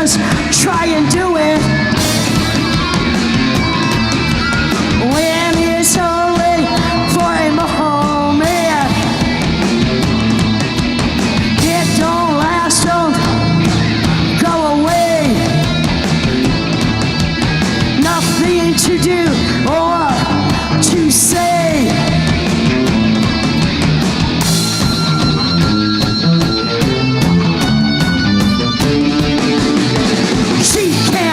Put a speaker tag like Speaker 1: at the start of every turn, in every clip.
Speaker 1: just try and do it. When it's only for a moment, it don't last, don't go away. Nothing to do or to say. She can't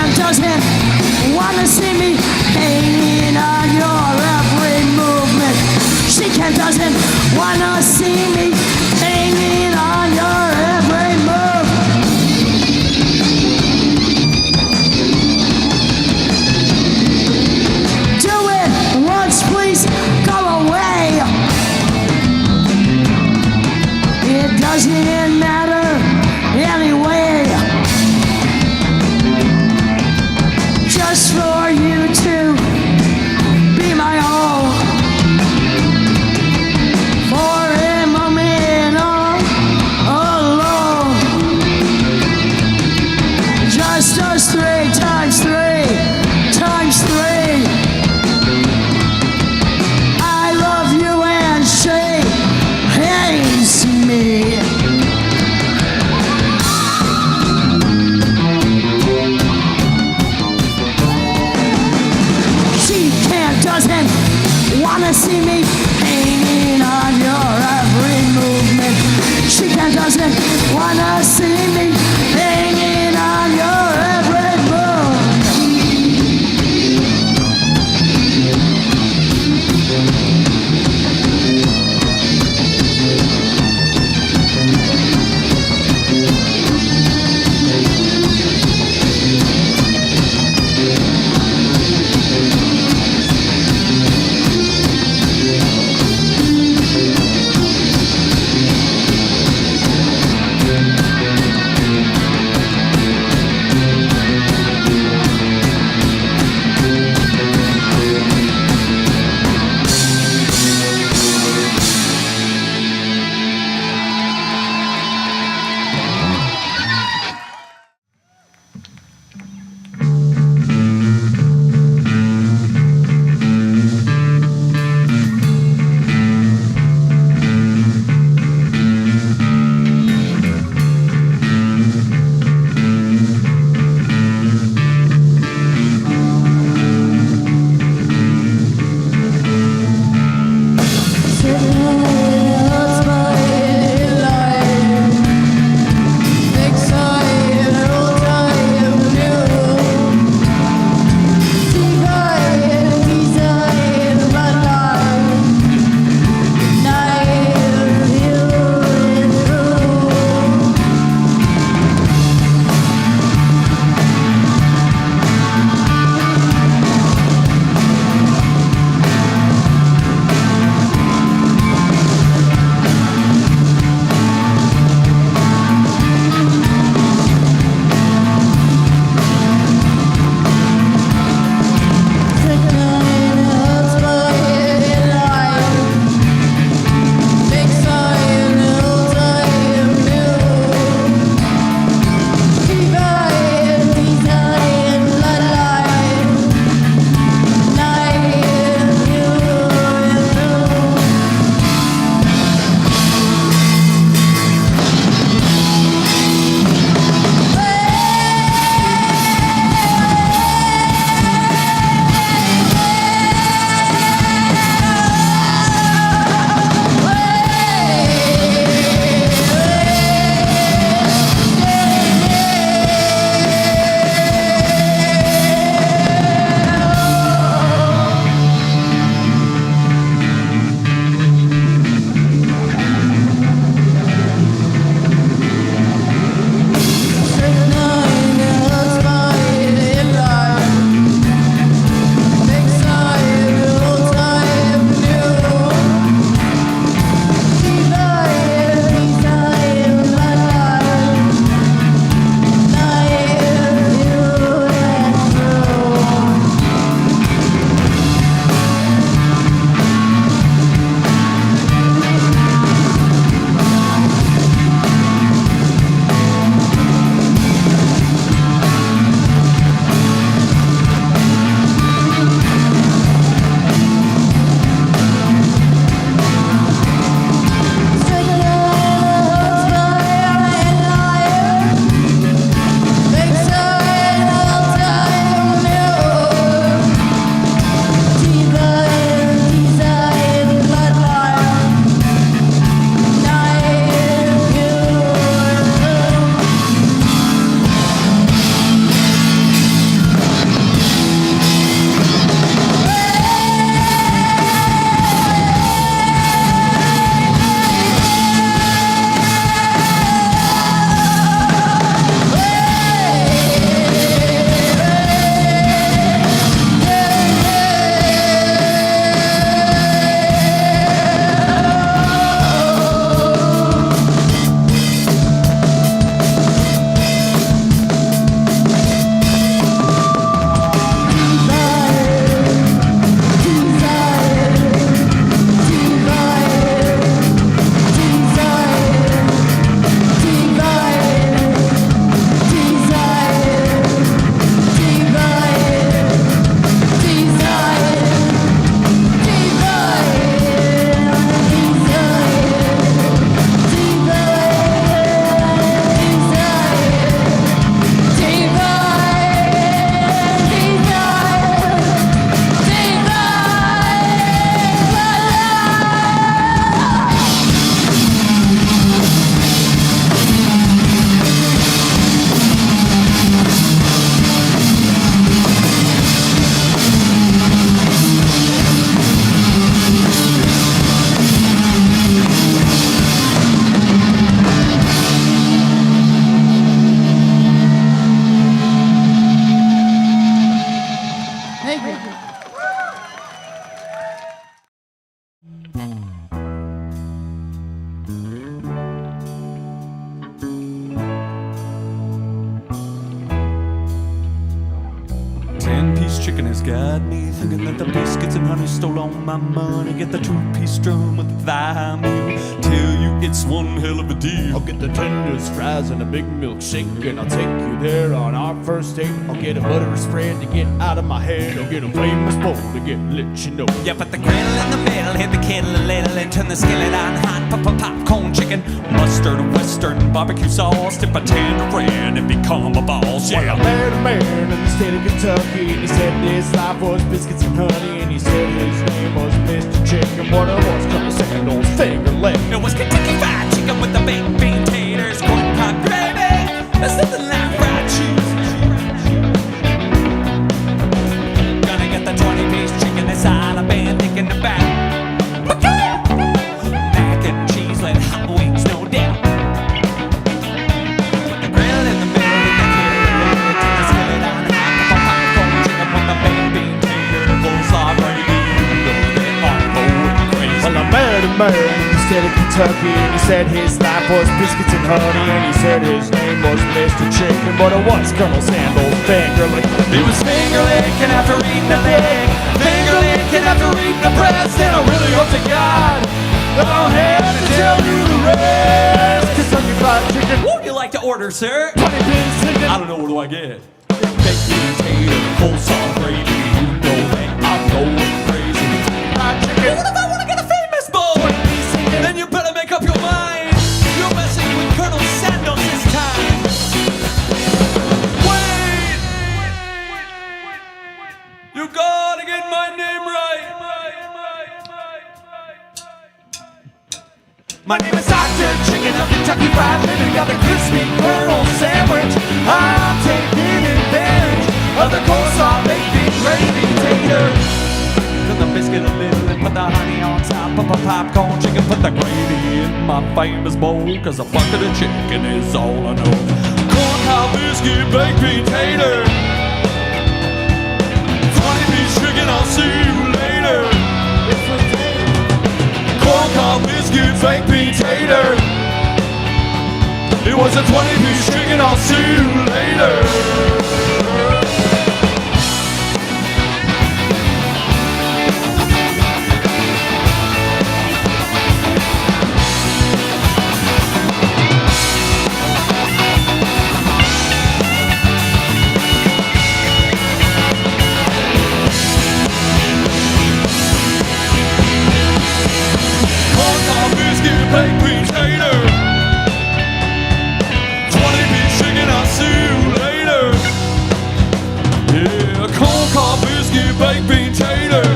Speaker 2: chicken has got me thinking that the biscuits and honey stole all my money. Get the two-piece drum with the thigh meal. Tell you it's one hell of a deal.
Speaker 3: I'll get the tenders, fries, and a big milkshake, and I'll take you there on our first date. I'll get a butter spread to get out of my head. I'll get a famous bowl to get lit, you know.
Speaker 2: Yeah, put the griddle in the middle, hit the kettle a little, and turn the skillet on hot. Popcorn chicken, mustard, western, barbecue sauce, dip a tangerine and become a boss. Yeah.
Speaker 3: Well, I met a man in the state of Kentucky, and he said his life was biscuits and honey, and he said his name was Mr. Chicken. What it was, couple sandals, finger leg.
Speaker 2: It was Kentucky Fried Chicken with the baked bean taters, corn pop gravy. There's nothing like fried cheese. Gonna get the 20-piece chicken, that's all I've been thinking about. Mac and cheese with hot wings, no doubt. Put the grill in the middle, and the kettle, turn the skillet on hot. Popcorn chicken with the baked bean taters, coleslaw gravy. They are going crazy.
Speaker 3: Well, I met a man in the state of Kentucky, and he said his life was biscuits and honey, and he said his name was Mr. Chicken, but it was Colonel Sandals, finger licking.
Speaker 2: He was finger licking after eating the leg, finger licking after eating the breast, and I really hope to God that I don't have to tell you the rest.
Speaker 3: Kentucky Fried Chicken,
Speaker 2: What would you like to order, sir?
Speaker 3: 20-piece chicken.
Speaker 2: I don't know, what do I get? Baked bean tater, coleslaw gravy, you know that I'm going crazy.
Speaker 3: Fried chicken.
Speaker 2: What if I want to get a famous bowl? Then you better make up your mind. You're messing with Colonel Sandals this time. Wait! You gotta get my name right.
Speaker 3: My name is Dr. Chicken of Kentucky Fried Living. Got the crispy Colonel sandwich. I'm taking advantage of the coleslaw baked bean gravy tater.
Speaker 2: Put the biscuit a little and put the honey on top. Put the popcorn chicken, put the gravy in my famous bowl. Cause a bucket of chicken is all I know. Corn cob biscuit, baked bean tater. 20-piece chicken, I'll see you later. Corn cob biscuit, baked bean tater. It was a 20-piece chicken, I'll see you later. Baked bean tater, 20-piece chicken, I'll see you later. Yeah, corn cob biscuit, baked bean tater.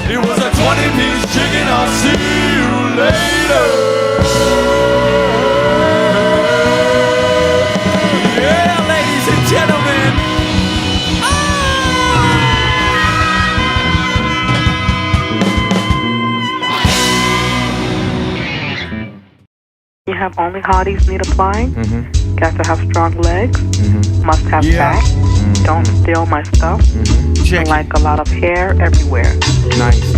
Speaker 2: It was a 20-piece chicken, I'll see you later. Yeah, ladies and gentlemen.
Speaker 4: You have only Hardee's need applying. Got to have strong legs. Must have back. Don't steal my stuff.
Speaker 5: Check.
Speaker 4: Like a lot of hair everywhere.
Speaker 5: Nice.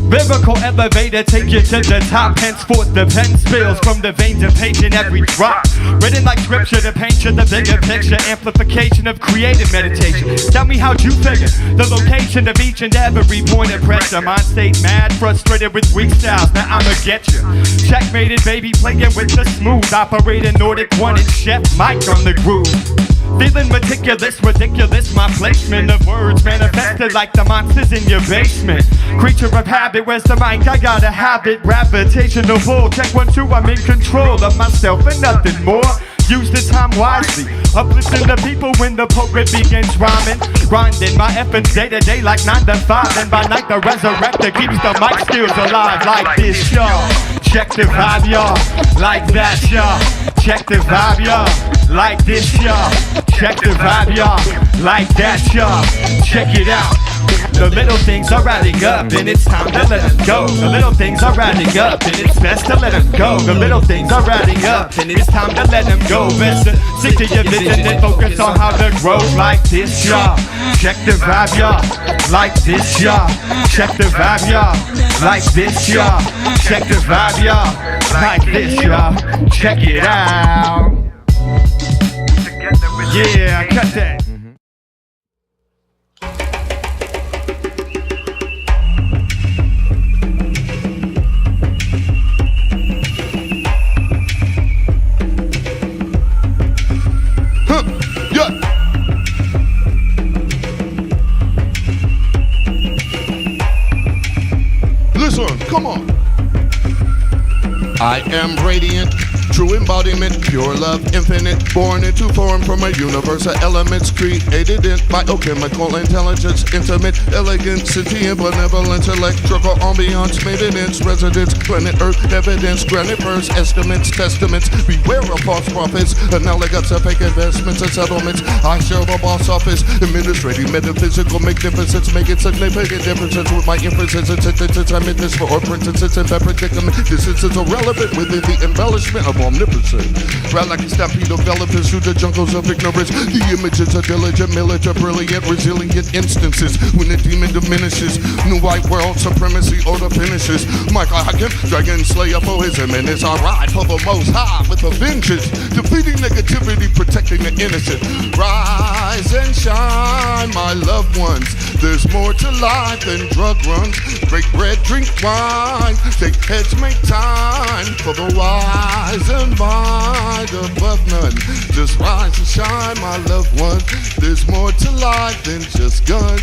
Speaker 5: Biblical elevator, take you to the top. Henceforth the pen spills from the veins of page in every drop. Written like scripture to paint you the bigger picture. Amplification of creative meditation. Tell me how'd you figure the location of each and every point of pressure. Mind state mad, frustrated with weak styles. Now I'ma get you. Checkmated, baby, playing with the smooth operator. Nordic one and Chef Mike on the groove. Feeling meticulous, ridiculous, my placement of words manifested like the monsters in your basement. Creature of habit, where's the mic? I gotta have it. Gravitational pull, check 1, 2, I'm in control of myself and nothing more. Use the time wisely, uplifting the people when the poet begins rhyming. Grinding my efforts day to day like 9 to 5. And by night the resurrector keeps the mic skills alive like this, y'all. Check the vibe, y'all, like that, y'all. Check the vibe, y'all, like this, y'all. Check the vibe, y'all, like that, y'all. Check it out. The little things are adding up, and it's time to let them go. The little things are adding up, and it's best to let them go. The little things are adding up, and it's time to let them go. Best to stick to your vision and focus on how to grow like this, y'all. Check the vibe, y'all, like this, y'all. Check the vibe, y'all, like this, y'all. Check the vibe, y'all, like this, y'all. Check it out. Yeah, cut that.
Speaker 6: am radiant, true embodiment, pure love, infinite, born into form from a universe of elements, created in biochemical intelligence, intimate, elegant, sentient, benevolent, electrical ambiance, maintenance, residence, planet Earth, evidence, granite first, estimates, testaments, beware of false prophets, analogues of fake investments and settlements. I share the boss office, administrating metaphysical magnificence, making significant differences with my inferences and sentences. I meant this for princesses and bad predicament. This is irrelevant within the embellishment of omnipotence. Right like a stampede of elephants through the jungles of ignorance. The images are diligent, militant, brilliant, resilient instances. When the demon diminishes, new white world supremacy order finishes. Michael Hakim, dragon slayer for his menace. I ride for the most high with a vengeance, defeating negativity, protecting the innocent. Rise and shine, my loved ones. There's more to life than drug runs. Break bread, drink wine, take heads, make time for the wise and mind above none. Just rise and shine, my loved ones. There's more to life than just guns.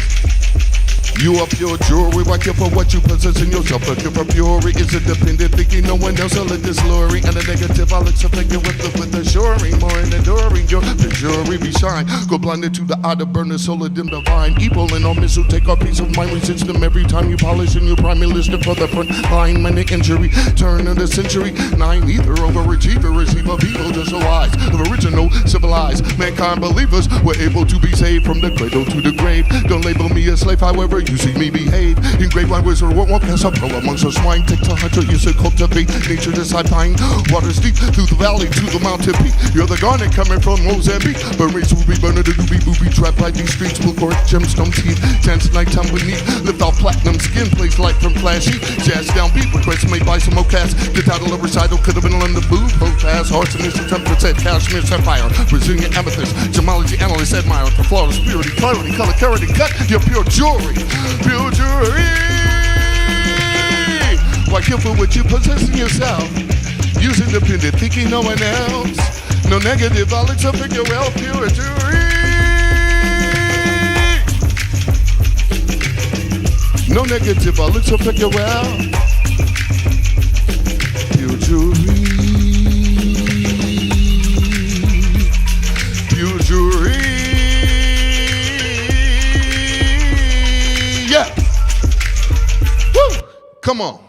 Speaker 6: You are pure jewelry, why care for what you possess in yourself? But your fury is independent, thinking no one else will let this glory. And the negative, I'll expect it with the assuring, more in adoring your jury be shine. Go blinded to the eye to burn the soul of them divine. Evil and all miss who take our peace of mind, resist them every time you polish and you prime listed for the front line. Many injury, turn of the century. Nine either overachiever, receive of evil, just so wise. Of original, civilized, mankind believers were able to be saved from the cradle to the grave. Don't label me a slave, however you see me behave. Engraved by wizard, won't cast a pearl amongst the swine. Take 100 years to cultivate nature this I pine. Waters deep through the valley to the mountain peak. You're the garnet coming from Mozambique. Burmese will be burner to doobie booby trapped by these streets. Full court gemstone teeth. Dance nighttime beneath. Lift off platinum skin. Place light from flashy. Jazz down beat. Requests made by some outcasts. The title of recital could have been London Boo. Both fast hearts and this attempt to set cashmere sapphire. Brazilian amethyst. Gemology analysts admire for flawless purity, clarity, color, clarity, cut. Your pure jewelry. Pure jewelry. Why kill for what you possess in yourself? Use independent, thinking no one else. No negative, I'll let you figure out. Pure jewelry. No negative, I'll let you figure out. Pure jewelry. Pure jewelry. Yeah. Woo. Come on.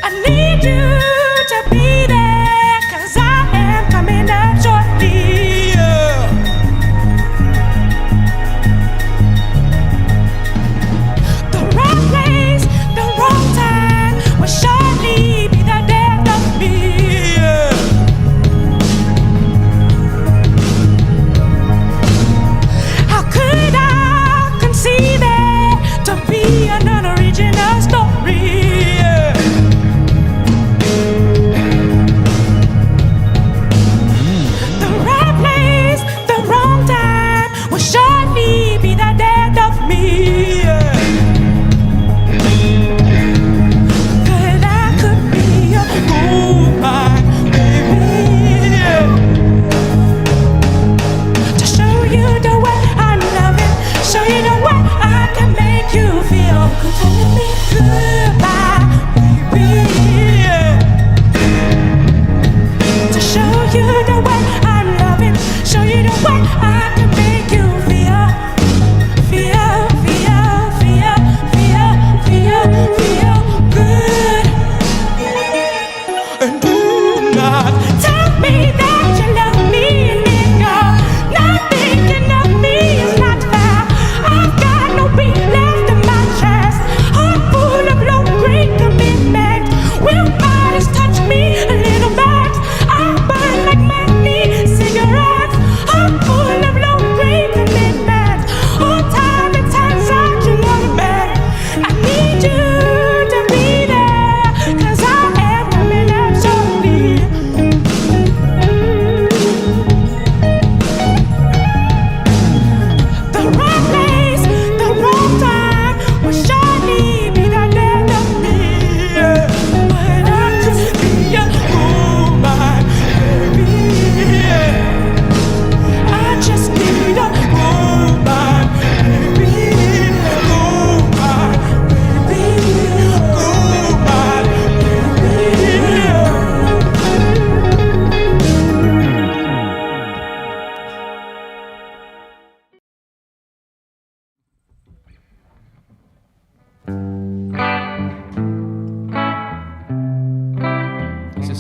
Speaker 7: I need you to be there, 'cause I am coming up shortly. The wrong place, the wrong time will surely be the death of me. How could I conceive it to be an unoriginal story?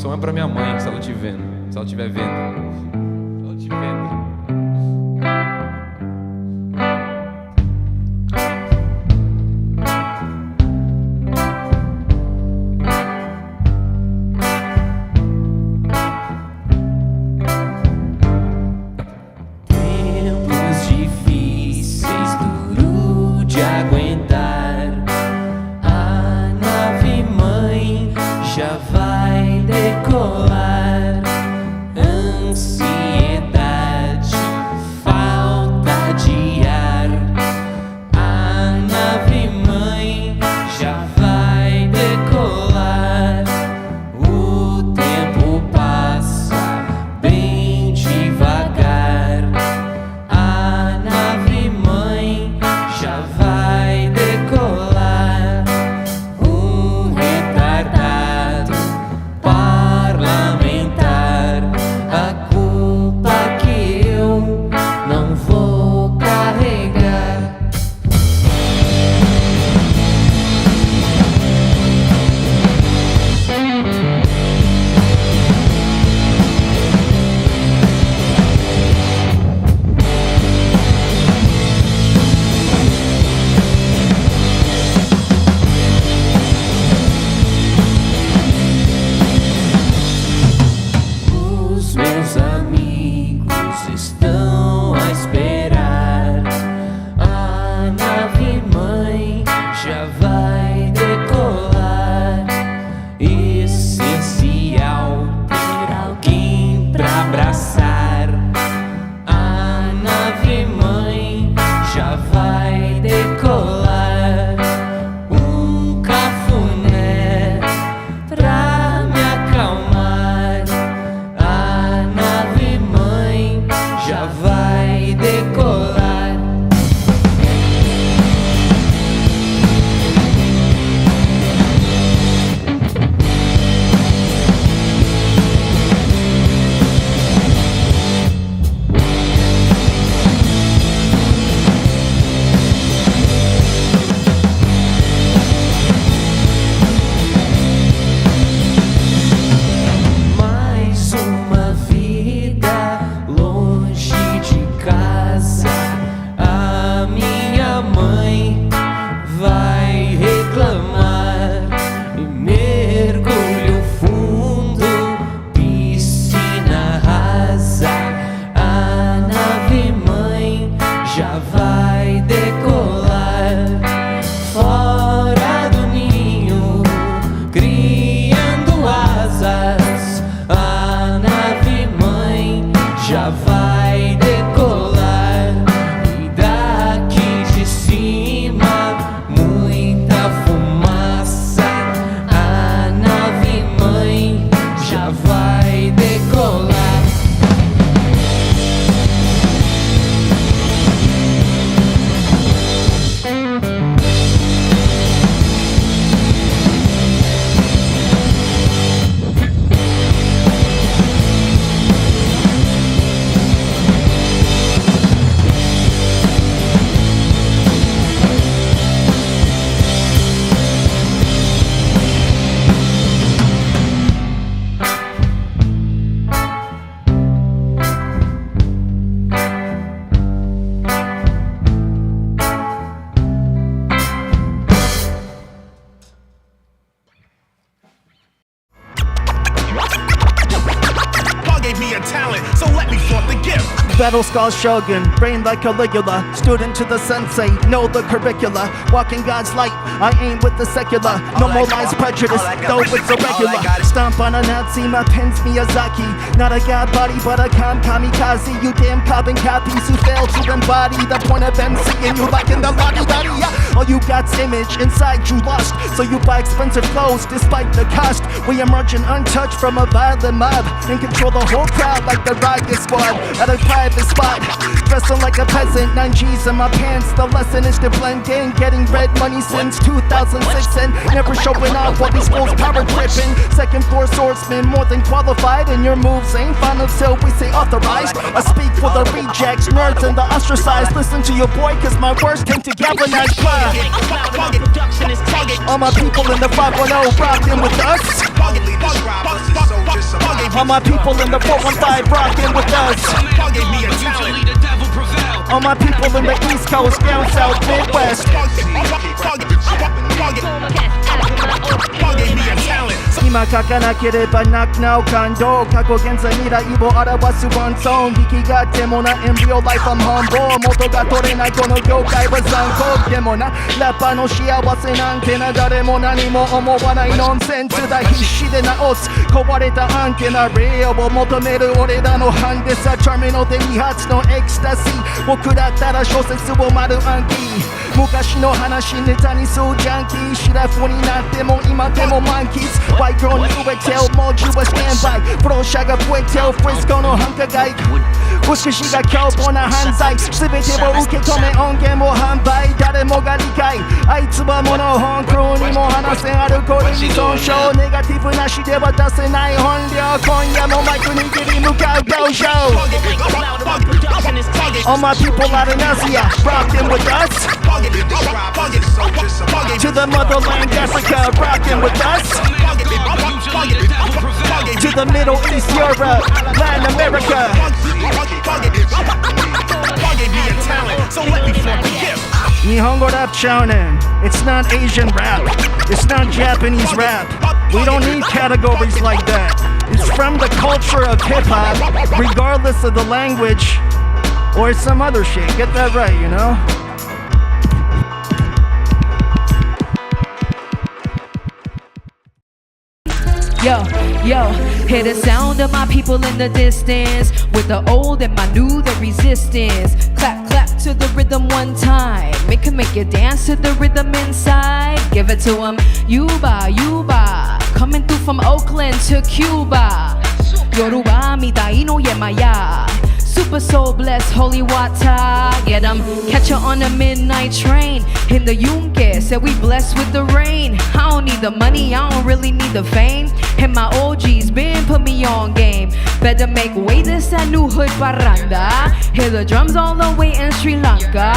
Speaker 8: som é pra minha mãe, se ela estiver vendo. Se ela estiver vendo. Se ela estiver vendo.
Speaker 9: Battle scars Shogun, brain like Caligula, student to the sensei, know the curricula, walking God's light, I aim with the secular, no more lies prejudice, though it's irregular, stomp on a Nazi, my pen's Miyazaki, not a god body but a kamikaze, you damn carbon copies who fail to embody the point of MC and you like in the lottie-dottie, all you got's image, inside you lust, so you buy expensive clothes despite the cost, we emerging untouched from a violent mob, and control the whole crowd like the Riot Squad, at a private spot, dressing like a peasant, 9 G's in my pants, the lesson is to blend in, getting red money since 2006 and never showing off while these fools power tripping, second floor swordsman, more than qualified, and your moves ain't final till we say authorized, I speak for the rejects, nerds and the ostracized, listen to your boy cause my words came to galvanize pride, all my people in the 510 rockin' with us, All my people in the 415 rocking with us. All my people in the East Coast, down south, Midwest. Ima kakanakereba naknao kando. Kako genzai mirai wo arawasu one song. Hikigate mo na in real life I'm humble. Moto ga torenai kono gyoukai wa zankou. Demo na rapper no shiawase nante na dare mo nani mo omowanai nonsense da hisshi de naosu. Kowareta ankena real wo motomeru orera no hande sa. Charming no de nihatsu no ecstasy. 僕だったら小説を丸暗記昔の話ネタにするジャンキーシラフになっても今でも満喫 White girl に植えてもう10はスタンバイプロシャが増えてフリスコの繁華街美しが凶暴な犯罪全てを受け止め音源も販売誰もが理解あいつはモノホンクルーにも話せアルコール依存症ネガティブなしでは出せない本領今夜もマイク握り向かう Go Show All my people out in Asia, rockin' with us. To the motherland, Africa, rockin' with us. To the Middle East, Europe, Latin America. Nihongo rap shounen. It's not Asian rap. It's not Japanese rap. We don't need categories like that. It's from the culture of hip-hop, regardless of the language. Or some other shit, get that right, you know?
Speaker 10: Yo, hear the sound of my people in the distance. With the old and my new, the resistance. Clap, clap to the rhythm one time. Make you dance to the rhythm inside. Give it to 'em, Yuba, Yuba. Coming through from Oakland to Cuba. Yoruba, midai no yemaya. Super soul blessed holy water. Get 'em, catch her on a midnight train. In the yunque, said we blessed with the rain. I don't need the money, I don't really need the fame. And my OGs been put me on game. Better make way, this that new hood parranda. Hear the drums all the way in Sri Lanka.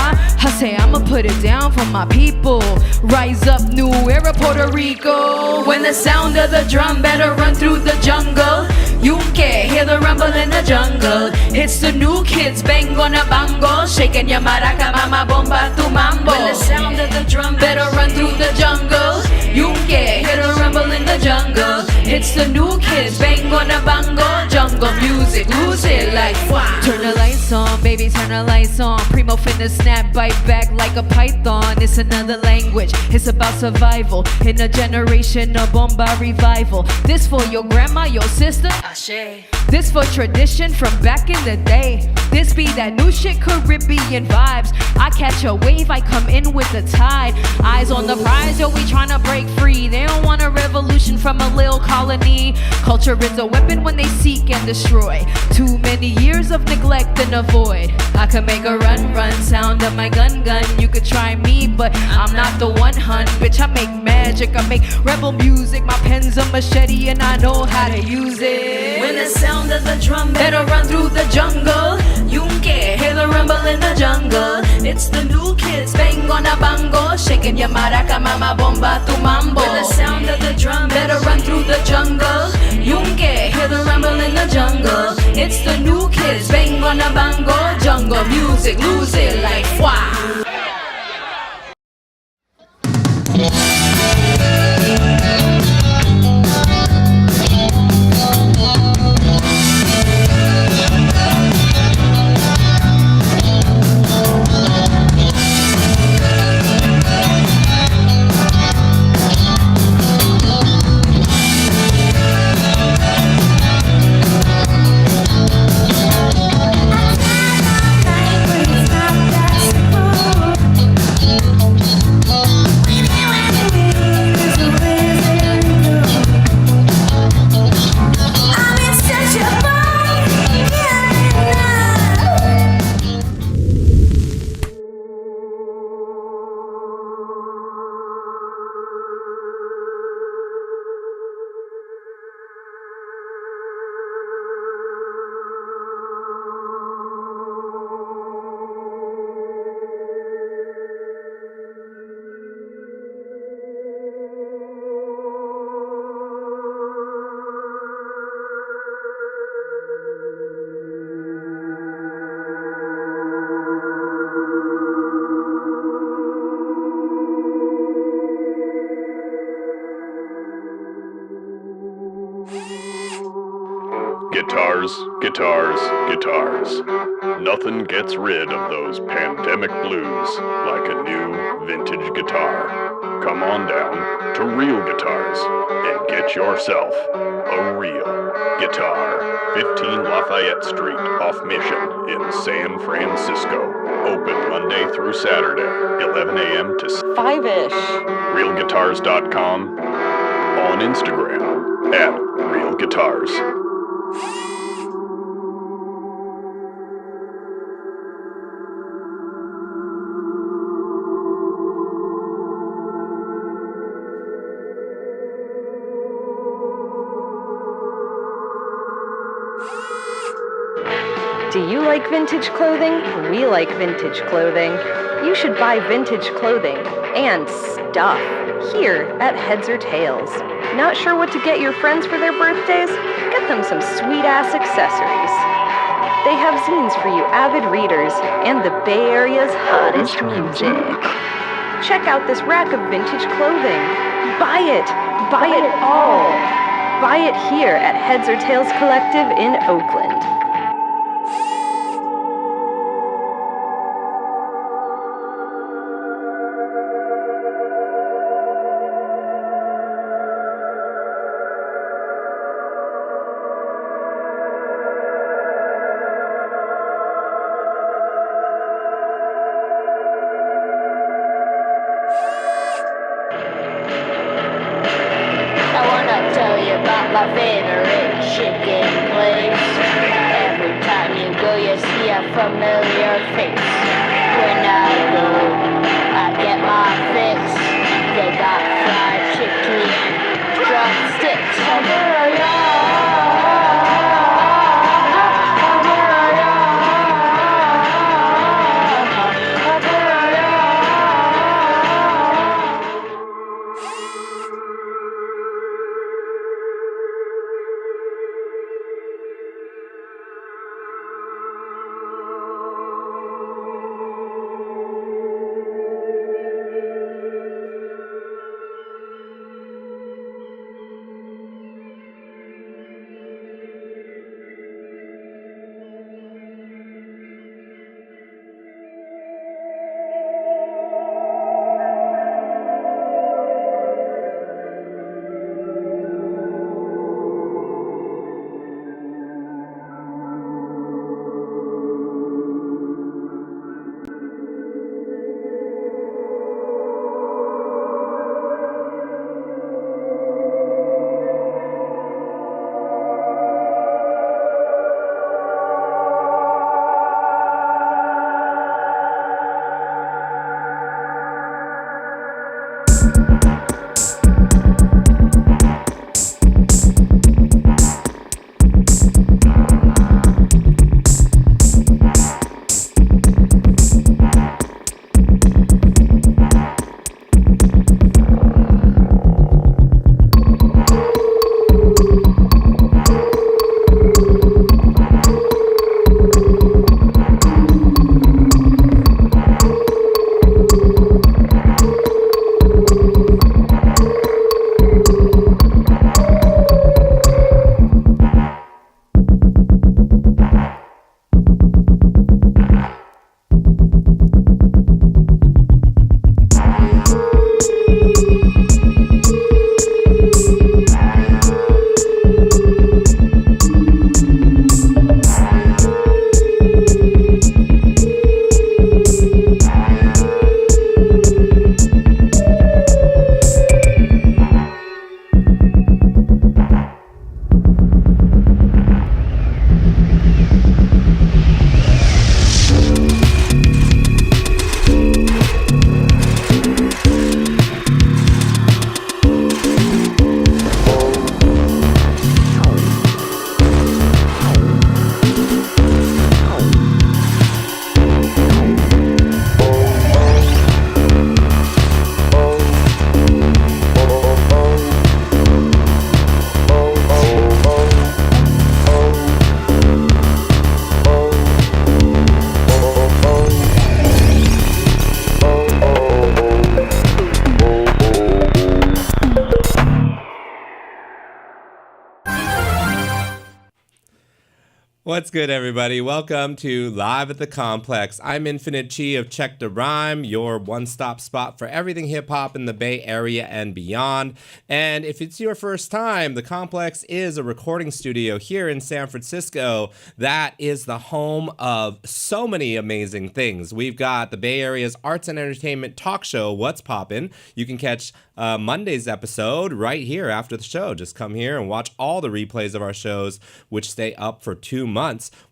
Speaker 10: I say I'ma put it down for my people. Rise up, new era Puerto Rico. When the sound of the drum better run through the jungle. Yunque, hear the rumble in the jungle. It's the new kids, bang on a bongo. Shaking your maraca, mama, bomba, tu mambo. When the sound of the drum better run through the jungle. Yunque, hear the rumble in the jungle. It's the new kids, bang on a bongo. Jungle music, lose it like wow. Turn the lights on, baby, turn the lights on. Primo finna snap, bite back like a python. It's another language, it's about survival. In a generation of bomba revival. This for your grandma, your sister. Ashe. This for tradition from back in the day. This be that new shit, Caribbean vibes. I catch a wave, I come in with the tide. Eyes on the prize, yo, we tryna break free. They don't want a revolution from a little colony. Culture is a weapon when they seek and destroy. Too many years of neglect and avoid. I can make a run, run, sound of my gun, gun. You could try me, but I'm not the one, hun. Bitch, I make magic, I make rebel music. My pen's a machete and I know how to use it. When the sound of the drum better run through the jungle. Yunque, hear the rumble in the jungle. It's the new kids, bang on a bongo. Shaking your maraca, mama, bomba, tu mambo. When the sound of the drum better run through the jungle. Yunque, hear the rumble in the jungle. It's the new kids, bang on a bongo. Jungle music, lose it like wow.
Speaker 7: It's not that simple.
Speaker 11: Guitars, guitars, guitars. Nothing gets rid of those pandemic blues like a new vintage guitar. Come on down to Real Guitars and get yourself a real guitar. 15 Lafayette Street off Mission in San Francisco. Open Monday through Saturday, 11 a.m. to
Speaker 12: 5-ish.
Speaker 11: RealGuitars.com. On Instagram at Real Guitars.
Speaker 12: Do you like vintage clothing? We like vintage clothing. You should buy vintage clothing and stuff here at Heads or Tails. Not sure what to get your friends for their birthdays? Get them some sweet-ass accessories. They have zines for you avid readers and the Bay Area's hottest music. Check out this rack of vintage clothing. Buy it! Buy it all! Buy it here at Heads or Tails Collective in Oakland.
Speaker 13: My favorite chicken place. Every time you go, you see a familiar face. When I go, I get my fix. They got fried chicken and drumsticks.
Speaker 14: What's good, everybody? Welcome to Live at the Complex. I'm Infinite Chi of Check the Rhyme, your one-stop spot for everything hip-hop in the Bay Area and beyond. And if it's your first time, the Complex is a recording studio here in San Francisco that is the home of so many amazing things. We've got the Bay Area's arts and entertainment talk show, What's Poppin'. You can catch Monday's episode right here after the show. Just come here and watch all the replays of our shows, which stay up for 2 months.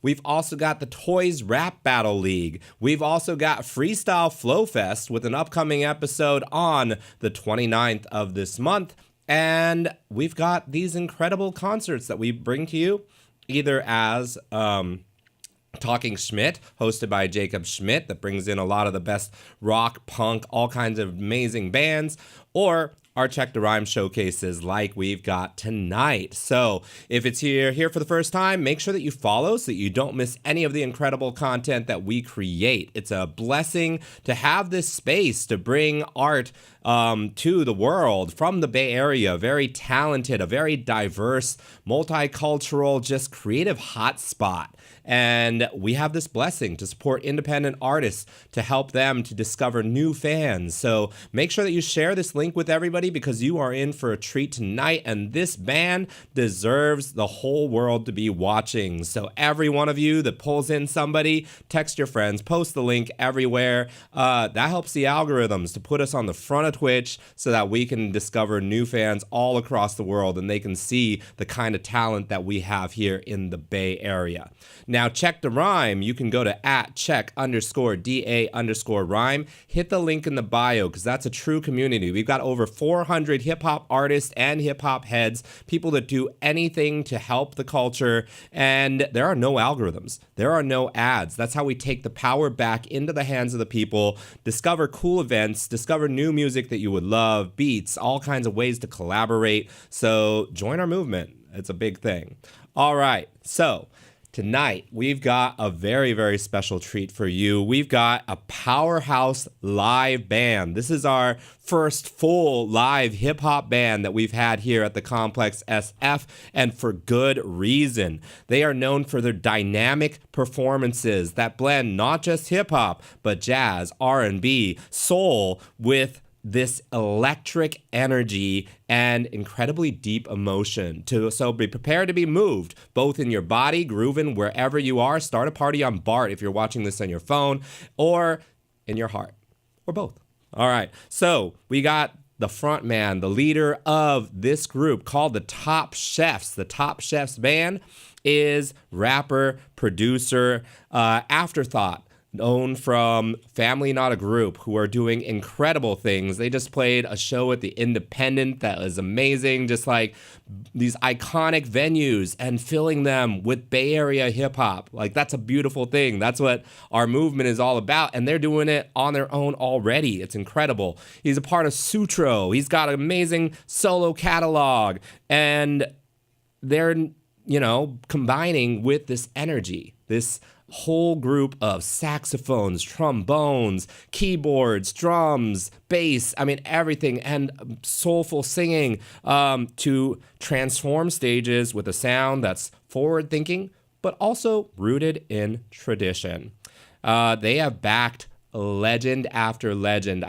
Speaker 14: We've also got the Toys Rap Battle League. We've also got Freestyle Flow Fest with an upcoming episode on the 29th of this month. And we've got these incredible concerts that we bring to you either as Talking Schmidt, hosted by Jacob Schmidt, that brings in a lot of the best rock, punk, all kinds of amazing bands, or our Check the Rhyme showcases like we've got tonight. So if it's here for the first time, make sure that you follow so that you don't miss any of the incredible content that we create. It's a blessing to have this space to bring art to the world from the Bay Area. Very talented, a very diverse, multicultural, just creative hotspot. And we have this blessing to support independent artists to help them to discover new fans. So make sure that you share this link with everybody because you are in for a treat tonight. And this band deserves the whole world to be watching. So every one of you that pulls in somebody, text your friends, post the link everywhere. That helps the algorithms to put us on the front of Twitch so that we can discover new fans all across the world and they can see the kind of talent that we have here in the Bay Area. Now, Check the Rhyme, you can go to @check_DA_rhyme. Hit the link in the bio because that's a true community. We've got over 400 hip-hop artists and hip-hop heads, people that do anything to help the culture, and there are no algorithms. There are no ads. That's how we take the power back into the hands of the people, discover cool events, discover new music that you would love, beats, all kinds of ways to collaborate. So join our movement. It's a big thing. All right, so tonight, we've got a very, very special treat for you. We've got a powerhouse live band. This is our first full live hip-hop band that we've had here at the Complex SF, and for good reason. They are known for their dynamic performances that blend not just hip-hop, but jazz, R&B, soul with this electric energy and incredibly deep emotion. So be prepared to be moved, both in your body, grooving wherever you are. Start a party on BART if you're watching this on your phone, or in your heart, or both. All right, so we got the front man, the leader of this group called the Top Chefs. The Top Chefs band is rapper, producer, Afterthought, known from Family Not a Group, who are doing incredible things. They just played a show at the Independent that was amazing, just like these iconic venues and filling them with Bay Area hip hop. Like, that's a beautiful thing. That's what our movement is all about, and they're doing it on their own already. It's incredible. He's a part of Sutro. He's got an amazing solo catalog, and they're, combining with this energy, this whole group of saxophones, trombones, keyboards, drums, bass, everything, and soulful singing to transform stages with a sound that's forward-thinking, but also rooted in tradition. They have backed legend after legend.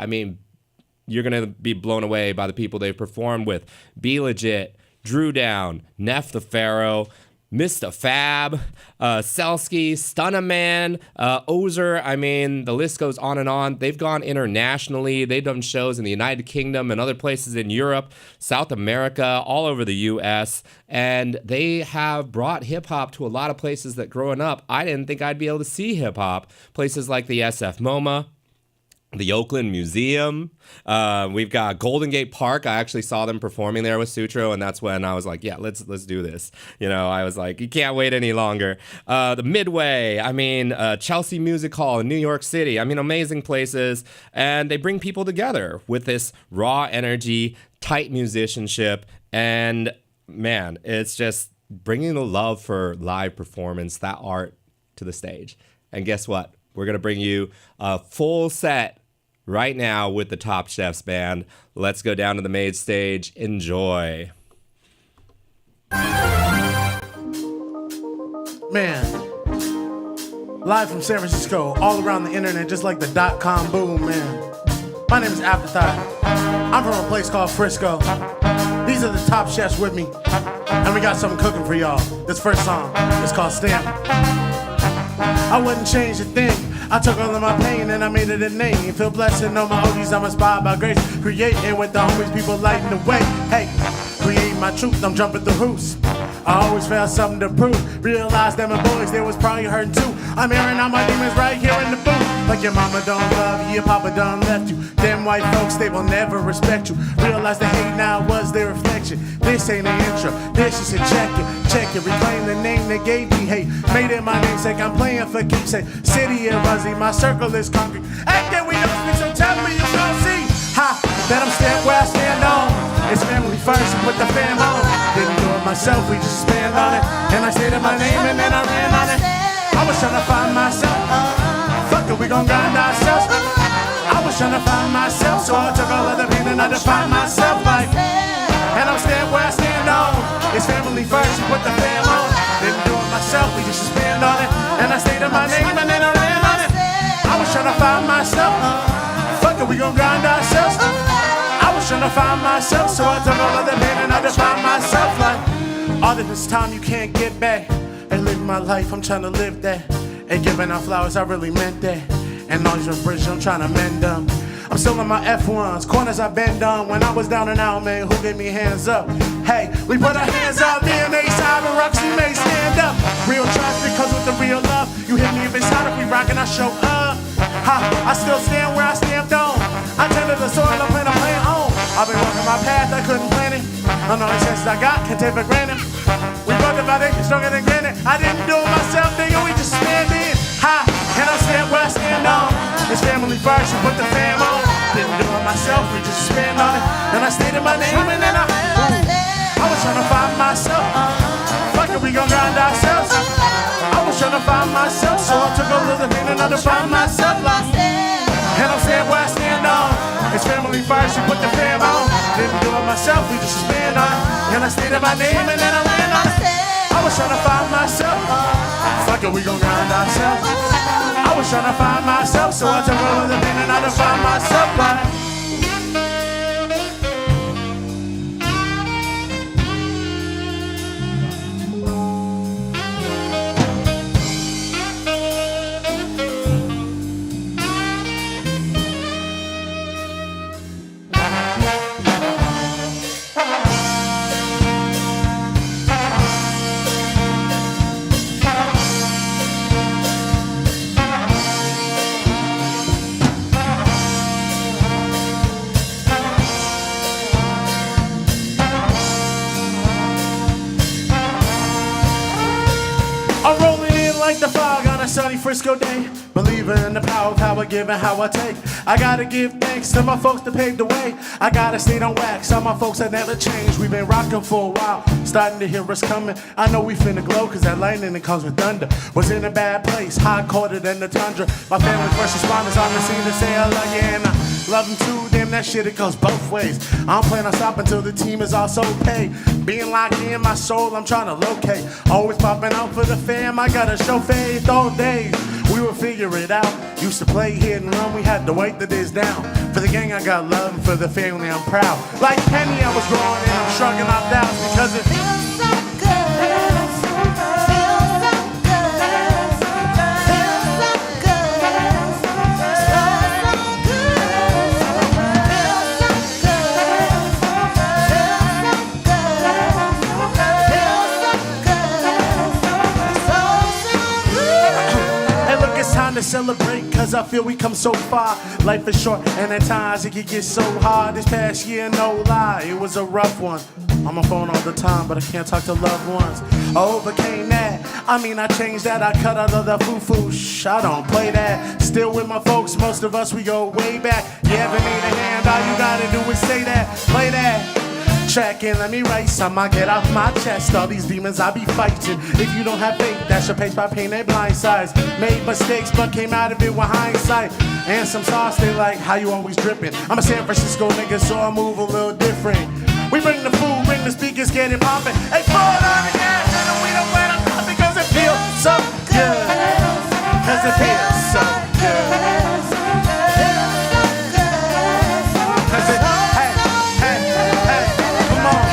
Speaker 14: You're going to be blown away by the people they've performed with. Be Legit, Drew Down, Neff the Pharaoh, Mr. Fab, Selsky, Stunna Man, Ozer. The list goes on and on. They've gone internationally. They've done shows in the United Kingdom and other places in Europe, South America, all over the U.S., and they have brought hip-hop to a lot of places that growing up, I didn't think I'd be able to see hip-hop. Places like the SF MoMA, the Oakland Museum. We've got Golden Gate Park. I actually saw them performing there with Sutro, and that's when I was like, yeah, let's do this. I was like, you can't wait any longer. The Midway, Chelsea Music Hall in New York City. Amazing places. And they bring people together with this raw energy, tight musicianship, and man, it's just bringing the love for live performance, that art, to the stage. And guess what? We're going to bring you a full set right now with the Top Chefs band. Let's go down to the main stage. Enjoy.
Speaker 15: Man, Live from San Francisco, all around the internet, just like the .com boom, man. My name is Afterthought. I'm from a place called Frisco. These are the top chefs with me, and we got something cooking for y'all. This first song is called Stamp. I wouldn't change a thing. I took all of my pain and I made it a name. Feel blessed to know my oldies, I'm inspired by grace. Creating with the homies, people lighting the way. Hey, creating my truth, I'm jumping through hoops. I always found something to prove. Realized that my boys, they was probably hurting too. I'm airing out my demons right here in the booth. Like your mama don't love you, your papa done left you. Them white folks, they will never respect you. Realize the hate now was their reflection. This ain't an intro, this is a check it. Reclaim the name that gave me hate. Made it my namesake, I'm playing for keepsake. City of Ruzzy, my circle is concrete. Acting we don't speak, so tell me you don't see. Ha, that I'm stand where I stand on. It's family first, put the fam on. Didn't do it myself, we just stand on it. And I stated my name and then I ran on it. I was trying to find myself. Fuck it, we gon' grind ourselves. I was trying to find myself, so I took all of the pain and I defined myself like. And I'm stand where I stand on. It's family first, put the fam on. Didn't do it myself, we just stand on it. And I stated my name and then I ran on it. I was trying to find myself. Fuck it, we gon' grind ourselves. I was trying to find myself, so I took all of the pain and I defined myself like. All of this time you can't get back. And living my life, I'm trying to live that. And giving out flowers, I really meant that. And all these bridges, I'm trying to mend them. I'm still in my F1s, corners I bend on. When I was down and out, man, who gave me hands up? Hey, we put our hands up, DMA, Cyber Rocks, we may stand up. Real trust because with the real love, you hit me if it's hot, if we rock and I show up. Ha, I still stand where I stamped on. I tend to the soil, I plan on. I've been walking my path, I couldn't plan it. I know the chances I got, can't take for granted. We both about it, stronger than granted. I didn't do it myself, nigga, we just stand in. Ha, and I stand where I stand on. It's family first, you put the fam on. Didn't do it myself, we just stand on it. And I stated my name and then I was trying to find myself. Fuck it, we gon' grind ourselves. I was trying to find myself, so I took a little thing and I defined myself like. And I'm saying where I stand on. It's family first, you put the fam on. Didn't do it myself, we just stand on it. And I stated my name and then I ran on it. I was trying to find myself. Fuck it, we gon' grind ourselves. I was trying to find myself, so I took all of the pain and I defined myself like. I'm rolling in like the fog on a sunny Frisco day. Believing in the power of how I give and how I take. I gotta give thanks to my folks that paved the way. I gotta stay on wax, all my folks that never changed. We've been rocking for a while, starting to hear us coming. I know we finna glow, cause that lightning that comes with thunder. Was in a bad place, hot, colder than the tundra. My family first responders on the scene to say I love you and I love them too. Damn, that shit, it goes both ways. I don't plan on stopping till the team is also paid. Being locked in my soul, I'm trying to locate. Always popping out for the fam, I gotta show faith all day. We would figure it out. Used to play hit and run, we had to wait the days down. For the gang, I got love, and for the family, I'm proud. Like Penny, I was growing and I'm shrugging off doubts because it feels so good. Feels so good. Time to celebrate, cause I feel we come so far. Life is short and at times it can get so hard. This past year, no lie, it was a rough one. On my phone all the time, but I can't talk to loved ones. I overcame that, I mean I changed that. I cut out of the foo-foo, shh, I don't play that. Still with my folks, most of us we go way back. You ever need a hand, all you gotta do is say that, play that. Track and let me write some, I get off my chest. All these demons I be fighting. If you don't have faith, that's your pace by pain and blind sides. Made mistakes, but came out of it with hindsight. And some sauce, they like how you always dripping. I'm a San Francisco nigga, so I move a little different. We bring the food, bring the speakers, get it poppin'. Hey, pull it on the gas, and we don't let them stop because it feels so good. 'cause it feels so good. 'Cause it, hey, hey, hey, come on.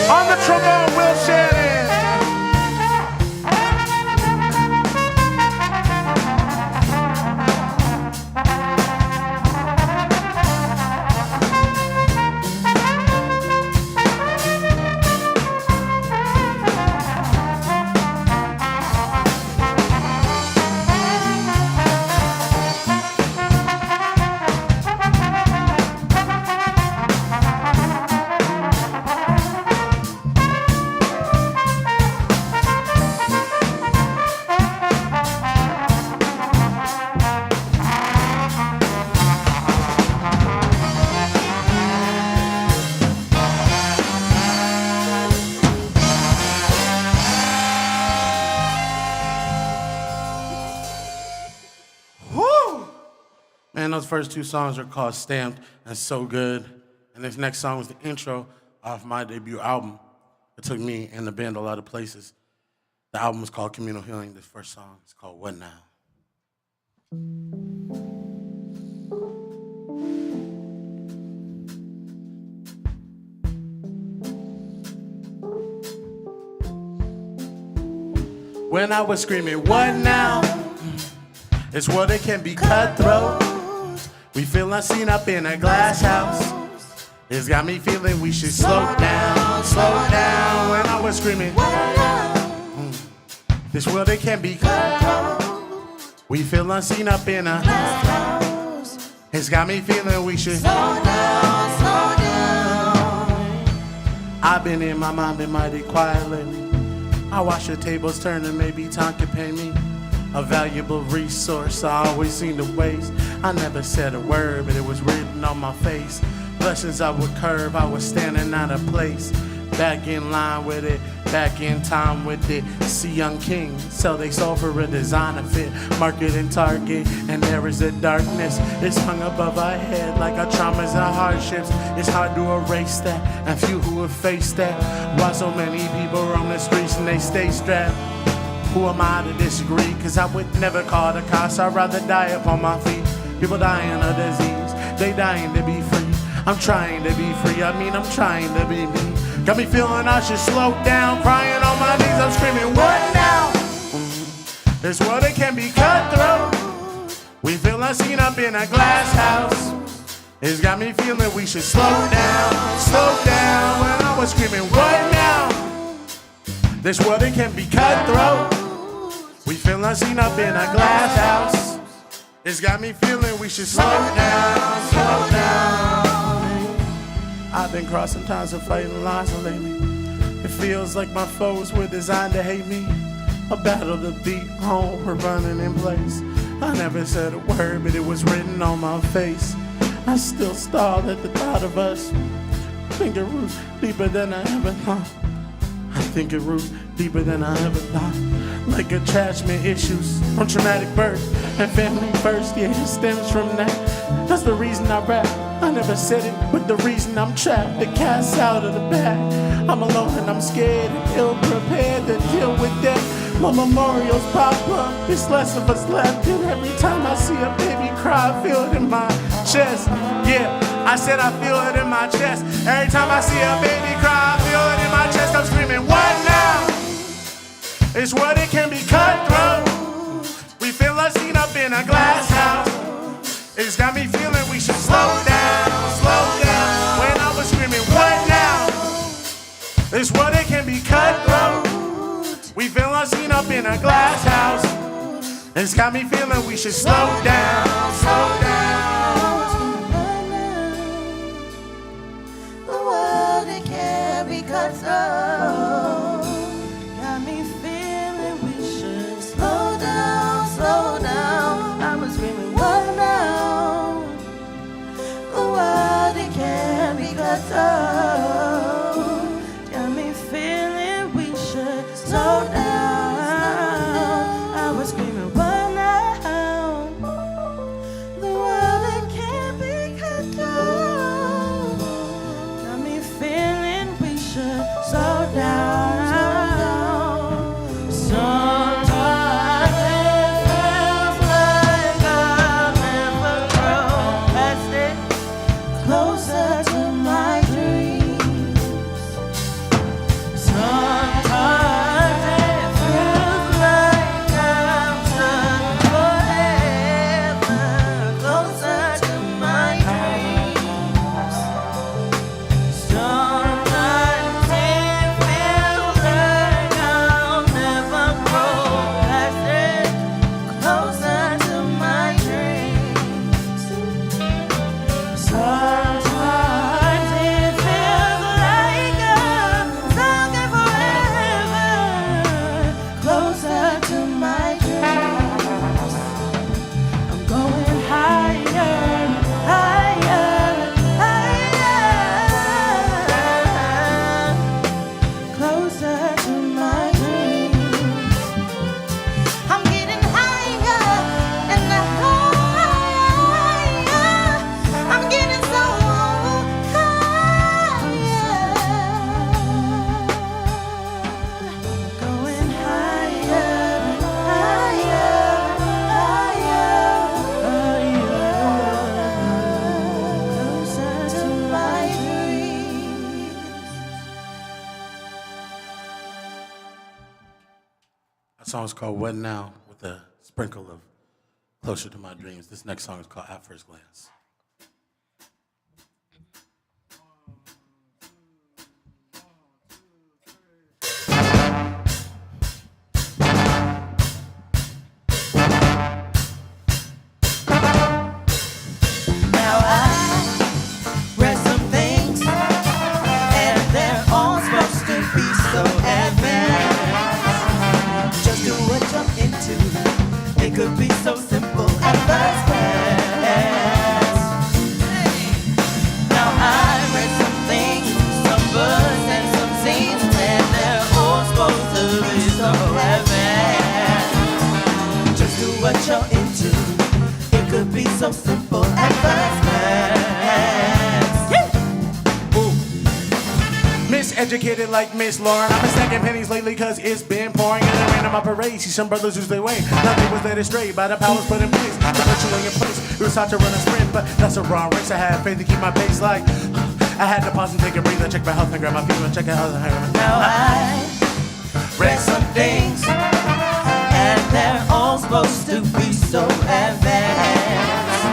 Speaker 15: On the trombone, Will Shannon. Man, those first two songs are called Stamped and So Good. And this next song was the intro off my debut album. It took me and the band a lot of places. The album was called Communal Healing. This first song is called What Now? When I was screaming, what now? It's what it can be cutthroat. We feel unseen up in a glass house. It's got me feeling we should slow down, slow down. When I was screaming, this world it can be cutthroat. We feel unseen up in a glass house. It's got me feeling we should slow down, slow down. I've been in my mind, been mighty quiet lately. I watch the tables turn and maybe time can pay me a valuable resource I always seem to waste. I never said a word, but it was written on my face. Blessings I would curve, I was standing out of place. Back in line with it, back in time with it. See young kings sell they soul for a designer fit. Market and Target, and there is a darkness. It's hung above our head like our traumas and hardships. It's hard to erase that, and few who have faced that. Why so many people roam the streets and they stay strapped? Who am I to disagree? Cause I would never call the cops. I'd rather die upon my feet. People dying of disease, they dying to be free. I'm trying to be free, I'm trying to be me. Got me feeling I should slow down, crying on my knees, I'm screaming, what now? It's what it can be cutthroat. We feel unseen up in a glass house. It's got me feeling we should slow down, slow down. When I was screaming, what now? This world it can be cutthroat. We feel unseen up in a glass house. It's got me feeling we should slow down, slow down. I've been crossing times and fighting lies lately. It feels like my foes were designed to hate me. A battle to beat home, we're running in place. I never said a word, but it was written on my face. I still stall at the thought of us. Think it roots deeper than I ever thought. I think it roots deeper than I ever thought. Like attachment issues from traumatic birth and family first. Yeah, it stems from that. That's the reason I rap. I never said it, but the reason I'm trapped. The cat's out of the bag. I'm alone and I'm scared and ill-prepared to deal with death. My memorials pop up. There's less of us left. And every time I see a baby cry, I feel it in my chest. Yeah, I said I feel it in my chest. Every time I see a baby cry, I feel it in my chest. I'm screaming, what now? It's what it can be cutthroat. We feel unseen up in a glass house. It's got me feeling we should slow down, slow down. When I was screaming, what now? It's what it can be cutthroat. We feel unseen up in a glass house. It's got me feeling we should slow down, slow down.
Speaker 1: The world it can't be cutthroat. Got me feeling we should slow down, slow down. I was screaming, what now? The world it can't be cutthroat. Got me feeling we should slow down. I was screaming, what now?
Speaker 15: song's called What Now, with a sprinkle of Closer to My Dreams. This next song is called At First Glance.
Speaker 1: Now I read some things, and they're all supposed to be so advanced. Just do what you're into. It could be so simple at first glance. Now I read some things, some books and some scenes, and they're all supposed to be so advanced. Just do what you're into. It could be so simple at first glance.
Speaker 15: Miseducated like Miss Lauren. I've been stacking pennies lately cause it's been pouring in a random my parade. See some brothers lose their way. Nothing was led astray by the powers put in place. The virtually in place. It was hard to run a sprint, but that's a wrong race. I had faith to keep my pace like I had to pause and take a breather. Check my health and grab my feet and check out how the hair.
Speaker 1: Now I read some things, and they're all supposed to be so advanced.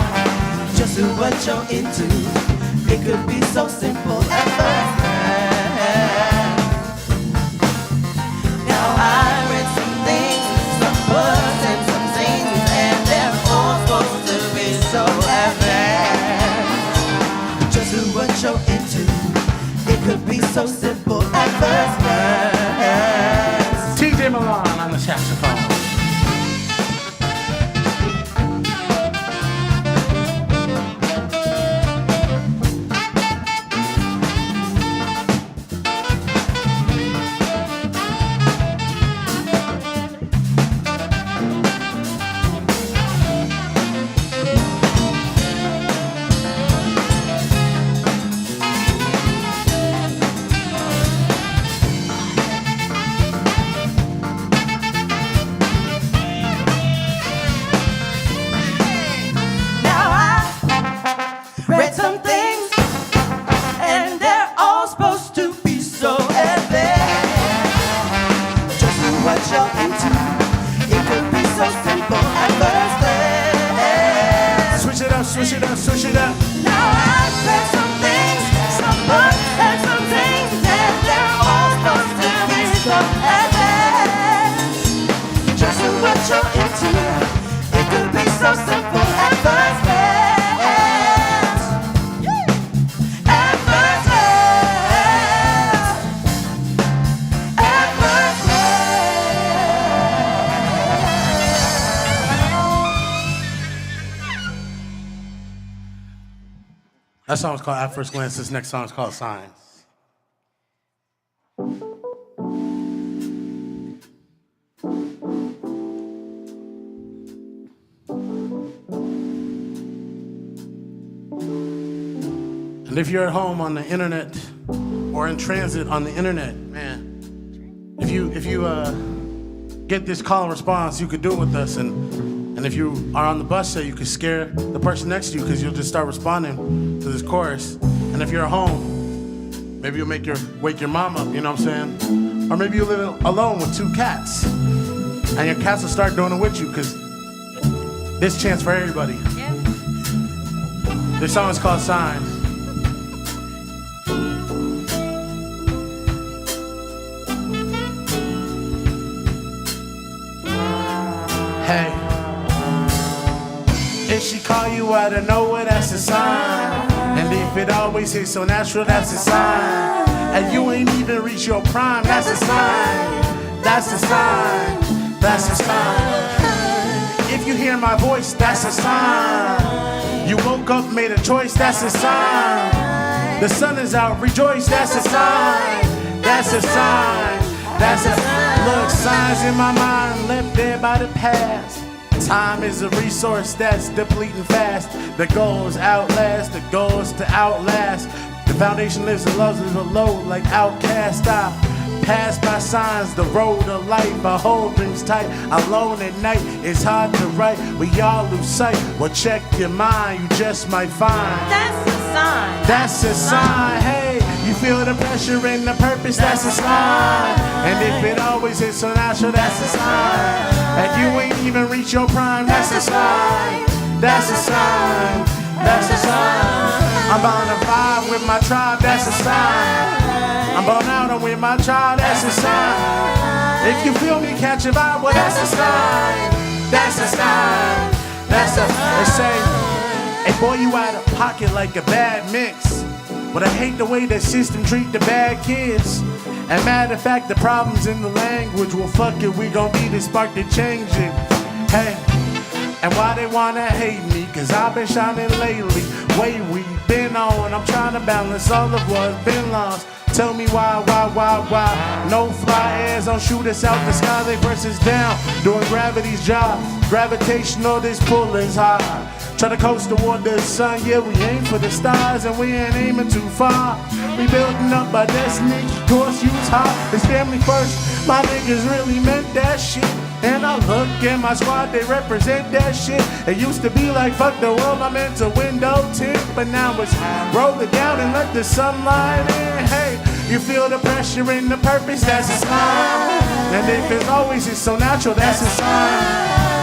Speaker 1: Just do what you're into. It could be so simple at first glance. Now I read some things, some books and some scenes, and they're all supposed to be so advanced. Just do what you're into. It could be so simple at first glance.
Speaker 15: TJ Milan on the saxophone.
Speaker 1: Now I read some things, and they're all supposed to be so advanced. Just do what you're into. It could be so simple at first glance.
Speaker 15: Switch it up, switch it up, switch it up.
Speaker 1: Now I read some things, some books and some things, and they're all supposed to be so advanced. Just do what you're into. It could be so simple at first glance. At first glance. At first
Speaker 15: That song's called At First Glance. This next song's called Signs. And if you're at home on the internet or in transit on the internet, man, if you get this call and response, you could do it with us. And if you are on the bus, so you could scare the person next to you because you'll just start responding to this chorus. And if you're at home, maybe you'll wake your mom up, you know what I'm saying? Or maybe you live alone with 2 cats, and your cats will start doing it with you because this chance for everybody.
Speaker 10: Yeah.
Speaker 15: This song is called Signs. Hey, if she call you out of nowhere, that's a sign. And if it always hits so natural, that's a sign. And you ain't even reached your prime, that's a sign. That's a sign. That's a sign. If you hear my voice, that's a sign. You woke up, made a choice, that's a sign. The sun is out, rejoice, that's a sign. That's a sign. That's a look, signs in my mind left there by the past. Time is a resource that's depleting fast. The goals outlast, the goals to outlast. The foundation lives and loves is a load like outcast. I pass by signs, the road of life. I hold things tight, alone at night. It's hard to write, we all lose sight. Well, check your mind, you just might find
Speaker 1: That's a sign.
Speaker 15: that's a sign. Hey, you feel the pressure and the purpose, that's a sign. And if it always is so natural, that's a sign. And you ain't even reach your prime, that's a sign. That's a sign. That's a sign. I'm bound to vibe with my tribe, that's a sign. I'm born out and with my tribe, that's a sign. If you feel me, catch a vibe, well, that's a sign. That's a sign. That's a. They say, hey boy, you out of pocket like a bad mix. But I hate the way the system treat the bad kids. And matter of fact, the problems in the language, well fuck it, we gon' be the spark to change it. Hey, and why they wanna hate me? Cause I've been shining lately. Way we been on, I'm trying to balance all of what's been lost. Tell me why? No fly airs don't shoot us out the sky, they press us down, doing gravity's job. Gravitational, this pull is high. Try to coast toward the sun, yeah, we aim for the stars and we ain't aiming too far. We building up our destiny, course Utah is family first. My niggas really meant that shit. And I look at my squad, they represent that shit. It used to be like, fuck the world, I'm into window tint. But now it's roll it down and let the sunlight in. Hey, you feel the pressure and the purpose, that's a sign. And if it's always is so natural, that's a sign.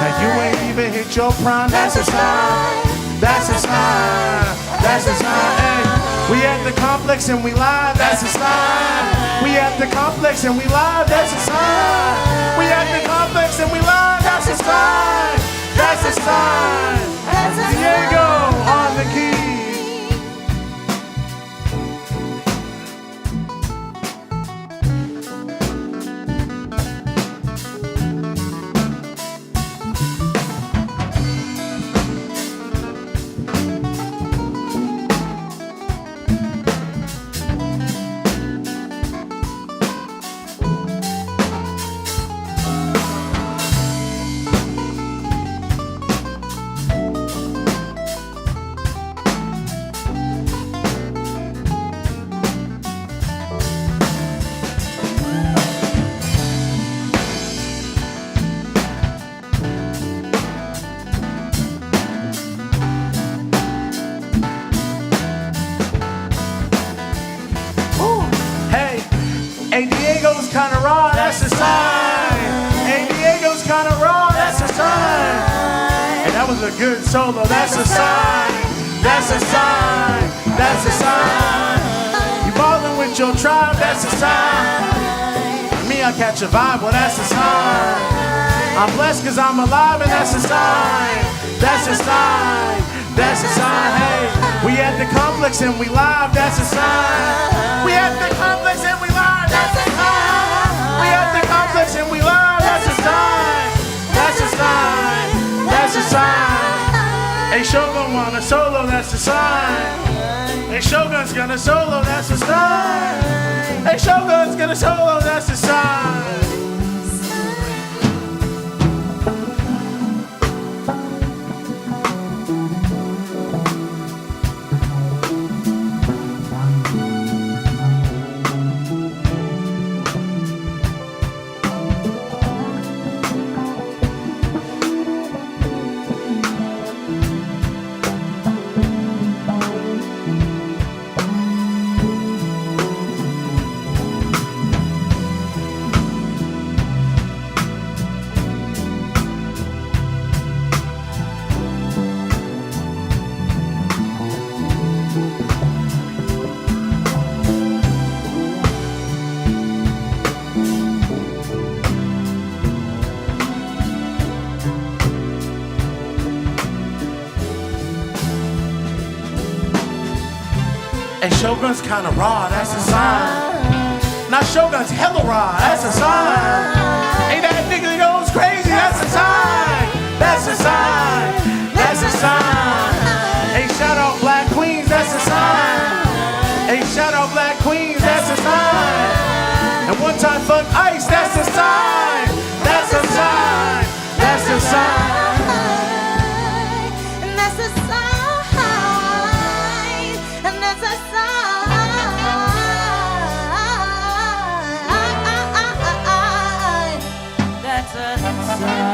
Speaker 15: That you ain't even hit your prime, that's a sign. That's a sign. That's a sign. Hey, we at the complex and we live, that's a sign. We at the complex and we live, that's a sign. We at the complex and we live, that's a sign. That's a sign. Diego on the key. Hey, Diego's kinda raw, that's a sign. Hey, Diego's kinda raw, that's a sign. Hey, that was a good solo, that's a sign. That's a sign. That's a sign. You ballin' with your tribe, that's a sign. Me, I catch a vibe, well, that's a sign. I'm blessed cause I'm alive and that's a sign. That's a sign. That's a sign. Hey, we at the complex and we live, that's a sign. We at the complex and we live, that's a sign. We at the complex and we live, that's a sign. That's a sign. That's a sign. Hey, Shogun wanna solo, that's a sign. Hey, Shogun's gonna solo, that's a sign. Hey, Shogun's gonna solo, that's a sign. And Shogun's kinda raw, that's a sign. Now Shogun's hella raw, that's a sign. Hey, that nigga goes crazy, that's a sign. That's a sign. That's a sign. Hey, shout out Black Queens, that's a sign. Hey, shout out Black Queens, that's a sign. And one time fuck Ice, that's a sign. That's a sign. That's a sign.
Speaker 1: And that's a sign. And that's a sign. That's a sign.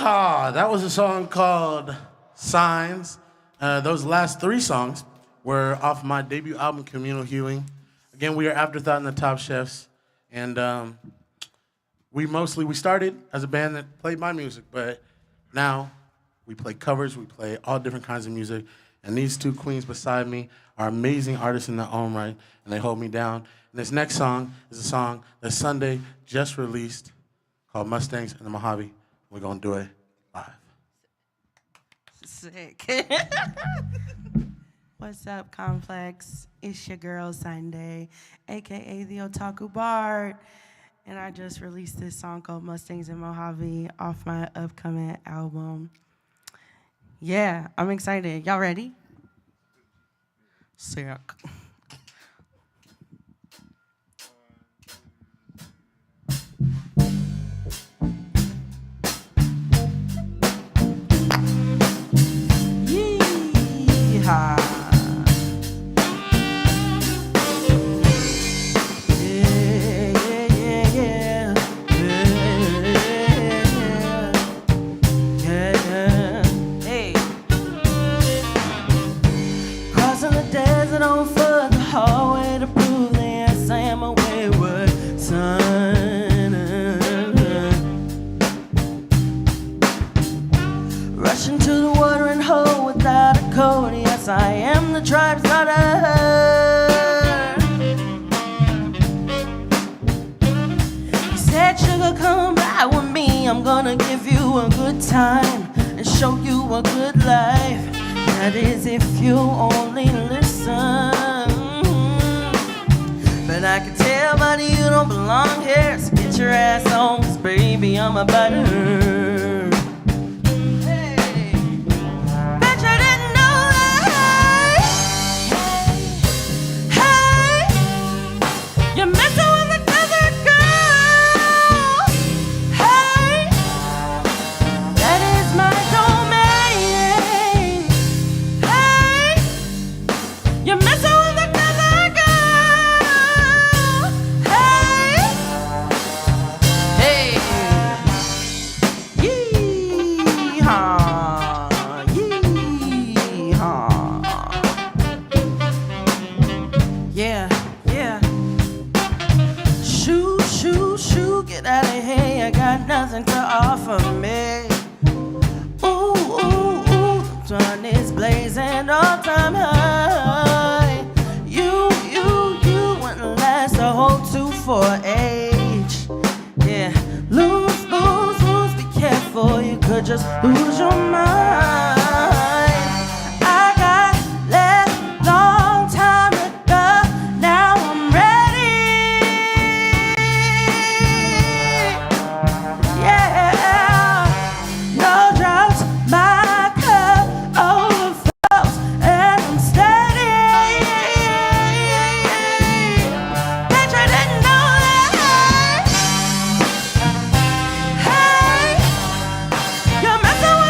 Speaker 15: Yeehaw! That was a song called Signs. Those last three songs were off my debut album, Communal Healing. Again, we are Afterthought and the Top Chefs. And we started as a band that played my music, but now we play covers, we play all different kinds of music. And these two queens beside me are amazing artists in their own right, and they hold me down. And this next song is a song that Sunday just released called Mustangs and the Mojave. We're gonna do it live.
Speaker 1: Sick. What's up, Complex? It's your girl, Sunday, aka the Otaku Bard. And I just released this song called Mustangs and Mojave off my upcoming album. Yeah, I'm excited. Y'all ready? Sick. Yeehaw. On foot the hallway to prove that yes, I am a wayward son. Rushing to the watering hole without a coat. Yes, I am the tribe's daughter. He said, sugar, come ride with me. I'm gonna give you a good time and show you a good life. That is if you only listen. But I can tell, buddy, you don't belong here. So get your ass on, 'cause baby, I'm a butter. Hey, bet you didn't know that. Hey, you're messing with another girl. Hey, that is my domain. You're messing with another girl. Hey, hey, yeehaw, yeehaw. Yeah, yeah. Shoo, shoo, shoo, get out of here. You got nothing to offer me. Ooh, ooh, ooh, the sun is blazing all time high. You wouldn't last a whole 2 for age. Yeah, lose, lose, lose, be careful, you could just lose your mind. I got left long time ago, now I'm ready. Yeah, no droughts, my cup overflows, and I'm steady. Bet you didn't know that. Hey, you're messing with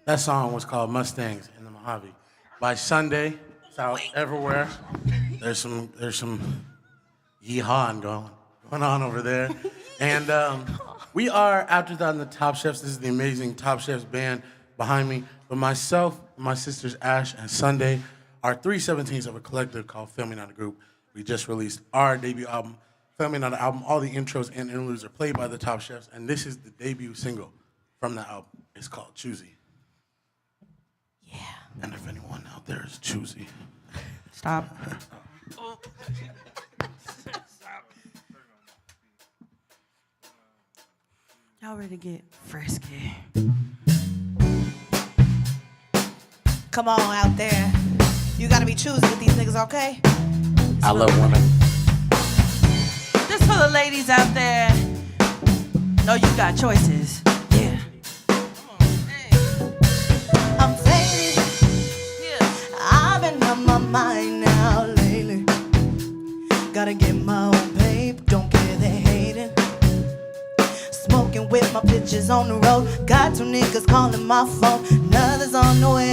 Speaker 15: That song was called Mustangs in the Mojave. By Sunday, it's out everywhere. There's some yeehawing going on over there. And we are Afterthought and the Top Chefs. This is the amazing Top Chefs band behind me. But myself, my sisters Ash and Sunday are 3/17 of a collective called Filming Out a Group. We just released our debut album, Filming Out an Album. All the intros and interludes are played by the Top Chefs, and this is the debut single from the album. It's called Choosy.
Speaker 1: Yeah.
Speaker 15: And if anyone out there is choosy.
Speaker 1: Stop. Y'all ready to get frisky? Come on out there. You gotta be choosy with these niggas, okay?
Speaker 15: I love women.
Speaker 1: This for the ladies out there. No, you got choices. Yeah. I'm faded. I've been on my mind now lately. Gotta get my own babe, don't care they hating. Smoking with my bitches on the road. Got two niggas calling my phone, another's on the way.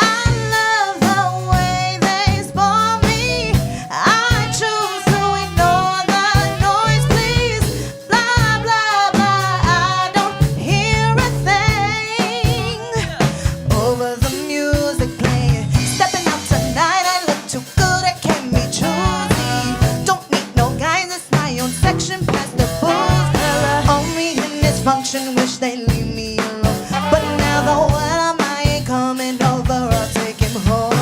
Speaker 1: I love the way they spoil me. I choose to ignore the noise, please. Blah, blah, blah, I don't hear a thing over the music playing. Stepping out tonight, I look too good, I can't be choosy. Don't need no guys, it's my own section, past the booze. Only in this function, wish they leave me alone. But now the one of mine ain't coming over, I'll take him home.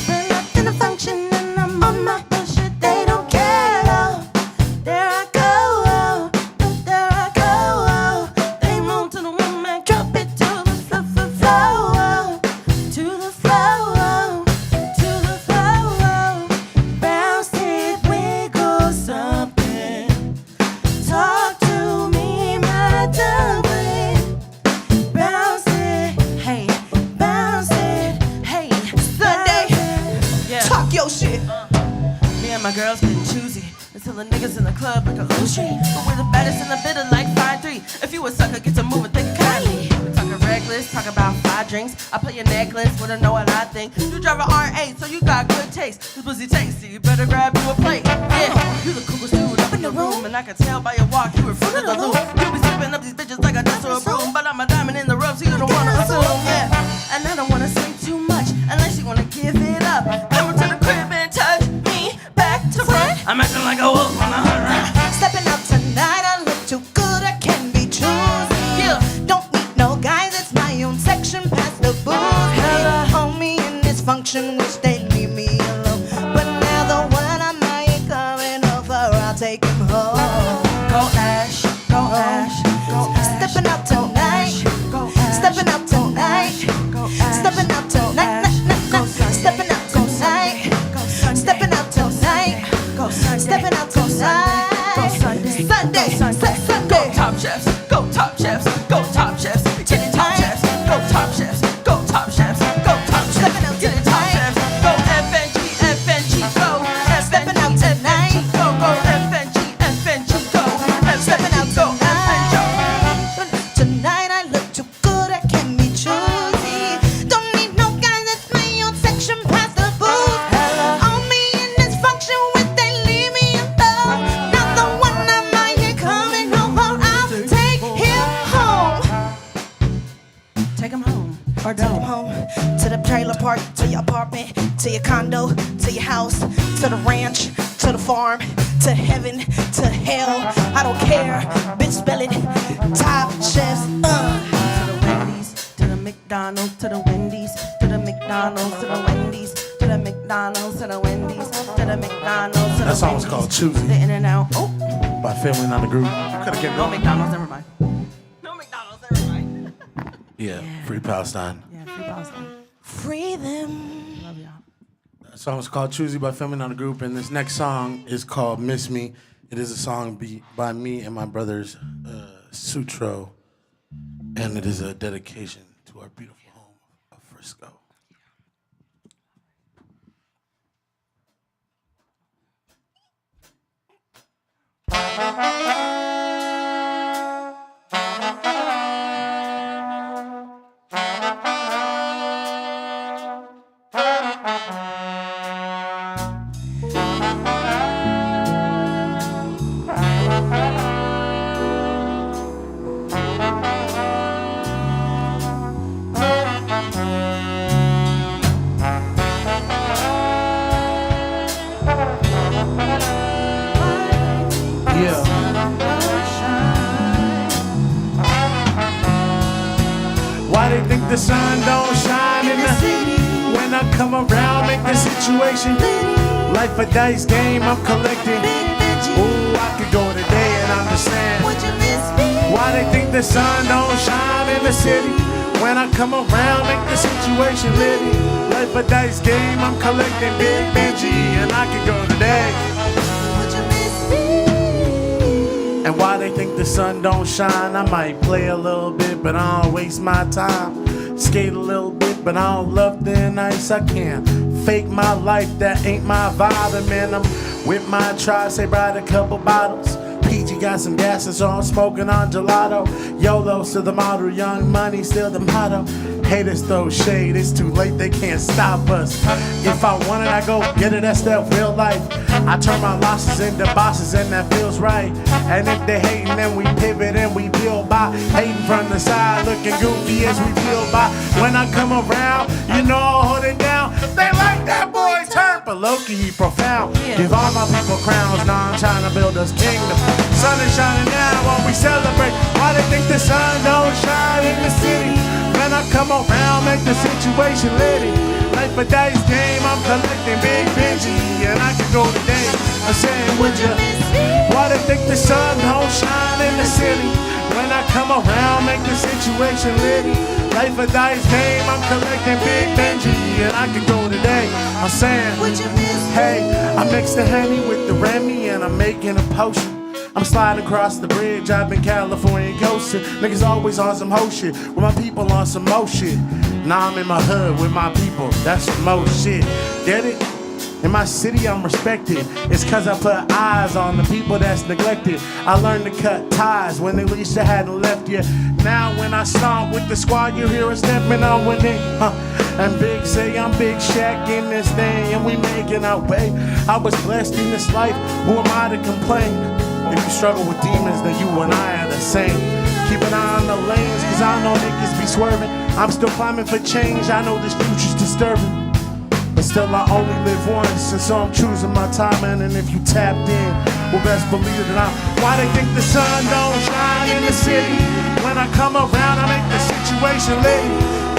Speaker 1: We're not in a function and I'm on my bullshit, they don't care. Oh, there I go, oh, there I go. Oh. They move to the woman, drop it to the flow, oh, to the flow, oh, to the flow. Oh. Bounce it, wiggle something. Talk to me, my dumpling. Bounce it, hey, Sunday. Yeah. Talk your shit. Me and my girls been choosy until the niggas in the club like a Lucy. But we're the baddest in the bitter like 5'3". If you a sucker, get to moving, think kindly. We talking reckless, talk about 5 drinks. I play your necklace, wanna know what I think. You drive an R8, so you got good taste. This pussy tasty, you better grab you a plate. Yeah, you the coolest dude up in the room, and I can tell by your walk you were fruit of the loop. You be sweeping up these bitches like a dust or a broom, but I'm a diamond in the rough, so you don't wanna assume. Yeah, and I don't wanna say too much unless you wanna give it up. Come to the crib and touch me back to front. I'm acting like a wolf on a hunt. Stepping up tonight, I look too good, I can be choosy. Yeah, don't need no guys, it's my own section, past the booze. Homie in this function, wish they leave me alone. But now the one I might coming over, I'll take him home. Go Ash, go Ash, go Ash. Stepping up tonight, stepping up tonight, stepping up tonight, stepping up tonight, stepping up tonight, stepping up tonight. Sunday, Sunday. Go Top Chefs, go Top Chefs, go Top Chefs. Get it Top Chefs, go Top Chefs, go Top Chefs, go Top Chefs. Get it Top Chefs, go FNG, go stepping out tonight. Go FNG, go stepping out tonight. Tonight I look too good, I can be choosy. Don't need no guys, that's my own section, past the booth. On me in this function, with they leave me alone. Not the one I might hear coming over, I'll take him home. Take him home, or don't. Take him home, to the trailer park, to your apartment, to your condo, to your house, to the ranch, to the farm, to heaven, to hell. I don't care, bitch, spell it. Top Chefs, To the Wendy's, to the McDonald's, to the Wendy's, to the McDonald's, to the Wendy's, to the McDonald's, to the Wendy's, to the McDonald's, to the
Speaker 15: That song was called Choosy.
Speaker 1: The In and Out. Oh,
Speaker 15: By Filming Out a Group. Could've kept
Speaker 1: no
Speaker 15: going.
Speaker 1: McDonald's, never mind. No McDonald's, never mind.
Speaker 15: Yeah, Free Palestine.
Speaker 1: Yeah, free Palestine. Free them. Love y'all.
Speaker 15: That song is called Choosy by Filming Out a Group, and this next song is called Miss Me. It is a song by me and my brothers, Sutro, and it is a dedication to our beautiful home of Frisco. the sun don't shine in the city? When I come around, make the situation life a dice game. I'm collecting. Ooh, I could go today and I'm just saying, why they think the sun don't shine in the city? When I come around, make the situation litty. Life a dice game. I'm collecting Big Benji and I could go today. And why they think the sun don't shine? I might play a little bit, but I don't waste my time. Skate a little bit, but I don't love the nice. I can't fake my life, that ain't my vibe. Man, I'm with my tribe, say brought a couple bottles. PG got some gases on, smoking on gelato. YOLO's to the model, young money still the motto. Haters throw shade, it's too late, they can't stop us. If I want it, I go get it, that's that real life. I turn my losses into bosses and that feels right. And if they hating, then we pivot and we build by. Hating from the side, looking goofy as we peel by. When I come around, you know I'll hold it down. They like that boy turn, but low-key he profound. Give all my people crowns, now I'm trying to build us kingdom. Sun is shining now while we celebrate. Why they think the sun don't shine in the city? When I come around, make the situation litty. Life a dice game, I'm collecting Big Benji, and I can go today. I'm saying, would you? Why they think the sun don't shine in the city? When I come around, make the situation litty. Life a dice game, I'm collecting Big Benji, and I can go today. I'm saying, hey, I mix the honey with the Remy, and I'm making a potion. I'm sliding across the bridge, I've been California coasting. Niggas always on some hoe shit, with my people on some mo shit. Now I'm in my hood with my people, that's some mo shit. Get it? In my city I'm respected. It's cause I put eyes on the people that's neglected. I learned to cut ties when at least I hadn't left yet. Now when I stomp with the squad, you hear us stepping on with it. And Big say I'm Big Shaq in this thing, and we making our way. I was blessed in this life, who am I to complain? If you struggle with demons, then you and I are the same. Keep an eye on the lanes, cause I know niggas be swerving. I'm still climbing for change, I know this future's disturbing. But still I only live once, and so I'm choosing my timing. And if you tapped in, well best believe that I'm. Why they think the sun don't shine in the city? When I come around, I make the situation litty.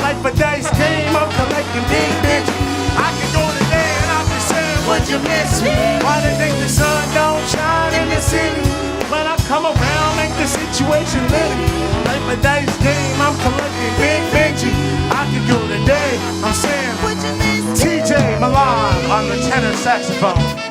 Speaker 15: Life a dice game, I'm collecting Big Benji. I can go today and I'm just saying, would you miss me? Why they think the sun don't shine in the city? When I come around, make the situation litty. Life a dice game, I'm collecting Big Benji. I can go today, I'm saying, TJ Milan on the tenor saxophone.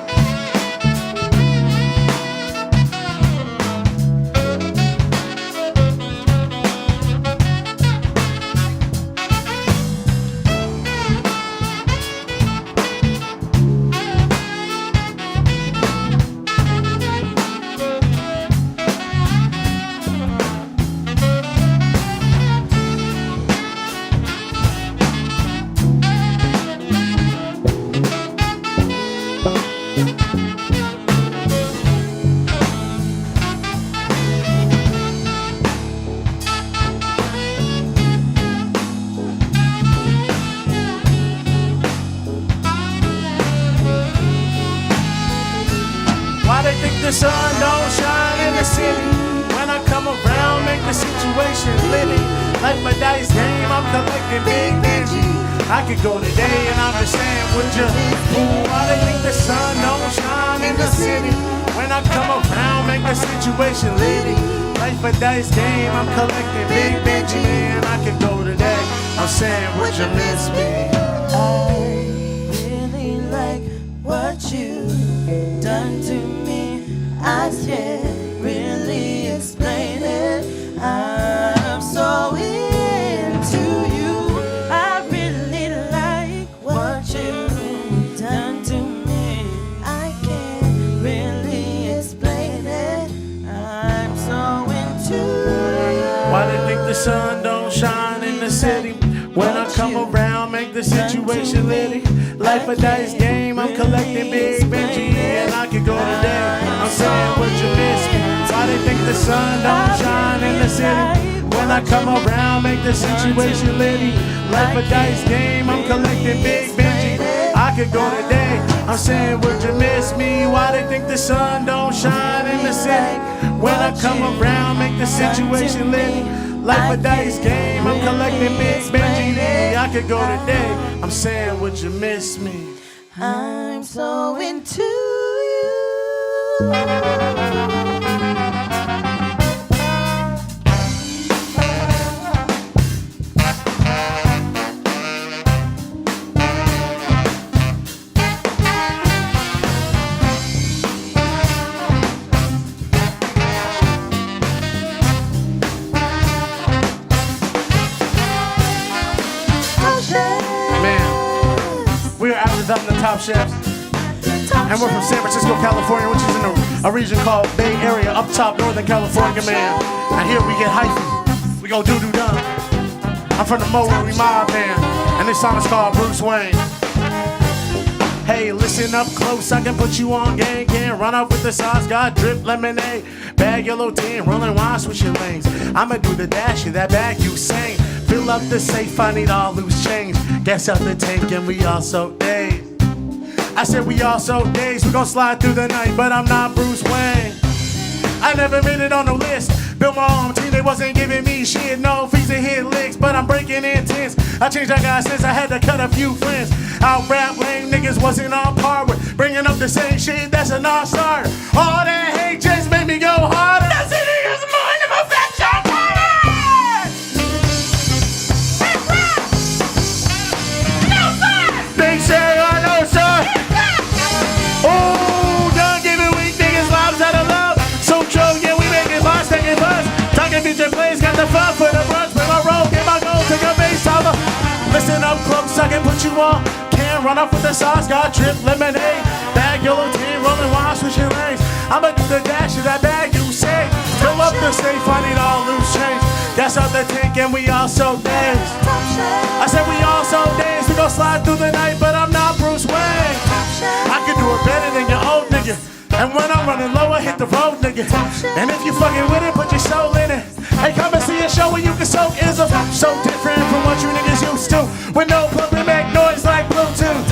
Speaker 15: The sun don't shine in the city. When I come around, make the situation litty. Like my dice game, I'm collecting Big Benji. I could go today and I'm just saying, would you? Ooh, why they think the sun don't shine in the city? When I come around, make the situation litty. Like my dice game, I'm collecting Big Benji. Man, I could go today. I'm saying, would you miss me?
Speaker 1: I really like what you done to me. I can't really explain it. I'm so into you. I really like what you've done to me. I can't really explain it. I'm so into you.
Speaker 15: Why they think the sun don't shine in the city? When I come around, make the situation litty. Life a dice game, I'm collecting Big Benji, and I could go today. I'm saying, would you miss me? Why they think the sun don't shine in the city? When I come around, make the situation litty. Life a dice game, I'm collecting Big Benji. I could go today. I'm saying, would you miss me? Why they think the sun don't shine in the city? When I come around, make the situation litty. Like a dice game, I'm collecting bits, Benji. I could go today. I'm saying, would you miss me?
Speaker 1: I'm so into you.
Speaker 15: We are after the Top Chefs. And we're from San Francisco, California, which is in a region called Bay Area, up top, Northern California, man. And here we get hyphy. We go doo-doo-dum. I'm from the Moe Mob, man. And this song is called Bruce Wayne. Hey, listen up close, I can put you on game. Can't run up with the sauce, got drip lemonade. Bag yellow tea, rolling wine, switching lanes. I'ma do the dash in that bag you sang. Fill up the safe, I need all loose change. Gas out the tank and we all so dazed. I said we all so dazed, we gon' slide through the night, but I'm not Bruce Wayne. I never made it on the list. Built my own team, they wasn't giving me shit. No fees and hit licks, but I'm breaking intense. I changed, I got since I had to cut a few friends. Out rap lame niggas wasn't on par with bringing up the same shit, that's a non-starter. All that hate just made me go harder. The city is mine, I'm a fat shot They say I know, sir. Oh, done giving weak niggas lives out of love. So true, yeah, we making bars, taking buzz. Talking DJ plays, got the fun for the brunch. Play my role, get my goal, take a bass holler. Listen up close, I can put you on. Can't run off with the sauce, got drip lemonade. Bag yellow tea, rolling wine, switching lanes. I'ma do the dash of that bag you say. Fill up the safe, I need all loose change. Gas out the tank and we all so dazed. I said we all so dazed, we gon' slide through the night, but I'm not Bruce Wayne. I can do it better than your old nigga. And when I'm running low, I hit the road, nigga. And if you fucking with it, put your soul in it. Hey, come and see a show where you can soak ism. So different from what you niggas used to. With no puppet, make noise like Bluetooth.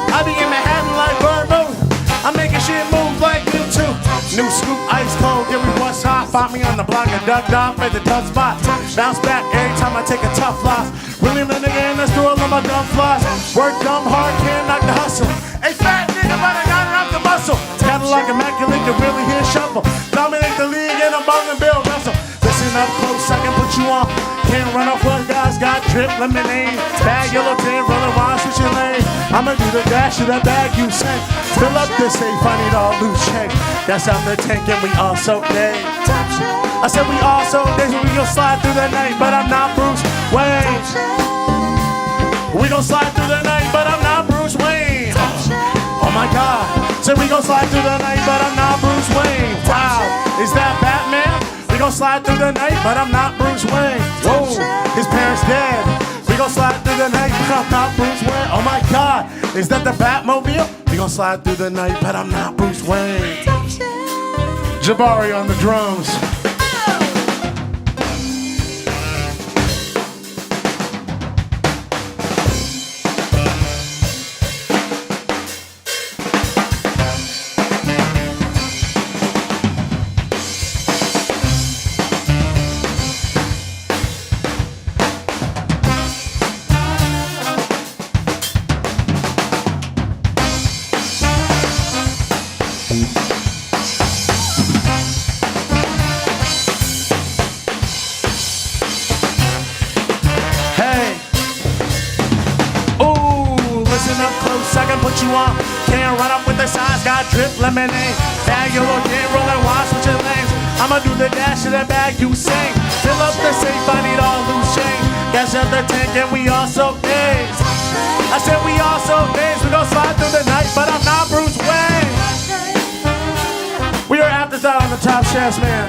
Speaker 15: I be in Manhattan like Vermouth. I'm making shit move like YouTube. New scoop, ice cold, yeah, we was hot. Find me on the block and ducked off at the tough spot. Bounce back every time I take a tough loss. Really, my nigga, and let's do all of my dumb flies. Work dumb hard, can't knock the hustle. Hey, fat nigga, but I got it off the muscle. Cadillac immaculate to really hit shuffle. Dominate the league and I'm on the Bill Russell. Listen up close, I can put you on. Can't run off what guys got drip lemonade. Bag yellow tin, rolling wine, switching lanes. I'ma do the dash of that bag you sank. Fill up this safe, I need all loose change. That's out the tank and we all so dazed. I said we all so dazed, we gon' slide through the night, but I'm not Bruce Wayne. We gon' slide through the night, but I'm not Bruce Wayne. Oh my God. Said we gon' slide through the night, but I'm not Bruce Wayne. Wow, is that Batman? We gon' slide through the night, but I'm not Bruce Wayne. Whoa, his parents dead. We gon' slide through the night, but I'm not Bruce Wayne. Oh my God, is that the Batmobile? We gon' slide through the night, but I'm not Bruce Wayne. Jabari on the drums. Drip lemonade, bag yellow tin, rolling wine, switching lanes. I'ma do the dash of that bag you sing. Fill up the safe, I need all loose change. Gas out the tank and we all so dazed. I said we all so dazed, we gon' slide through the night, but I'm not Bruce Wayne. We are Afterthought on the Top Chefs, man.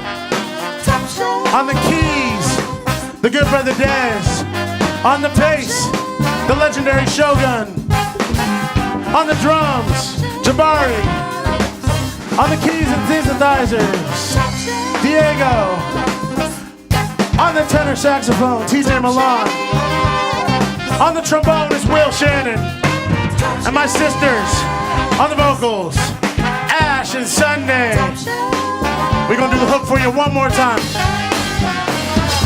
Speaker 15: On the keys, the good brother Dez. On the bass, the legendary Shogun. On the drums, Jabari. On the keys and synthesizers, Diego. On the tenor saxophone, TJ Milan. On the trombone is Will Shannon. And my sisters on the vocals, Ash and Sunday. We're gonna do the hook for you one more time.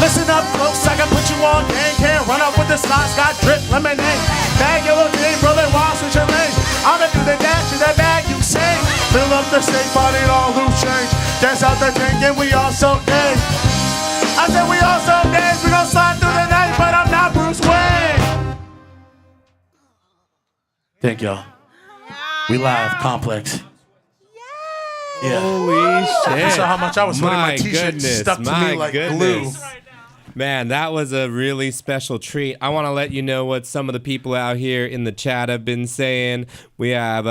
Speaker 15: Listen up close, I can put you on game. Can't run up with the slots, got drip lemonade. Bag your little thing, brother, walk with your legs. I'ma do the dash in that bag you say. Fill up the safe, body all loose change. Dance out the tank and we all so days. I said we all so days, we gon' slide through the night, but I'm not Bruce Wayne. Thank y'all. We live, Complex. Yeah.
Speaker 14: Holy shit.
Speaker 15: You saw how much I was sweating. My t-shirt
Speaker 14: goodness,
Speaker 15: stuck to me like glue.
Speaker 14: Man, that was a really special treat. I want to let you know what some of the people out here in the chat have been saying. We have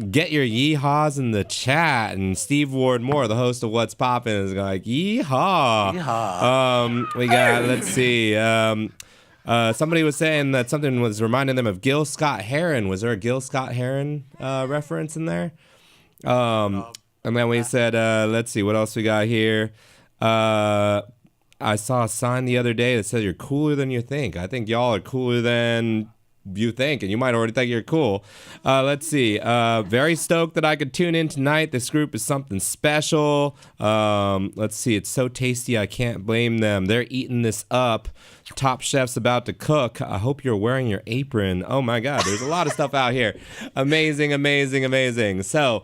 Speaker 14: Get Your Yeehaws in the chat, and Steve Ward Moore, the host of What's Poppin', is like, yeehaw. Yeehaw. We got, let's see. Somebody was saying that something was reminding them of Gil Scott-Heron. Was there a Gil Scott-Heron reference in there? And then we said, let's see, what else we got here? I saw a sign the other day that said you're cooler than you think. I think y'all are cooler than you think, and you might already think you're cool. Let's see. Very stoked that I could tune in tonight. This group is something special. Let's see. It's so tasty, I can't blame them. They're eating this up. Top Chef's about to cook. I hope you're wearing your apron. Oh my God, there's a lot of stuff out here. Amazing, amazing, amazing. So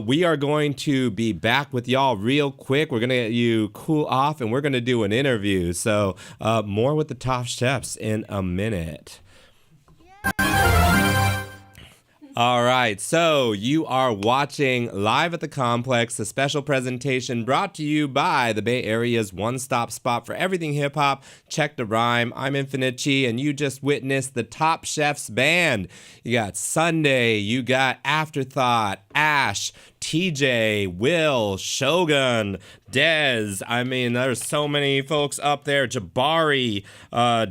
Speaker 14: we are going to be back with y'all real quick. We're going to get you cool off, and we're going to do an interview. So more with the Top Chefs in a minute. All right, so you are watching Live at the Complex, a special presentation brought to you by the Bay Area's one-stop spot for everything hip-hop. Check the rhyme. I'm Infinite Chi, and you just witnessed the Top Chefs band. You got Sunday, you got Afterthought, Ash, TJ, Will, Shogun, Dez. I mean, there's so many folks up there. Jabari,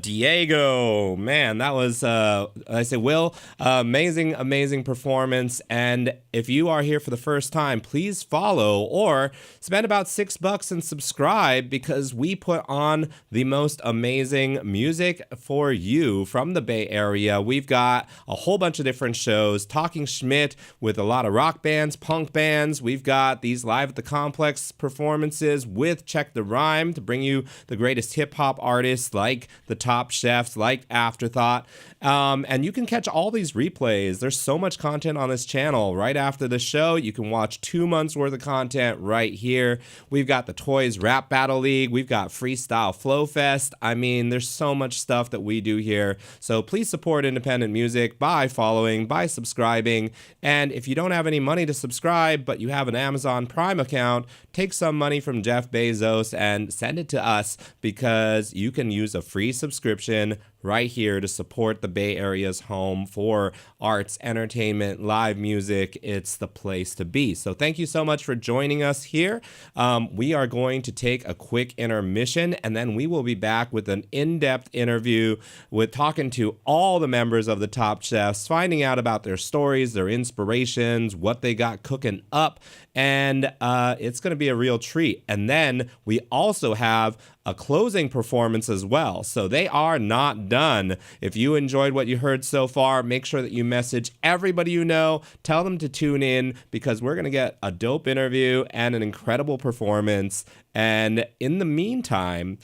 Speaker 14: Diego. Man, that was, I say, Will, amazing, amazing performance. And if you are here for the first time, please follow or spend about $6 and subscribe, because we put on the most amazing music for you from the Bay Area. We've got a whole bunch of different shows, Talking Schmidt with a lot of rock bands, punk bands. We've got these Live at the Complex performances with Check the Rhyme to bring you the greatest hip-hop artists like the Top Chefs, like Afterthought. And you can catch all these replays. There's so much content on this channel. Right after the show, you can watch 2 months worth of content right here. We've got the Toys Rap Battle League. We've got Freestyle Flow Fest. I mean, there's so much stuff that we do here. So please support independent music by following, by subscribing. And if you don't have any money to subscribe, but you have an Amazon Prime account, take some money from Jeff Bezos and send it to us, because you can use a free subscription right here to support the Bay Area's home for arts, entertainment, live music. It's the place to be. So thank you so much for joining us here. We are going to take a quick intermission, and then we will be back with an in-depth interview with talking to all the members of the Top Chefs, finding out about their stories, their inspirations, what they got cooking up, and it's going to be a real treat. And then we also have a closing performance as well. So they are not done. If you enjoyed what you heard so far, make sure that you message everybody you know, tell them to tune in, because we're going to get a dope interview and an incredible performance. And in the meantime,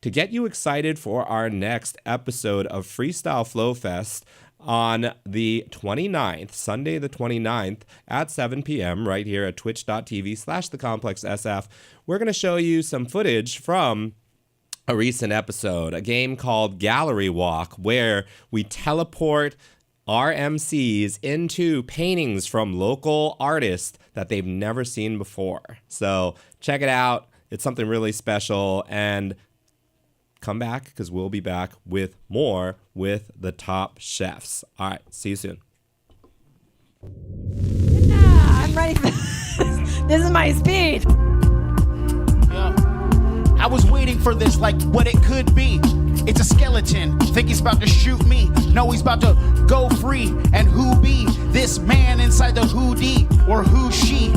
Speaker 14: to get you excited for our next episode of Freestyle Flow Fest on the 29th, Sunday the 29th at 7 p.m. right here at twitch.tv/thecomplexsf, we're going to show you some footage from a recent episode, a game called Gallery Walk, where we teleport our MCs into paintings from local artists that they've never seen before. So check it out. It's something really special, and come back, because we'll be back with more with the Top Chefs. All right, see you soon.
Speaker 16: I'm ready for this is my speed.
Speaker 17: I was waiting for this like what it could be. It's a skeleton, think he's about to shoot me. No, he's about to go free. And who be this man inside the hoodie, or who she?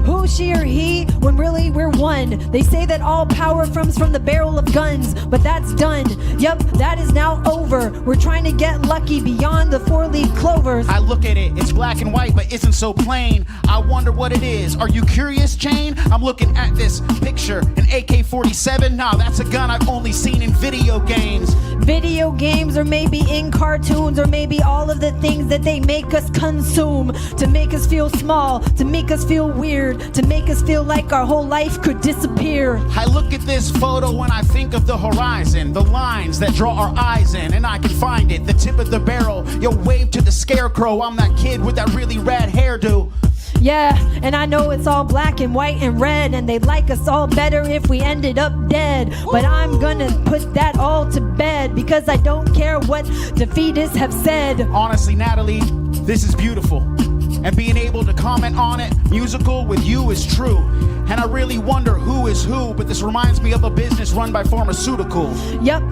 Speaker 16: Who, she, or he, when really we're one. They say that all power comes from the barrel of guns, but that's done. Yup, that is now over. We're trying to get lucky beyond the four-leaf clovers.
Speaker 17: I look at it, it's black and white, but isn't so plain. I wonder what it is. Are you curious, Jane? I'm looking at this picture, an AK-47. Nah, that's a gun I've only seen in video games.
Speaker 16: Video games, or maybe in cartoons, or maybe all of the things that they make us consume to make us feel small, to make us feel weird, to make us feel like our whole life could disappear.
Speaker 17: I look at this photo when I think of the horizon, the lines that draw our eyes in, and I can find it, the tip of the barrel. Yo, wave to the scarecrow, I'm that kid with that really rad hairdo.
Speaker 16: Yeah, and I know it's all black and white and red, and they'd like us all better if we ended up dead. But I'm gonna put that all to bed, because I don't care what defeatists have said.
Speaker 17: Honestly, Natalie, this is beautiful. And being able to comment on it, musical with you, is true. And I really wonder who is who, but this reminds me of a business run by pharmaceuticals.
Speaker 16: Yup,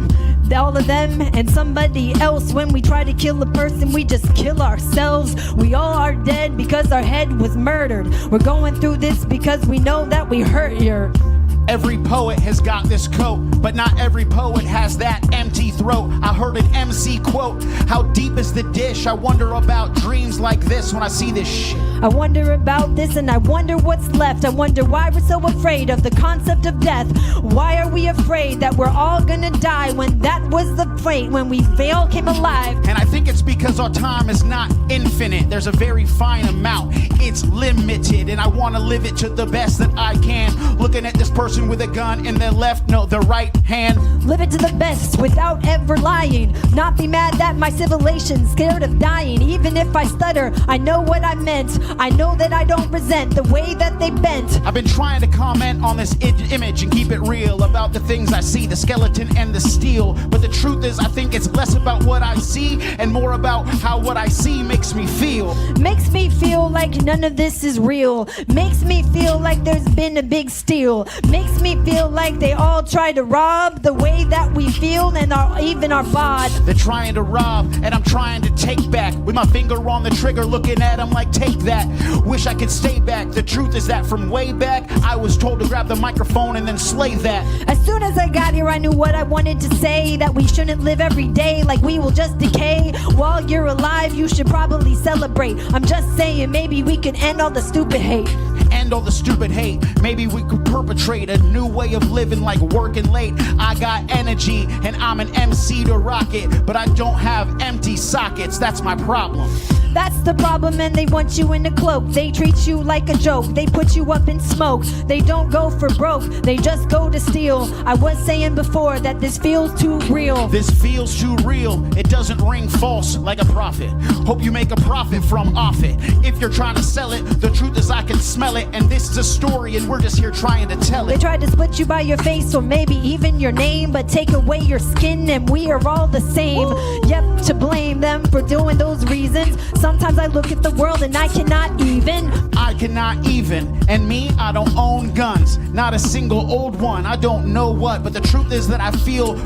Speaker 16: all of them and somebody else. When we try to kill a person, we just kill ourselves. We all are dead because our head was murdered. We're going through this because we know that we hurt you.
Speaker 17: Every poet has got this coat, but not every poet has that empty throat. I heard an MC quote, how deep is the dish? I wonder about dreams like this when I see this shit.
Speaker 16: I wonder about this and I wonder what's left. I wonder why we're so afraid of the concept of death. Why are we afraid that we're all gonna die when that was the fate, when we all came alive?
Speaker 17: And I think it's because our time is not infinite. There's a very fine amount. It's limited, and I want to live it to the best that I can. Looking at this person with a gun in their left, no, their right hand.
Speaker 16: Live it to the best without ever lying. Not be mad that my civilization's scared of dying. Even if I stutter, I know what I meant. I know that I don't resent the way that they bent.
Speaker 17: I've been trying to comment on this image and keep it real about the things I see, the skeleton and the steel. But the truth is, I think it's less about what I see and more about how what I see makes me feel.
Speaker 16: Makes me feel like none of this is real. Makes me feel like there's been a big steal. Makes me feel like they all try to rob the way that we feel and even our bod.
Speaker 17: They're trying to rob and I'm trying to take back. With my finger on the trigger looking at them like take that. Wish I could stay back. The truth is that from way back I was told to grab the microphone and then slay that.
Speaker 16: As soon as I got here I knew what I wanted to say. That we shouldn't live every day like we will just decay. While you're alive you should probably celebrate. I'm just saying maybe we could end all the stupid hate.
Speaker 17: End all the stupid hate. Maybe we could perpetrate a new way of living like working late. I got energy and I'm an MC to rock it, but I don't have empty sockets. That's my problem.
Speaker 16: That's the problem, and they want you in a cloak. They treat you like a joke. They put you up in smoke. They don't go for broke. They just go to steal. I was saying before that this feels too real.
Speaker 17: This feels too real. It doesn't ring false like a prophet. Hope you make a profit from off it. If you're trying to sell it, the truth is I can smell it. And this is a story and we're just here trying to tell it.
Speaker 16: They tried to split you by your face or maybe even your name, but take away your skin and we are all the same. Yep, to blame them for doing those reasons. Sometimes I look at the world and I cannot even.
Speaker 17: And me, I don't own guns. Not a single old one. I don't know what, but the truth is that I feel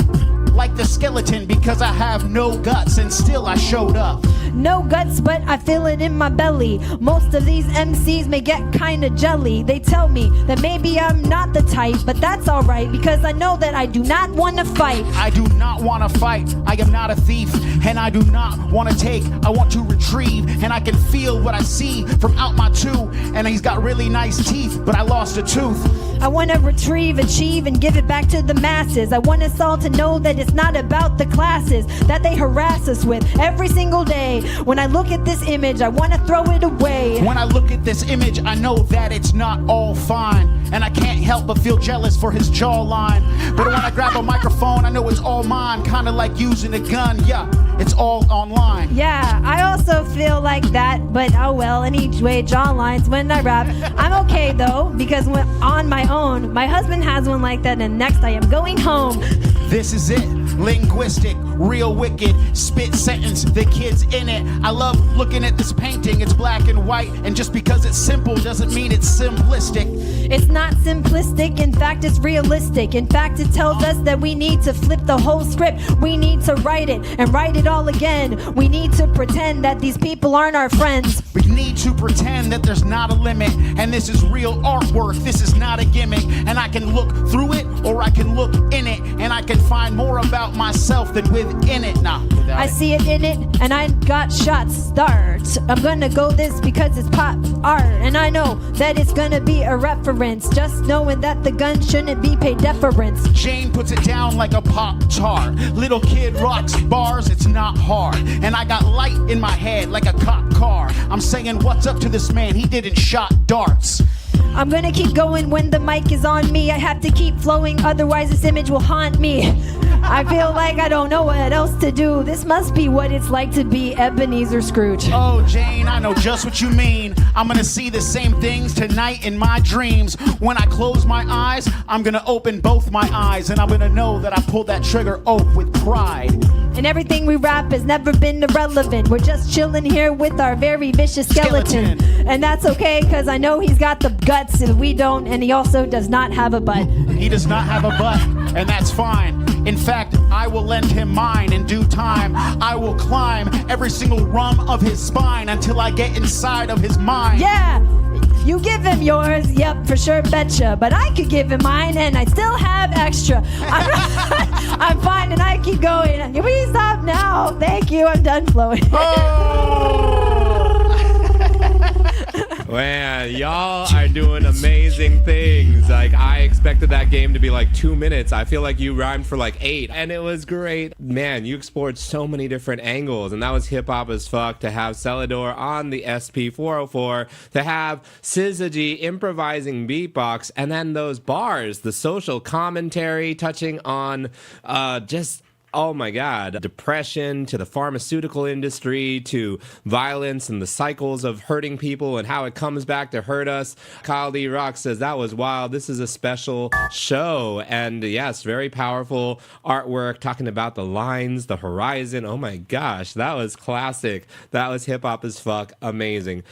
Speaker 17: like the skeleton because I have no guts and still I showed up.
Speaker 16: No guts, but I feel it in my belly. Most of these MCs may get kinda jelly. They tell me that maybe I'm not the type, but that's alright because I know that I do not want to fight.
Speaker 17: I do not want to fight. I am not a thief and I do not want to take. I want to retrieve and I can feel what I see from out my tooth. And he's got really nice teeth, but I lost a tooth.
Speaker 16: I want to retrieve, achieve, and give it back to the masses. I want us all to know that it's not about the classes that they harass us with every single day. When I look at this image, I want to throw it away.
Speaker 17: When I look at this image, I know that it's not all fine. And I can't help but feel jealous for his jawline. But when I grab a microphone, I know it's all mine. Kinda like using a gun, yeah, it's all online.
Speaker 16: Yeah, I also feel like that, but oh well, anyway, jawlines when I rap. I'm okay though, because when on my own, my husband has one like that, and next I am going home.
Speaker 17: This is it, linguistic real wicked. Spit sentence, the kid's in it. I love looking at this painting. It's black and white, and just because it's simple doesn't mean it's simplistic.
Speaker 16: It's not simplistic, in fact it's realistic. In fact it tells us that we need to flip the whole script. We need to write it and write it all again. We need to pretend that these people aren't our friends.
Speaker 17: We need to pretend that there's not a limit, and this is real artwork, this is not a gimmick. And I can look through it or I can look in it, and I can find more about myself than within it. Nah,
Speaker 16: I see it in it and I got shots start. I'm gonna go this because it's pop art, and I know that it's gonna be a reference, just knowing that the gun shouldn't be paid deference.
Speaker 17: Jane puts it down like a Pop-Tart. Little kid rocks bars, it's not hard. And I got light in my head like a cop car. I'm saying what's up to this man, he didn't shot darts.
Speaker 16: I'm gonna keep going when the mic is on me. I have to keep flowing, otherwise this image will haunt me. I feel like I don't know what else to do. This must be what it's like to be Ebenezer Scrooge.
Speaker 17: Oh, Jane, I know just what you mean. I'm gonna see the same things tonight in my dreams. When I close my eyes, I'm gonna open both my eyes, and I'm gonna know that I pulled that trigger with pride.
Speaker 16: And everything we rap has never been irrelevant. We're just chilling here with our very vicious skeleton. And that's okay, cause I know he's got the guts and we don't, and he also does not have a butt.
Speaker 17: He does not have a butt, and that's fine. In fact, I will lend him mine in due time. I will climb every single rung of his spine until I get inside of his mind.
Speaker 16: Yeah! You give him yours, yep, for sure, betcha. But I could give him mine, and I still have extra. I'm fine, and I keep going. Can we stop now? Thank you, I'm done flowing.
Speaker 14: Man, y'all are doing amazing things. Like, I expected that game to be like 2 minutes. I feel like you rhymed for like 8, and it was great. Man, you explored so many different angles, and that was hip hop as fuck. To have Celador on the SP404, to have Syzygy improvising beatbox, and then those bars, the social commentary touching on just... oh my God, depression, to the pharmaceutical industry, to violence and the cycles of hurting people and how it comes back to hurt us. Kyle D. Rock says, that was wild. This is a special show. And yes, very powerful artwork talking about the lines, the horizon. Oh my gosh, that was classic. That was hip hop as fuck. Amazing.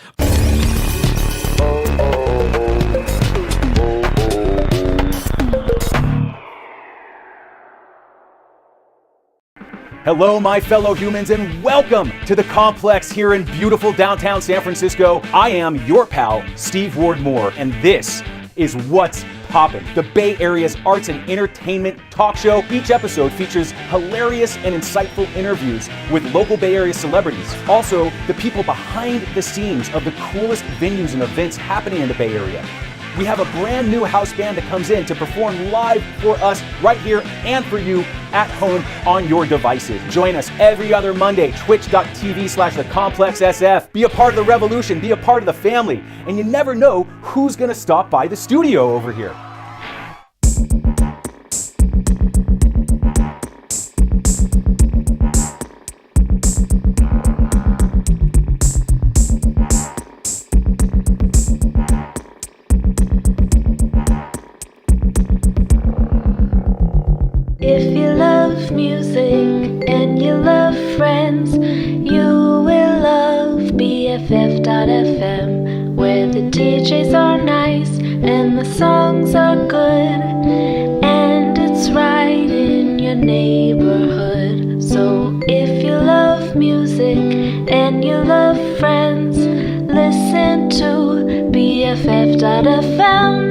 Speaker 18: Hello, my fellow humans, and welcome to the Complex here in beautiful downtown San Francisco. I am your pal, Steve Ward Moore, and this is What's Poppin', the Bay Area's arts and entertainment talk show. Each episode features hilarious and insightful interviews with local Bay Area celebrities. Also, the people behind the scenes of the coolest venues and events happening in the Bay Area. We have a brand new house band that comes in to perform live for us right here and for you at home on your devices. Join us every other Monday, twitch.tv/thecomplexsf. Be a part of the revolution, be a part of the family, and you never know who's gonna stop by the studio over here.
Speaker 19: If you love music and you love friends, you will love BFF.FM, where the DJs are nice and the songs are good, and it's right in your neighborhood. So if you love music and you love friends, listen to BFF.FM.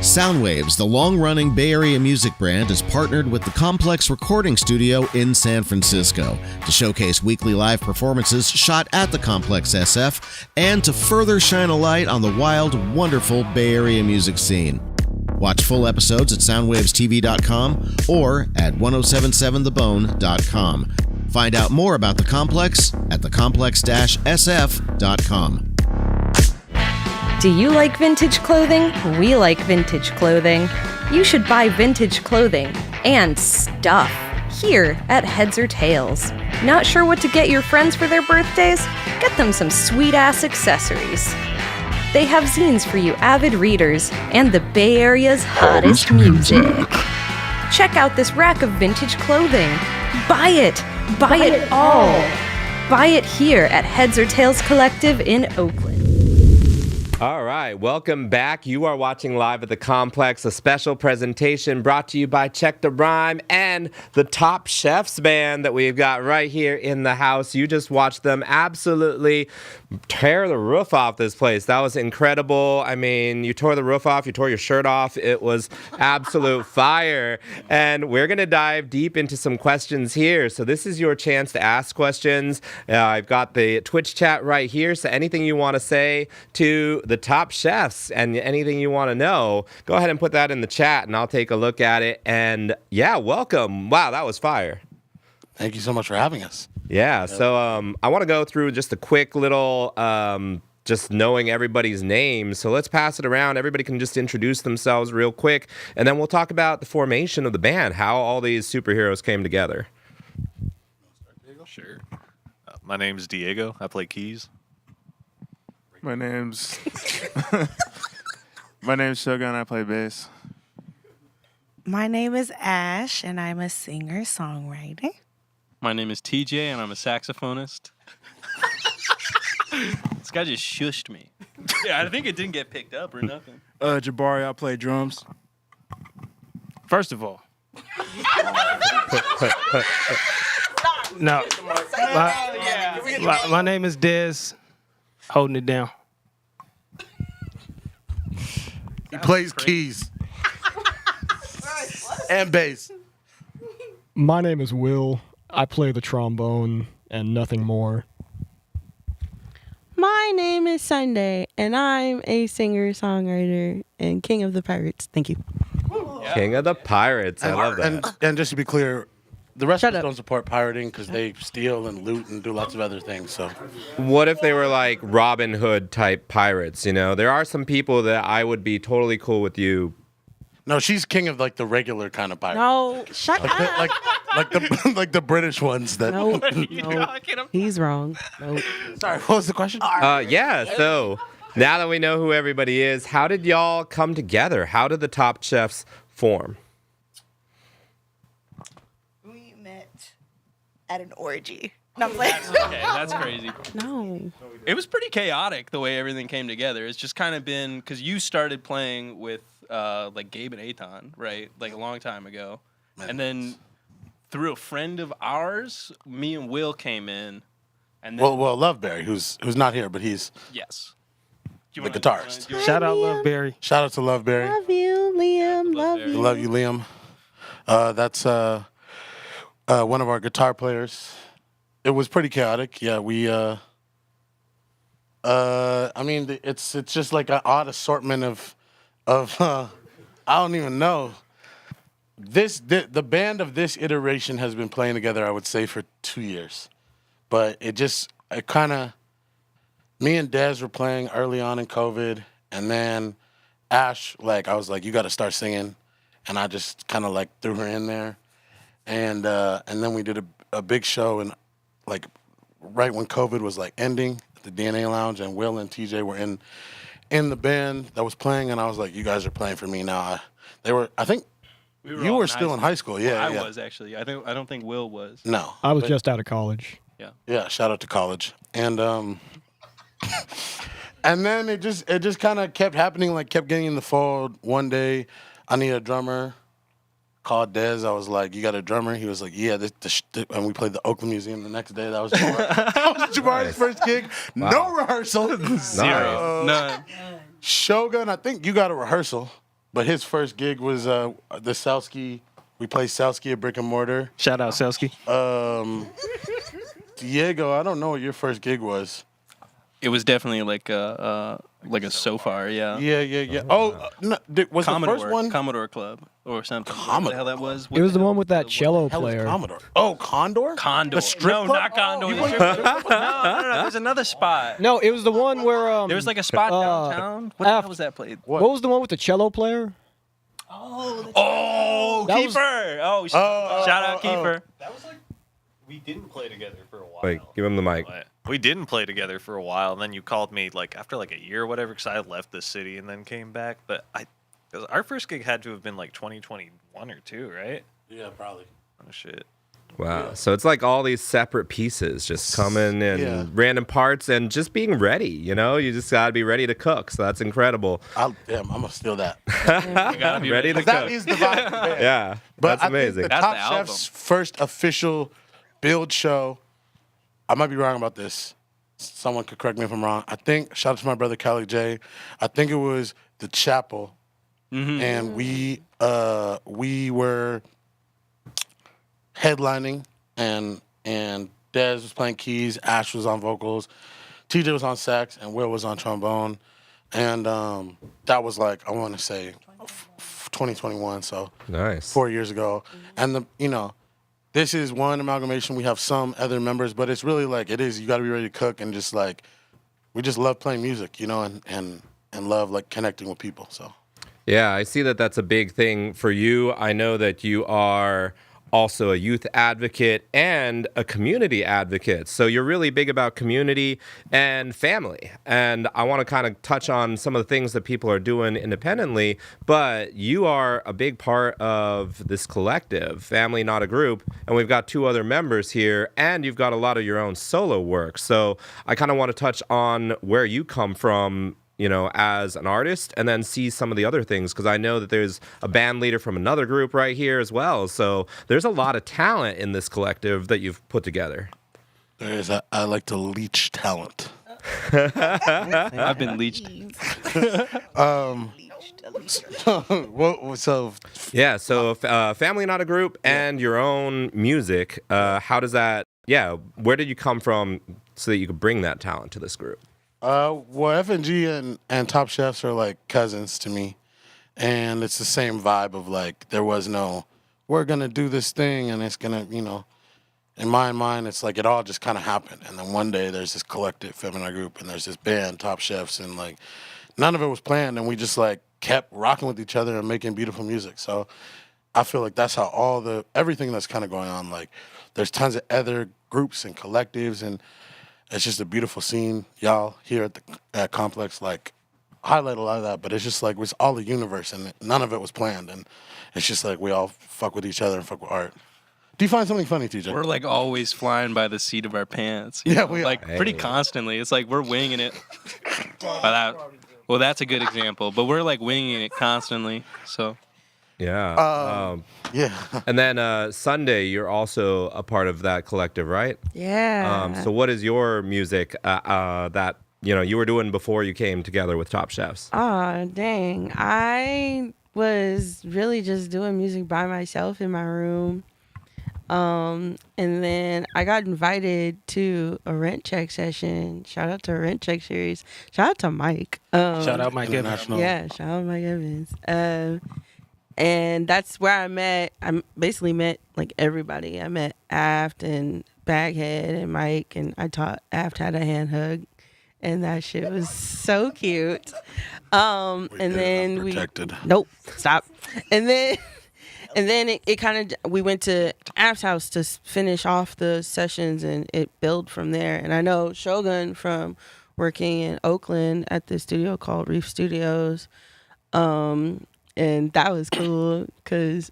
Speaker 20: Soundwaves, the long-running Bay Area music brand, is partnered with the Complex Recording Studio in San Francisco to showcase weekly live performances shot at the Complex SF and to further shine a light on the wild, wonderful Bay Area music scene. Watch full episodes at soundwavestv.com or at 1077thebone.com. Find out more about the Complex at thecomplex-sf.com.
Speaker 12: Do you like vintage clothing? We like vintage clothing. You should buy vintage clothing and stuff here at Heads or Tails. Not sure what to get your friends for their birthdays? Get them some sweet-ass accessories. They have zines for you avid readers and the Bay Area's hottest music. Check out this rack of vintage clothing. Buy it! Buy it all! Buy it here at Heads or Tails Collective in Oakland.
Speaker 14: All right, welcome back. You are watching Live at the Complex, a special presentation brought to you by Check the Rhyme and the Top Chefs band that we've got right here in the house. You just watched them absolutely tear the roof off this place. That was incredible. I mean, you tore the roof off, you tore your shirt off. It was absolute fire. And we're going to dive deep into some questions here. So this is your chance to ask questions. I've got the Twitch chat right here. So anything you want to say to the top chefs and anything you want to know, go ahead and put that in the chat and I'll take a look at it. And yeah, welcome. Wow, that was fire.
Speaker 15: Thank you so much for having us.
Speaker 14: Yeah, so I want to go through just a quick little, just knowing everybody's names. So let's pass it around. Everybody can just introduce themselves real quick, and then we'll talk about the formation of the band, how all these superheroes came together.
Speaker 21: Sure. My name's Diego. I play keys.
Speaker 22: My name's Shogun. I play bass.
Speaker 23: My name is Ash, and I'm a singer-songwriter.
Speaker 24: My name is TJ, and I'm a saxophonist. This guy just shushed me. Yeah, I think it didn't get picked up or nothing.
Speaker 22: Jabari. I play drums. First of all, no. My name is Dez. Holding it down.
Speaker 15: He plays keys and bass.
Speaker 25: My name is Will. I play the trombone and nothing more.
Speaker 23: My name is Sunday, and I'm a singer-songwriter and king of the pirates. Thank you.
Speaker 14: King of the Pirates. I love that.
Speaker 15: And just to be clear, the rest of us don't support pirating because they steal and loot and do lots of other things. So,
Speaker 14: what if they were like Robin Hood type pirates? You know, there are some people that I would be totally cool with you.
Speaker 15: No, she's king of like the regular kind of pirate.
Speaker 23: No, shut up.
Speaker 15: Like the British ones that.
Speaker 23: No, he's wrong. No.
Speaker 15: Sorry, what was the question?
Speaker 14: Yeah, so now that we know who everybody is, how did y'all come together? How did the Top Chefs form?
Speaker 23: We met at an orgy. No, I'm playing.
Speaker 24: Okay, that's crazy.
Speaker 23: No.
Speaker 24: It was pretty chaotic the way everything came together. It's just kind of been because you started playing with like Gabe and Aton, right? Like a long time ago. And then through a friend of ours, me and Will came in. And then,
Speaker 15: Well, Loveberry, who's not here, but he's
Speaker 24: yes,
Speaker 15: the guitarist.
Speaker 22: Shout out Loveberry.
Speaker 15: Shout out to Loveberry.
Speaker 23: Love you, Liam. Love you.
Speaker 15: Love you, Liam. That's one of our guitar players. It was pretty chaotic. Yeah, we. I mean, it's just like an odd assortment of I don't even know. The band of this iteration has been playing together, I would say, for 2 years, but it kind of. Me and Dez were playing early on in COVID, and then Ash, I was like, you got to start singing, and I just kind of threw her in there, and then we did a big show, and right when COVID was ending at the DNA Lounge, and Will and TJ were in the band that was playing, and I was like, you guys are playing for me now. I think you were still in high school. Yeah,
Speaker 24: I was actually. I don't think Will was.
Speaker 15: No,
Speaker 25: I was just out of college.
Speaker 24: Yeah.
Speaker 15: Yeah. Shout out to college, and and then it just kind of kept happening. Kept getting in the fold. One day, I need a drummer. Called Dez. I was like, "You got a drummer?" He was like, "Yeah." And we played the Oakland Museum the next day. That was Jabari's first gig.
Speaker 14: Wow.
Speaker 15: No rehearsal.
Speaker 24: Zero. None.
Speaker 15: Shogun, I think you got a rehearsal, but his first gig was the Sowski. We played Sowski at Brick and Mortar.
Speaker 22: Shout out Sowski.
Speaker 15: Diego, I don't know what your first gig was.
Speaker 24: It was definitely like a so far, yeah.
Speaker 15: Yeah. Oh, no, was
Speaker 24: Commodore,
Speaker 15: the first one
Speaker 24: Commodore Club or something?
Speaker 15: Commodore.
Speaker 24: What the hell that was?
Speaker 25: It was the one with that cello player.
Speaker 15: Commodore. Oh, Condor?
Speaker 24: Condor.
Speaker 15: The strip
Speaker 24: no,
Speaker 15: club?
Speaker 24: not Condor.
Speaker 15: You
Speaker 24: No. There's another spot.
Speaker 25: No, it was the one where
Speaker 24: There was like a spot downtown. What the hell was that played?
Speaker 25: What was the one with the cello player?
Speaker 24: Oh,
Speaker 25: That was-
Speaker 24: Kiefer. Shout out Kiefer.
Speaker 21: We didn't play together for a while.
Speaker 14: Wait, give him the mic.
Speaker 21: We didn't play together for a while, and then you called me like after like a year or whatever, because I had left the city and then came back. But our first gig had to have been like 2021 or 2, right?
Speaker 15: Yeah, probably.
Speaker 21: Oh shit.
Speaker 14: Wow. So it's like all these separate pieces just coming in random parts and just being ready, you know? You just got to be ready to cook. So that's incredible.
Speaker 15: I'm going to steal that.
Speaker 14: You got to be ready to cook.
Speaker 15: That is the vibe.
Speaker 14: Yeah.
Speaker 15: But
Speaker 14: That's amazing.
Speaker 15: I think the Top Chef's first official build show, I might be wrong about this. Someone could correct me if I'm wrong. I think, shout out to my brother Cali J, I think it was the Chapel. And we were headlining, and Dez was playing keys, Ash was on vocals, TJ was on sax, and Will was on trombone. And that was like, I want to say 2021, so
Speaker 14: nice.
Speaker 15: 4 years ago. And this is one amalgamation. We have some other members, but it's really like it is. You got to be ready to cook, and just like we just love playing music, and love like connecting with people. So
Speaker 14: yeah, I see that that's a big thing for you. I know that you are also a youth advocate and a community advocate. So you're really big about community and family. And I want to kind of touch on some of the things that people are doing independently, but you are a big part of this collective, Family Not a Group, and we've got 2 other members here, and you've got a lot of your own solo work. So I kind of want to touch on where you come from, as an artist, and then see some of the other things, because I know that there's a band leader from another group right here as well. So there's a lot of talent in this collective that you've put together.
Speaker 15: there is. I like to leech talent.
Speaker 24: I've been leached.
Speaker 14: So Family Not a Group and your own music, how does that, where did you come from so that you could bring that talent to this group?
Speaker 15: Well, FNG and Top Chefs are like cousins to me, and it's the same vibe of like there was no, we're gonna do this thing and it's gonna, in my mind it's like it all just kind of happened, and then one day there's this collective feminine group and there's this band Top Chefs, and like none of it was planned, and we just like kept rocking with each other and making beautiful music. So I feel like that's how everything that's kind of going on, like there's tons of other groups and collectives, and it's just a beautiful scene. Y'all here at Complex like highlight a lot of that, but it's just like it was all the universe, and none of it was planned, and it's just like we all fuck with each other and fuck with art. Do you find something funny, TJ?
Speaker 24: We're like always flying by the seat of our pants.
Speaker 15: Yeah, we are.
Speaker 24: Like pretty constantly. It's like we're winging it. Well, that's a good example, but we're like winging it constantly. So.
Speaker 14: Yeah. And then Sunday, you're also a part of that collective, right?
Speaker 23: Yeah.
Speaker 14: So what is your music that you were doing before you came together with Top Chefs?
Speaker 23: Oh, dang. I was really just doing music by myself in my room. And then I got invited to a Rent Check session. Shout out to Rent Check series. Shout out to Mike.
Speaker 22: Shout out Mike Evans.
Speaker 23: Yeah, shout out Mike Evans. And that's where I basically met like everybody. I met Aft and Baghead and Mike, and I taught Aft how to hand hug, and that shit was so cute. And then nope, stop. And then it kind of, we went to Aft's house to finish off the sessions, and it built from there. And I know Shogun from working in Oakland at the studio called Reef Studios. And that was cool because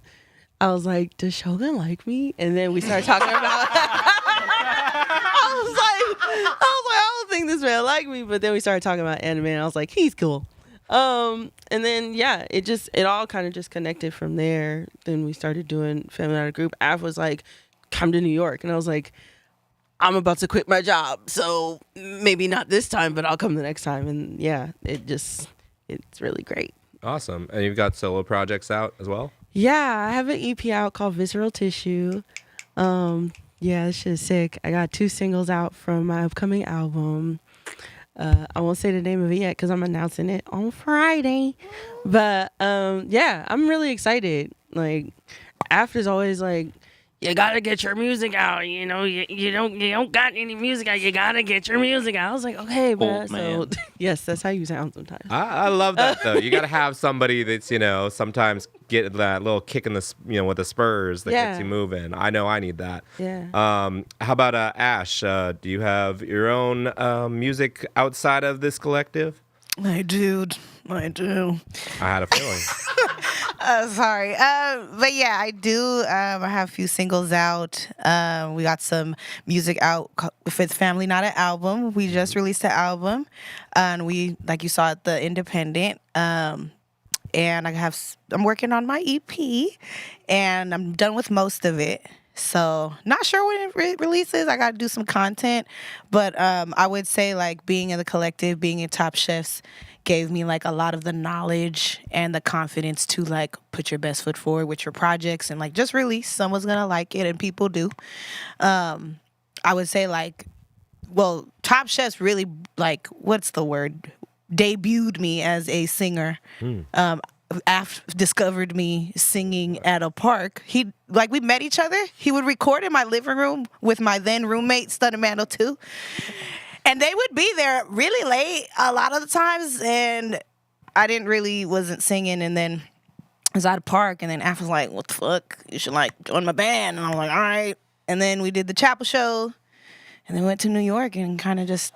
Speaker 23: I was like, does Shogun like me? And then we started talking about I was like, I don't think this man like me. But then we started talking about anime, and I was like, he's cool. And then, it all kind of just connected from there. Then we started doing Family Not a Group. Av was like, come to New York. And I was like, I'm about to quit my job. So maybe not this time, but I'll come the next time. And it's really great.
Speaker 14: Awesome. And you've got solo projects out as well?
Speaker 23: Yeah, I have an EP out called Visceral Tissue. This shit is sick. I got 2 singles out from my upcoming album. I won't say the name of it yet because I'm announcing it on Friday. But I'm really excited. Like, After's always like, you gotta get your music out. You know, you don't got any music out. You gotta get your music out. I was like, okay, bro.
Speaker 14: Old
Speaker 23: So
Speaker 14: man.
Speaker 23: yes, that's how you sound sometimes.
Speaker 14: I love that though. You got to have somebody that's sometimes get that little kick in the with the spurs that gets
Speaker 23: Yeah.
Speaker 14: you moving. I know I need that.
Speaker 23: Yeah.
Speaker 14: How about Ash? Do you have your own music outside of this collective?
Speaker 2: I do.
Speaker 14: I had a feeling.
Speaker 2: Sorry. But yeah, I do. I have a few singles out. We got some music out with Family, Not an Album. We just released the album. And we, like you saw at the Independent. And I'm working on my EP. And I'm done with most of it. So not sure when it releases. I got to do some content. But I would say like being in the collective, being in Top Chefs, gave me like a lot of the knowledge and the confidence to like put your best foot forward with your projects and like just release. Someone's gonna like it, and people do. I would say like, well, Top Chefs really like, what's the word? Debuted me as a singer. Af discovered me singing at a park. We met each other. He would record in my living room with my then roommate, Stunner Mandel too. And they would be there really late a lot of the times, and I wasn't singing, and then I was at a park, and then Af was like, what the fuck? You should like join my band. And I was like, all right. And then we did the Chapel show, and then went to New York and kind of just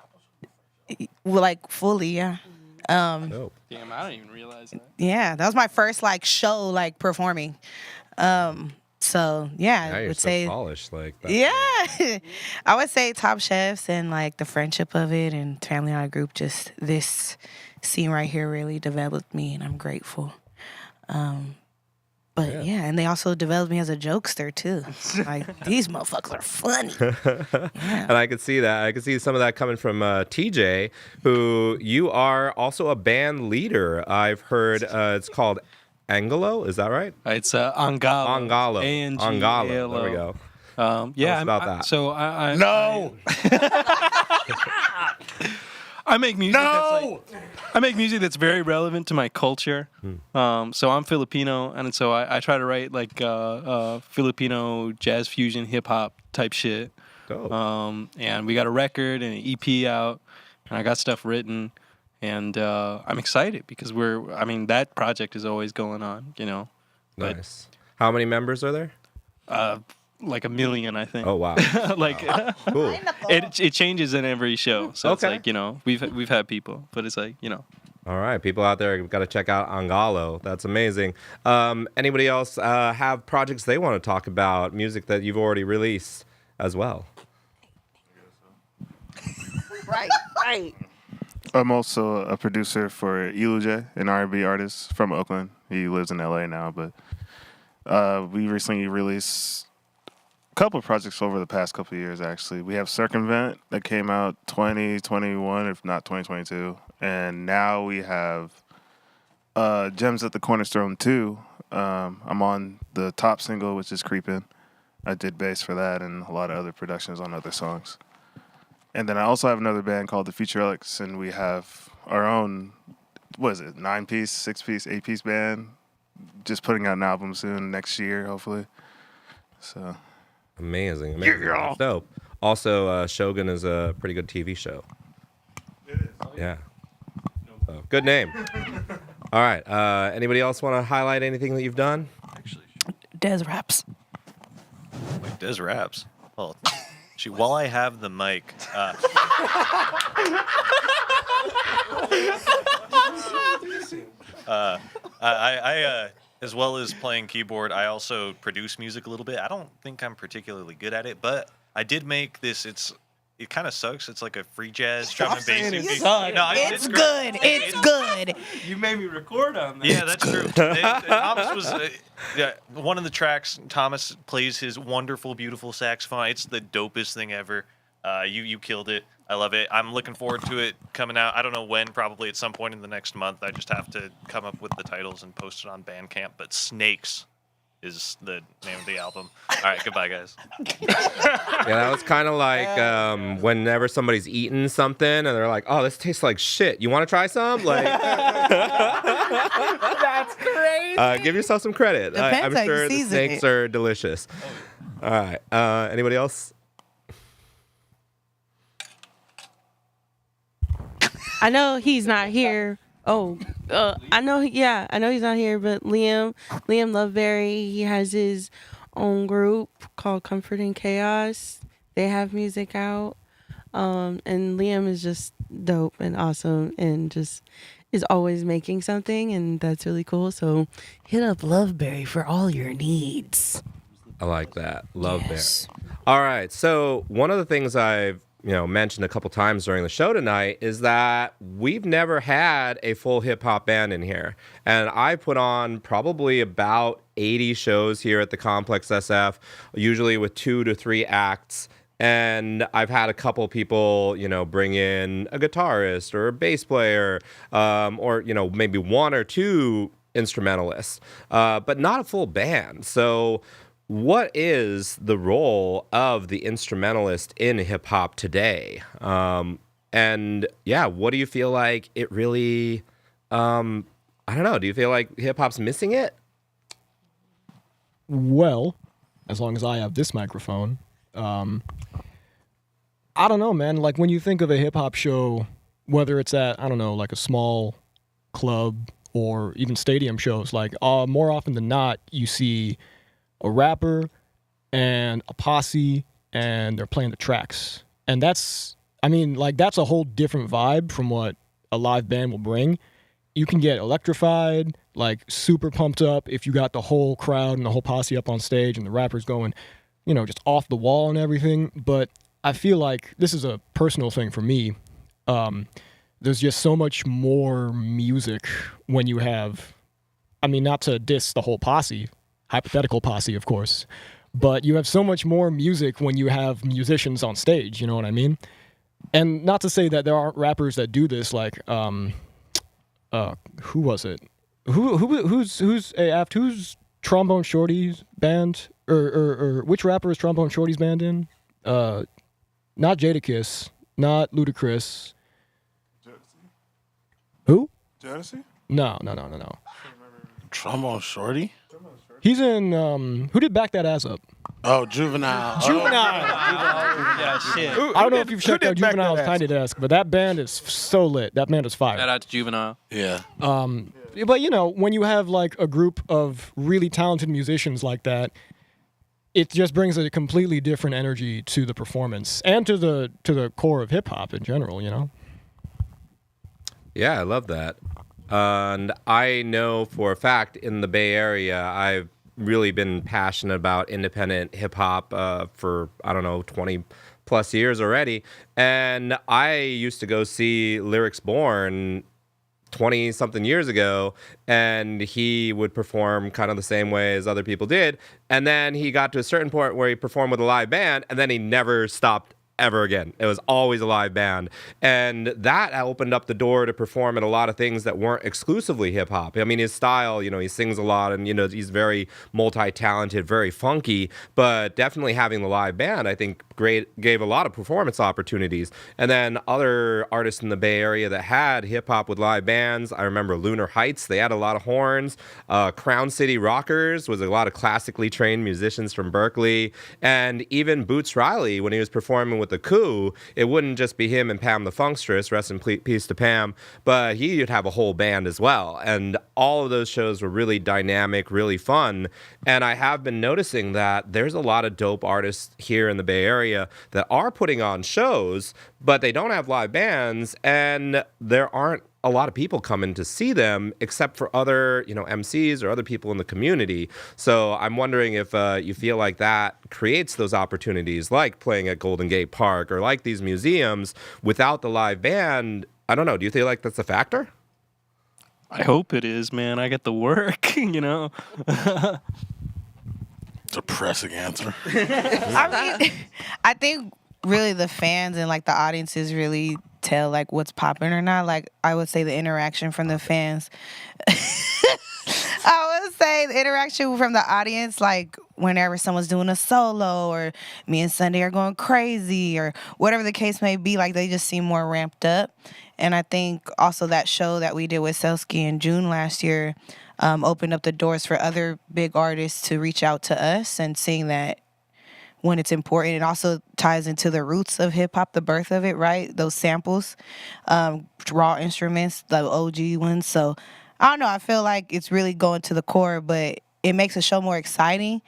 Speaker 2: like fully, yeah.
Speaker 24: Damn, I don't even realize that.
Speaker 2: Yeah, that was my first like show, like performing. So yeah,
Speaker 14: Now
Speaker 2: I
Speaker 14: you're
Speaker 2: would
Speaker 14: so
Speaker 2: say
Speaker 14: polished, like that.
Speaker 2: yeah, I would say Top Chefs and like the friendship of it and Family on a Group. Just this scene right here really developed me, and I'm grateful. But yeah, and they also developed me as a jokester too. Like these motherfuckers are funny.
Speaker 14: And I could see that. I could see some of that coming from TJ, who you are also a band leader. I've heard it's called Angalo. Is that right?
Speaker 24: It's Angalo.
Speaker 14: Angalo.
Speaker 24: Angalo.
Speaker 14: There we go.
Speaker 24: Yeah,
Speaker 14: Tell us about that.
Speaker 24: So I
Speaker 15: No.
Speaker 24: I make music. I make music that's very relevant to my culture. So I'm Filipino, and so I try to write like Filipino jazz fusion hip hop type shit. And we got a record and an EP out, and I got stuff written, and I'm excited because that project is always going on,
Speaker 14: Nice. How many members are there?
Speaker 24: Like 1 million, I think.
Speaker 14: Oh wow! Cool.
Speaker 24: It changes in every show, so
Speaker 14: Okay.
Speaker 24: it's like we've had people, but it's like
Speaker 14: All right, people out there, got to check out Angalo. That's amazing. Anybody else have projects they want to talk about, music that you've already released as well?
Speaker 2: Right.
Speaker 3: I'm also a producer for Iluje, an R&B artist from Oakland. He lives in LA now, but we recently released a couple of projects over the past couple of years, actually. We have Circumvent that came out 2021, if not 2022. And now we have Gems at the Cornerstone 2. I'm on the top single, which is Creepin'. I did bass for that and a lot of other productions on other songs. And then I also have another band called The Futurelics, and we have our own, 9-piece, 6-piece, 8-piece band. Just putting out an album soon, next year, hopefully. So
Speaker 14: Amazing.
Speaker 3: Yeah.
Speaker 14: That's dope. Also, Shogun is a pretty good TV show. It is. Yeah. So, good name. All right. Anybody else want to highlight anything that you've done?
Speaker 2: Des Raps.
Speaker 21: Like Des Raps. Well, while I have the mic, I as well as playing keyboard, I also produce music a little bit. I don't think I'm particularly good at it, but I did make this. It kind of sucks. It's like a free jazz drum and bass.
Speaker 2: It's good. It's good.
Speaker 24: You made me record on that.
Speaker 21: Yeah, that's true. Thomas was one of the tracks. Thomas plays his wonderful, beautiful saxophone. It's the dopest thing ever. You killed it. I love it. I'm looking forward to it coming out. I don't know when, probably at some point in the next month. I just have to come up with the titles and post it on Bandcamp. But Snakes is the name of the album. All right, goodbye, guys.
Speaker 14: Yeah, that was kind of like whenever somebody's eating something and they're like, "Oh, this tastes like shit. You want to try some?" Like,
Speaker 2: That's crazy.
Speaker 14: give yourself some credit.
Speaker 2: Depends
Speaker 14: I'm
Speaker 2: how you
Speaker 14: sure the
Speaker 2: season
Speaker 14: snakes
Speaker 2: it.
Speaker 14: are delicious. All right. Anybody else?
Speaker 23: I know he's not here. Oh, I know he's not here. But Liam Loveberry, he has his own group called Comfort and Chaos. They have music out, and Liam is just dope and awesome, and just is always making something, and that's really cool. So hit up Loveberry for all your needs.
Speaker 14: I like that. Love Berry. All right. So one of the things I've mentioned a couple times during the show tonight is that we've never had a full hip hop band in here. And I put on probably about 80 shows here at the Complex SF, usually with 2 to 3 acts. And I've had a couple people, bring in a guitarist or a bass player, or, maybe 1 or 2 instrumentalists, but not a full band. So what is the role of the instrumentalist in hip hop today? And yeah, what do you feel like it really, I don't know, do you feel like hip hop's missing it?
Speaker 25: Well, as long as I have this microphone, I don't know, man. Like when you think of a hip hop show, whether it's at, I don't know, like a small club or even stadium shows, like more often than not, you see a rapper and a posse, and they're playing the tracks. And that's a whole different vibe from what a live band will bring. You can get electrified, like super pumped up if you got the whole crowd and the whole posse up on stage and the rappers going, just off the wall and everything. But I feel like this is a personal thing for me. There's just so much more music when you have, not to diss the whole posse, hypothetical posse, of course, but you have so much more music when you have musicians on stage, you know what I mean? And not to say that there aren't rappers that do this, like, who was it? Who's Trombone Shorty's band? Or which rapper is Trombone Shorty's band in? Not Jadakiss, not Ludacris. Who?
Speaker 15: Jodeci?
Speaker 25: No.
Speaker 15: Trombone Shorty?
Speaker 25: He's in, who did Back That Ass Up?
Speaker 15: Oh, Juvenile.
Speaker 24: Yeah, shit.
Speaker 25: I don't know if you've checked out Juvenile's Tiny Desk, but that band is so lit. That band is fire.
Speaker 24: Shout out to Juvenile.
Speaker 15: Yeah.
Speaker 25: But when you have like a group of really talented musicians like that, it just brings a completely different energy to the performance and to the core of hip hop in general,
Speaker 14: Yeah, I love that. And I know for a fact in the Bay Area, I've really been passionate about independent hip hop for, 20 plus years already. And I used to go see Lyrics Born 20 something years ago, and he would perform kind of the same way as other people did. And then he got to a certain point where he performed with a live band, and then he never stopped ever again. It was always a live band. And that opened up the door to perform at a lot of things that weren't exclusively hip hop. His style, he sings a lot and, he's very multi-talented, very funky, but definitely having the live band, I think, gave a lot of performance opportunities. And then other artists in the Bay Area that had hip hop with live bands, I remember Lunar Heights, they had a lot of horns. Crown City Rockers was a lot of classically trained musicians from Berkeley. And even Boots Riley, when he was performing with the Coup, it wouldn't just be him and Pam the Funkstress, rest in peace to Pam, but he'd have a whole band as well. And all of those shows were really dynamic, really fun. And I have been noticing that there's a lot of dope artists here in the Bay Area that are putting on shows, but they don't have live bands, and there aren't a lot of people coming to see them except for other, MCs or other people in the community. So I'm wondering if you feel like that creates those opportunities, like playing at Golden Gate Park or like these museums without the live band. I don't know. Do you feel like that's a factor?
Speaker 24: I hope it is, man. I get the work,
Speaker 15: Depressing answer.
Speaker 2: I think really the fans and like the audiences really tell like what's popping or not. Like I would say the interaction from the fans. I would say the interaction from the audience, like whenever someone's doing a solo or me and Sunday are going crazy or whatever the case may be, like they just seem more ramped up. And I think also that show that we did with Selsky in June last year opened up the doors for other big artists to reach out to us, and seeing that when it's important. It also ties into the roots of hip hop, the birth of it, right? Those samples, raw instruments, the OG ones. So I don't know. I feel like it's really going to the core, but it makes the show more exciting.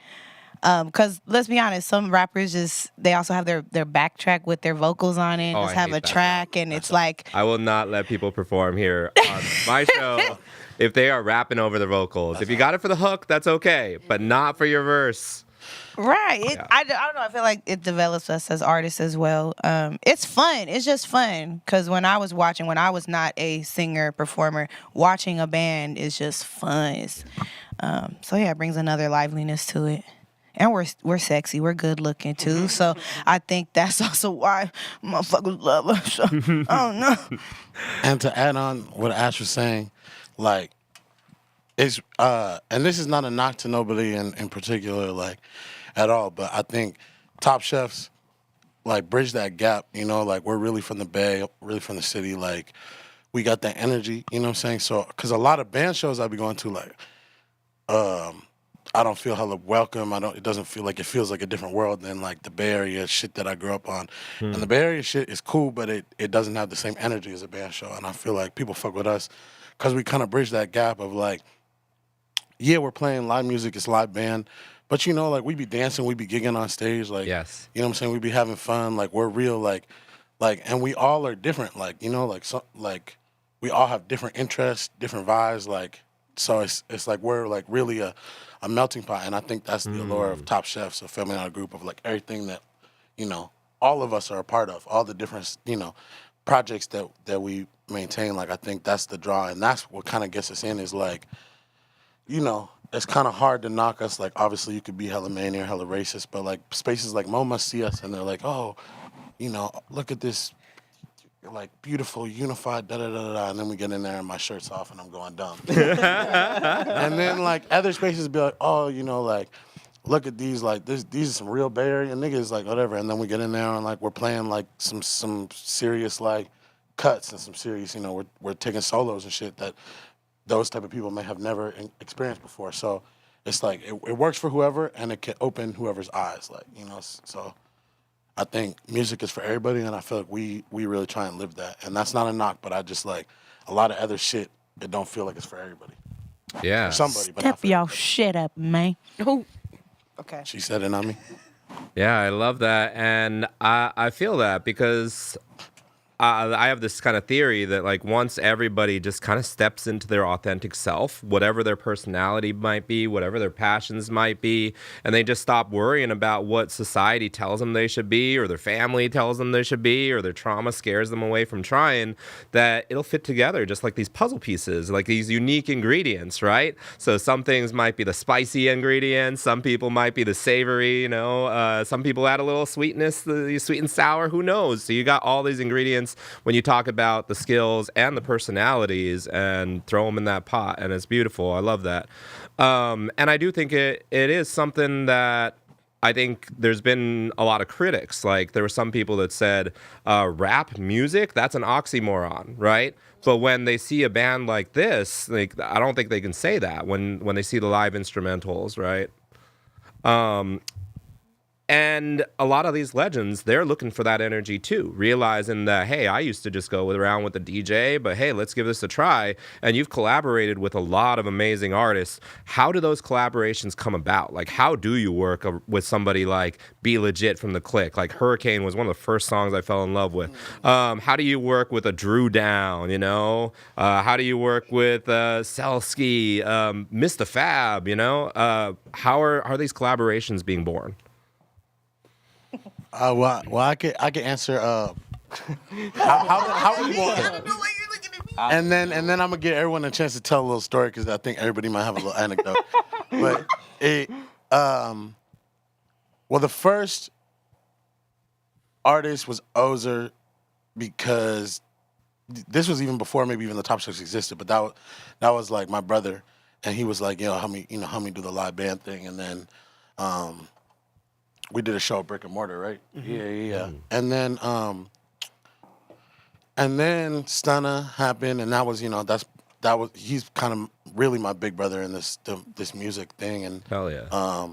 Speaker 2: Because let's be honest, some rappers they also have their backtrack with their vocals on it.
Speaker 14: Oh,
Speaker 2: Just
Speaker 14: I
Speaker 2: have
Speaker 14: hate
Speaker 2: a
Speaker 14: that
Speaker 2: track, and it's like,
Speaker 14: I will not let people perform here on my show if they are rapping over the vocals. If you got it for the hook, that's okay, but not for your verse.
Speaker 2: right. I don't know. I feel like it develops us as artists as well. It's fun. It's just fun. Because when I was not a singer, performer, watching a band is just fun. So yeah, it brings another liveliness to it. And we're sexy. We're good looking too. So I think that's also why motherfuckers love us. So, I don't know.
Speaker 15: And to add on what Ash was saying, like, it's and this is not a knock to nobody in particular, like, at all. But I think Top Chefs like bridge that gap. You know, like we're really from the Bay, really from the city. Like we got that energy. You know what I'm saying? So because a lot of band shows I be going to, like, I don't feel hella welcome. It doesn't feel like, it feels like a different world than like the Bay Area shit that I grew up on. And the Bay Area shit is cool, but it doesn't have the same energy as a band show. And I feel like people fuck with us because we kind of bridge that gap of like, yeah, we're playing live music, it's live band, but you know, like we be dancing, we be gigging on stage, like,
Speaker 14: yes,
Speaker 15: you know what I'm saying? We be having fun, like we're real, like, and we all are different, like, you know, like we all have different interests, different vibes, like. So it's like we're like really a melting pot, and I think that's the allure of Top Chefs, a family not a group of like everything that, you know, all of us are a part of, all the different, you know, projects that we maintain. Like I think that's the draw, and that's what kind of gets us in is like, you know, it's kind of hard to knock us. Like obviously you could be hella mania or hella racist, but like spaces like Mo must see us and they're like, oh, you know, look at this. Like beautiful, unified, da da da da, and then we get in there and my shirt's off and I'm going dumb. And then like other spaces be like, oh, you know, like look at these, like these are some real Bay Area niggas, like whatever. And then we get in there and like we're playing like some serious like cuts and some serious, you know, we're taking solos and shit that those type of people may have never experienced before. So it's like it works for whoever, and it can open whoever's eyes, like, you know. So I think music is for everybody, and I feel like we really try and live that. And that's not a knock, but I just like a lot of other shit, it don't feel like it's for everybody.
Speaker 14: Yeah.
Speaker 15: For somebody, but not
Speaker 2: Step y'all shit up, man. Oh, okay.
Speaker 15: She said it on me.
Speaker 14: Yeah, I love that. And I feel that because I have this kind of theory that like once everybody just kind of steps into their authentic self, whatever their personality might be, whatever their passions might be, and they just stop worrying about what society tells them they should be, or their family tells them they should be, or their trauma scares them away from trying, that it'll fit together just like these puzzle pieces, like these unique ingredients, right? So some things might be the spicy ingredients, some people might be the savory, you know, some people add a little sweetness, the sweet and sour, who knows? So you got all these ingredients when you talk about the skills and the personalities and throw them in that pot, and it's beautiful. I love that. And I do think it is something that I think there's been a lot of critics. Like there were some people that said rap music, that's an oxymoron, right? But when they see a band like this, like I don't think they can say that when they see the live instrumentals, right? And a lot of these legends, they're looking for that energy too, realizing that, hey, I used to just go around with the DJ, but hey, let's give this a try. And you've collaborated with a lot of amazing artists. How do those collaborations come about? Like, how do you work with somebody like Be Legit from The Click? Like, Hurricane was one of the first songs I fell in love with. How do you work with a Drew Down, you know? How do you work with Selsky, Mr. Fab, you know? How are these collaborations being born?
Speaker 15: Well, I could answer. How we want? And then I'm gonna give everyone a chance to tell a little story because I think everybody might have a little anecdote. But well, the first artist was Ozer because this was even before maybe even the Top Chefs existed. But that was like my brother, and he was like, help me do the live band thing, and then. We did a show at Brick and Mortar, right? Mm-hmm. Yeah. And then Stunna happened, and that was he's kind of really my big brother in this music thing, and
Speaker 14: hell yeah.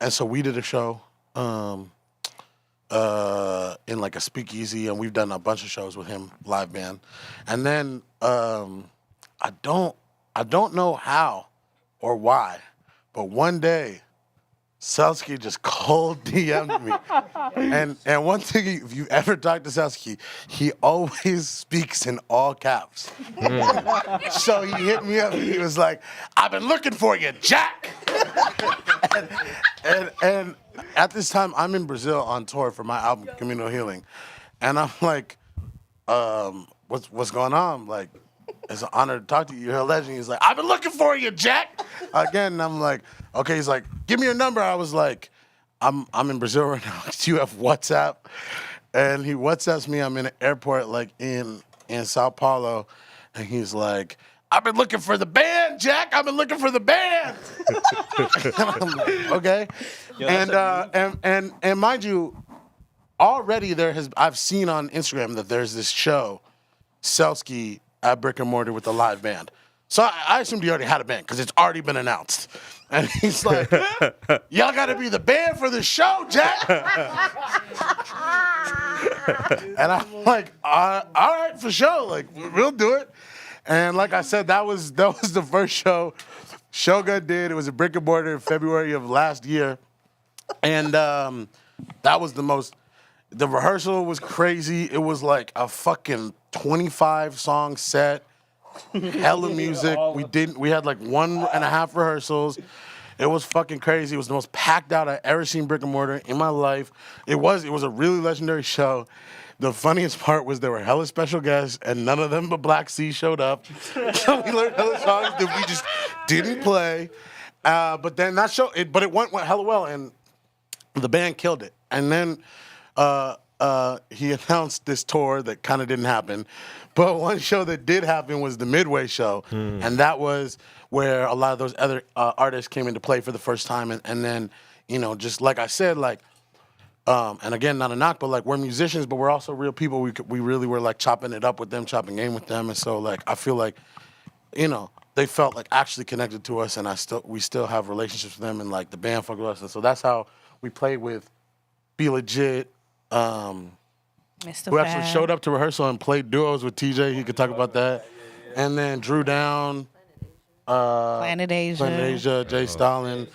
Speaker 15: And And so we did a show in like a speakeasy, and we've done a bunch of shows with him, live band. And then I don't know how or why, but one day Selsky just cold DM'd me. And one thing, if you ever talk to Selsky, he always speaks in all caps. So he hit me up. He was like, "I've been looking for you, Jack." and at this time, I'm in Brazil on tour for my album, Communal Healing. And I'm like, what's going on? Like, it's an honor to talk to you. You're a legend. He's like, "I've been looking for you, Jack." Again, and I'm like, okay. He's like, "Give me your number." I was like, I'm in Brazil right now. Do you have WhatsApp? And he WhatsApps me. I'm in an airport like in Sao Paulo. And he's like, "I've been looking for the band, Jack. I've been looking for the band." And I'm like, okay. And mind you, already I've seen on Instagram that there's this show, Selsky at Brick and Mortar with a live band. So I assumed he already had a band because it's already been announced. And he's like, "Y'all got to be the band for the show, Jack." And I'm like, all right, for sure. Like, we'll do it. And like I said, that was the first show Shogun did. It was a Brick and Mortar in February of last year. And that was the rehearsal was crazy. It was like a fucking 25-song set, hella music. We had like 1.5 rehearsals. It was fucking crazy. It was the most packed out I've ever seen Brick and Mortar in my life. It was a really legendary show. The funniest part was there were hella special guests, and none of them but Black Sea showed up. So we learned hella songs that we just didn't play. But then that show, it went hella well, and the band killed it. And then he announced this tour that kind of didn't happen. But one show that did happen was the Midway show, and that was where a lot of those other artists came into play for the first time. And then, you know, just like I said, like, and again, not a knock, but like we're musicians, but we're also real people. We really were like chopping it up with them, chopping game with them, and so like I feel like, you know, they felt like actually connected to us, and we still have relationships with them, and like the band fucked with us, and so that's how we played with Be Legit.
Speaker 2: Mr.
Speaker 15: Who actually showed up to rehearsal and played duos with TJ. He could talk about that. And then Drew Down,
Speaker 2: Planet Asia,
Speaker 15: Jay Stalin.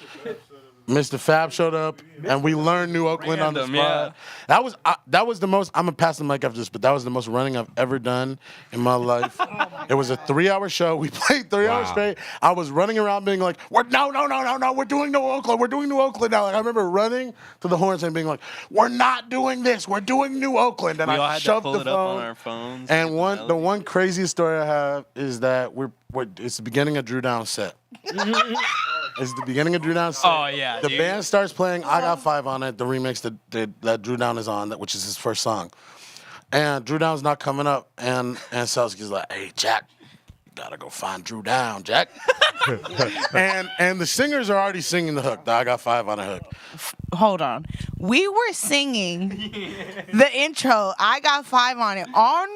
Speaker 15: Mr. Fab showed up, and we learned New Oakland on the spot.
Speaker 24: Yeah.
Speaker 15: That was the most. I'm gonna pass the mic after this, but that was the most running I've ever done in my life. It was a 3-hour show. We played 3 hours straight. I was running around being like, no, we're doing New Oakland. We're doing New Oakland now. Like, I remember running to the horns and being like, "We're not doing this. We're doing New Oakland." And
Speaker 24: We all
Speaker 15: I
Speaker 24: had
Speaker 15: shoved
Speaker 24: to pull
Speaker 15: the
Speaker 24: it up
Speaker 15: phone.
Speaker 24: on our phones.
Speaker 15: And the one craziest story I have is that it's the beginning of Drew Down's set. It's the beginning of Drew Down's set.
Speaker 24: Oh, yeah,
Speaker 15: The
Speaker 24: dude.
Speaker 15: band starts playing "I Got 5" on it, the remix that Drew Down is on, which is his first song. And Drew Down's not coming up, and Selsky's like, "Hey, Jack, you gotta go find Drew Down, Jack." and the singers are already singing the hook, the "I Got 5" on a hook.
Speaker 2: Hold on. We were singing the intro, "I Got 5" on it, on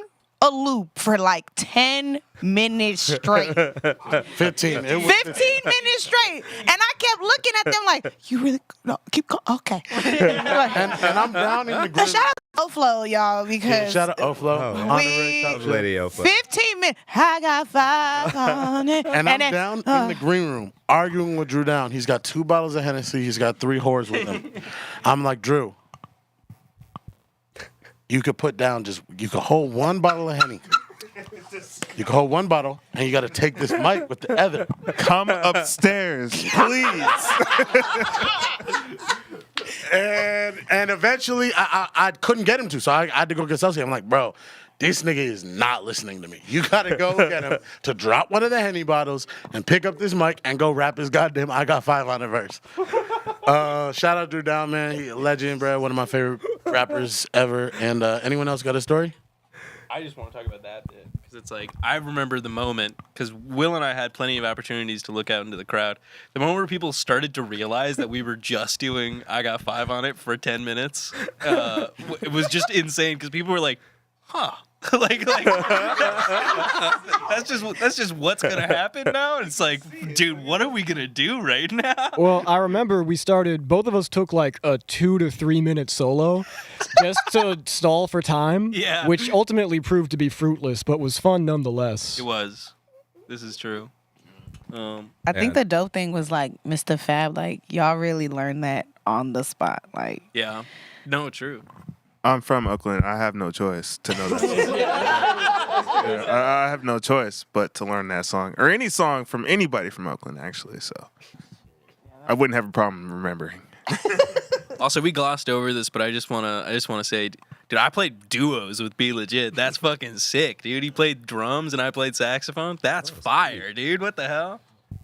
Speaker 2: a loop for like 10 minutes straight.
Speaker 15: 15.
Speaker 2: 15 minutes straight. And I kept looking at them like, "You really, no, keep going, okay."
Speaker 15: and I'm down in the group.
Speaker 2: Shout out to Oflo, y'all, because
Speaker 15: Shout out Oflo.
Speaker 14: Lady Oflo.
Speaker 2: 15 minutes, "I Got 5" on it.
Speaker 15: And I'm down in the green room arguing with Drew Down. He's got 2 bottles of Hennessy. He's got 3 whores with him. I'm like, "Drew, you could you could hold 1 bottle of Henny. You can hold 1 bottle, and you got to take this mic with the other.
Speaker 3: Come upstairs, please."
Speaker 15: And eventually, I couldn't get him to, so I had to go get Selsky. I'm like, "Bro, this nigga is not listening to me. You got to go get him to drop one of the Henny bottles and pick up this mic and go rap his goddamn 'I Got 5' on a verse." Shout out Drew Down, man. He a legend, bro. One of my favorite rappers ever. And anyone else got a story?
Speaker 24: I just want to talk about that bit because it's like I remember the moment because Will and I had plenty of opportunities to look out into the crowd. The moment where people started to realize that we were just doing "I Got 5" on it for 10 minutes, it was just insane because people were like, "Huh." like that's just what's gonna happen now. It's like, dude, what are we gonna do right now?
Speaker 25: Well, I remember both of us took like a 2 to 3 minute solo just to stall for time,
Speaker 24: Yeah.
Speaker 25: which ultimately proved to be fruitless, but was fun nonetheless.
Speaker 24: It was. This is true.
Speaker 2: I think the dope thing was like Mr. Fab, like y'all really learned that on the spot. Like,
Speaker 24: Yeah. No, true.
Speaker 3: I'm from Oakland. I have no choice to know that. I have no choice but to learn that song or any song from anybody from Oakland, actually. So I wouldn't have a problem remembering.
Speaker 24: Also, we glossed over this, but I just wanna say, dude, I played duos with Be Legit. That's fucking sick, dude. He played drums and I played saxophone. That's fire, dude. What the hell?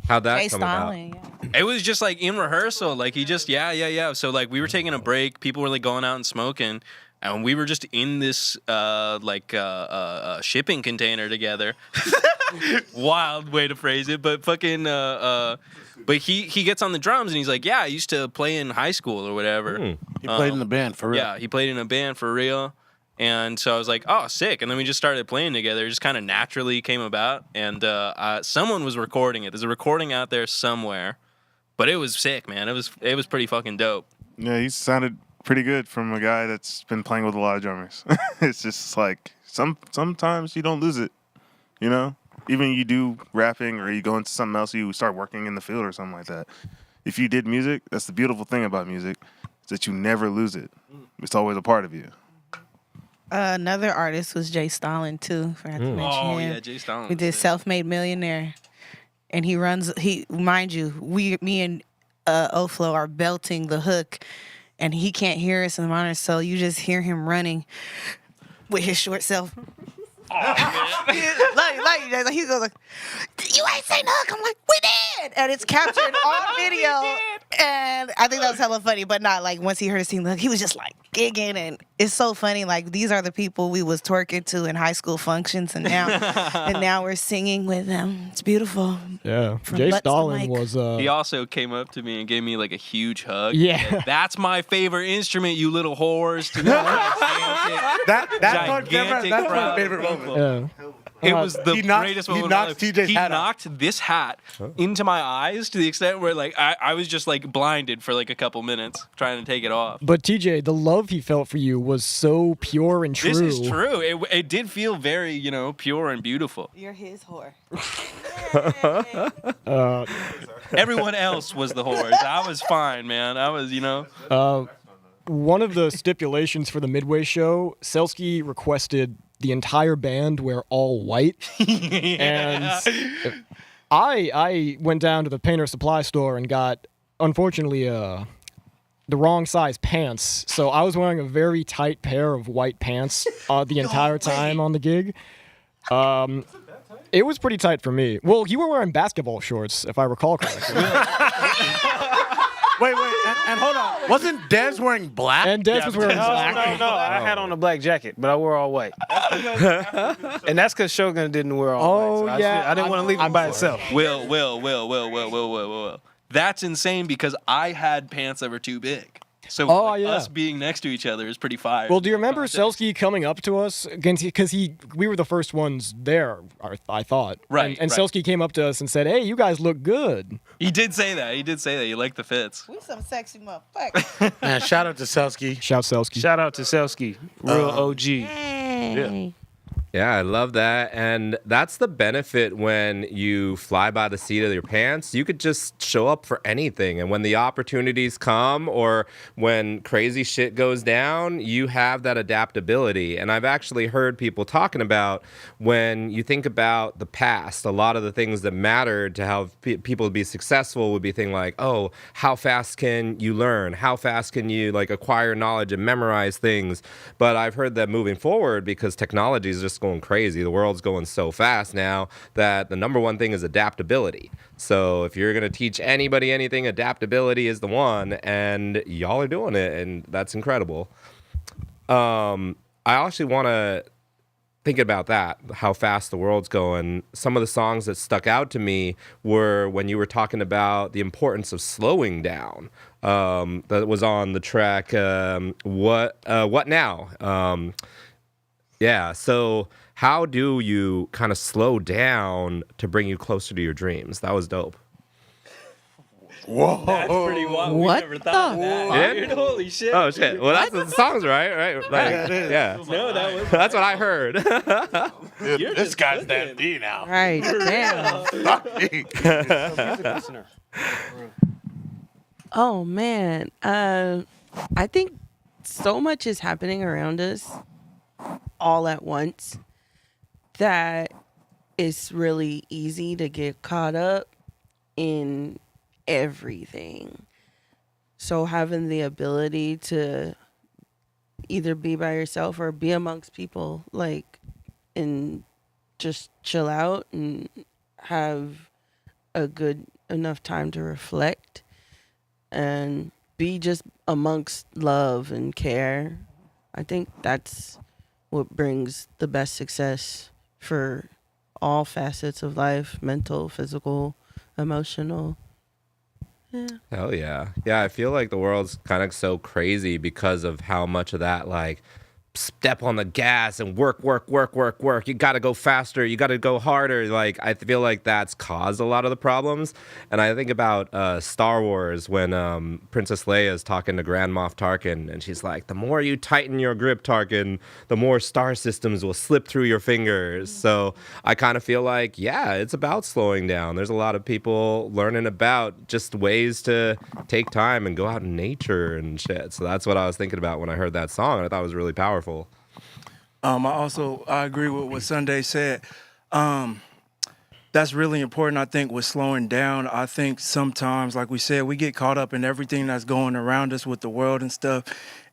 Speaker 14: How'd that
Speaker 2: Jay
Speaker 14: come about?
Speaker 2: Stalin,
Speaker 24: It was just like in rehearsal, like he just yeah. So like we were taking a break, people were like going out and smoking, and we were just in this shipping container together. Wild way to phrase it, but fucking but he gets on the drums and he's like, yeah, I used to play in high school or whatever.
Speaker 15: He played in the band for real.
Speaker 24: Yeah, he played in a band for real. And so I was like, oh, sick. And then we just started playing together. It just kind of naturally came about. And someone was recording it. There's a recording out there somewhere. But it was sick, man. It was pretty fucking dope.
Speaker 3: Yeah, he sounded pretty good from a guy that's been playing with a lot of drummers. It's just like sometimes you don't lose it, you know? Even you do rapping or you go into something else, you start working in the field or something like that. If you did music, that's the beautiful thing about music, is that you never lose it. It's always a part of you.
Speaker 2: another artist was Jay Stalin too. Forgot to mention
Speaker 24: Oh,
Speaker 2: him.
Speaker 24: yeah, Jay Stalin
Speaker 2: We
Speaker 24: was
Speaker 2: did
Speaker 24: sick.
Speaker 2: Self-Made Millionaire, and mind you, me and Oflo are belting the hook, and he can't hear us in the monitor, so you just hear him running with his short self. like he goes like, "You ain't say no." I'm like, "We did," and it's captured on video. And I think that was hella funny, but not like once he heard us sing, he was just like gigging, and it's so funny. Like these are the people we was twerking to in high school functions, and now we're singing with them. It's beautiful.
Speaker 25: Yeah,
Speaker 2: From
Speaker 25: Jay
Speaker 2: butts to
Speaker 25: Stalin
Speaker 2: mic.
Speaker 25: was.
Speaker 24: He also came up to me and gave me like a huge hug.
Speaker 25: Yeah.
Speaker 24: Said, that's my favorite instrument, you little whores.
Speaker 15: That's my favorite moment.
Speaker 24: It was the
Speaker 15: He knocked-
Speaker 24: greatest
Speaker 15: he
Speaker 24: moment.
Speaker 15: knocked
Speaker 24: of my life.
Speaker 15: TJ's
Speaker 24: He
Speaker 15: hat off.
Speaker 24: knocked this hat into my eyes to the extent where like I was just like blinded for like a couple minutes trying to take it off.
Speaker 25: But TJ, the love he felt for you was so pure and true.
Speaker 24: This is true. It did feel very, pure and beautiful.
Speaker 2: You're his whore.
Speaker 24: Everyone else was the whores. I was fine, man. I was,
Speaker 25: One of the stipulations for the Midway show, Selsky requested the entire band wear all white. And I went down to the Painter Supply store and got, unfortunately, the wrong size pants. So I was wearing a very tight pair of white pants the entire time on the gig. It was pretty tight for me. Well, you were wearing basketball shorts, if I recall correctly.
Speaker 15: Wait, and hold on. Wasn't Dez wearing black?
Speaker 25: And Dez was wearing black.
Speaker 4: No, I had on a black jacket, but I wore all white. And that's because Shogun didn't wear all white. So I didn't want to leave him by himself.
Speaker 24: Will. That's insane because I had pants that were too big. So us being next to each other is pretty fire.
Speaker 25: Well, do you remember Selsky coming up to us? Because we were the first ones there, I thought.
Speaker 24: Right,
Speaker 25: And
Speaker 24: right.
Speaker 25: Selsky came up to us and said, "Hey, you guys look good."
Speaker 24: He did say that. He liked the fits.
Speaker 2: We some sexy motherfuckers.
Speaker 15: Man, shout out to Selsky.
Speaker 25: Shout Selsky.
Speaker 4: Shout out to Selsky, real OG. Yeah.
Speaker 14: Yeah, I love that. And that's the benefit when you fly by the seat of your pants. You could just show up for anything. And when the opportunities come or when crazy shit goes down, you have that adaptability. And I've actually heard people talking about when you think about the past, a lot of the things that mattered to how people be successful would be things like, oh, how fast can you learn? How fast can you acquire knowledge and memorize things? But I've heard that moving forward, because technology is just going crazy. The world's going so fast now that the number one thing is adaptability. So if you're going to teach anybody anything, adaptability is the one, and y'all are doing it, and that's incredible. I actually want to think about that, how fast the world's going. Some of the songs that stuck out to me were when you were talking about the importance of slowing down. That was on the track, What Now? Yeah. So how do you kind of slow down to bring you closer to your dreams? That was dope.
Speaker 22: Whoa.
Speaker 24: That's pretty wild.
Speaker 23: What
Speaker 24: We never thought of
Speaker 23: the
Speaker 24: that.
Speaker 14: Yeah?
Speaker 24: Dude, holy shit.
Speaker 14: Oh shit! Well, that's the song's right? Like,
Speaker 22: Yeah, it is.
Speaker 14: yeah.
Speaker 24: No, that was.
Speaker 14: That's what I heard.
Speaker 22: Dude, this guy's that D now.
Speaker 23: Right. Damn.
Speaker 22: Fuck me.
Speaker 23: Oh man. I think so much is happening around us all at once that it's really easy to get caught up in everything. So having the ability to either be by yourself or be amongst people, like, and just chill out and have a good enough time to reflect and be just amongst love and care. I think that's what brings the best success for all facets of life, mental, physical, emotional. Yeah.
Speaker 14: Hell yeah. Yeah, I feel like the world's kind of so crazy because of how much of that, like, step on the gas and work. You got to go faster. You got to go harder. Like, I feel like that's caused a lot of the problems. And I think about Star Wars when Princess Leia is talking to Grand Moff Tarkin, and she's like, the more you tighten your grip, Tarkin, the more star systems will slip through your fingers. So I kind of feel like, yeah, it's about slowing down. There's a lot of people learning about just ways to take time and go out in nature and shit. So that's what I was thinking about when I heard that song, and I thought it was really powerful.
Speaker 22: I agree with what Sunday said. That's really important, I think, with slowing down. I think sometimes, like we said, we get caught up in everything that's going around us with the world and stuff.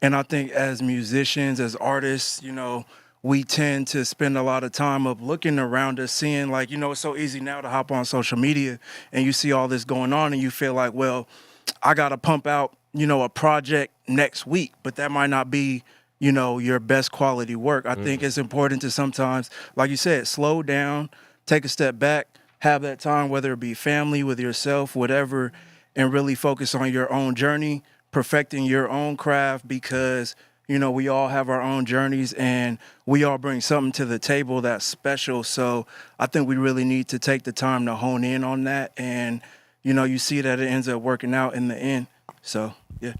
Speaker 22: And I think as musicians, as artists, you know, we tend to spend a lot of time of looking around us, seeing, like, you know, it's so easy now to hop on social media and you see all this going on and you feel like, well, I got to pump out, you know, a project next week, but that might not be, you know, your best quality work. I think it's important to sometimes, like you said, slow down, take a step back, have that time, whether it be family, with yourself, whatever, and really focus on your own journey, perfecting your own craft, because, you know, we all have our own journeys and we all bring something to the table that's special. So I think we really need to take the time to hone in on that. And, you know, you see that it ends up working out in the end. So, yeah.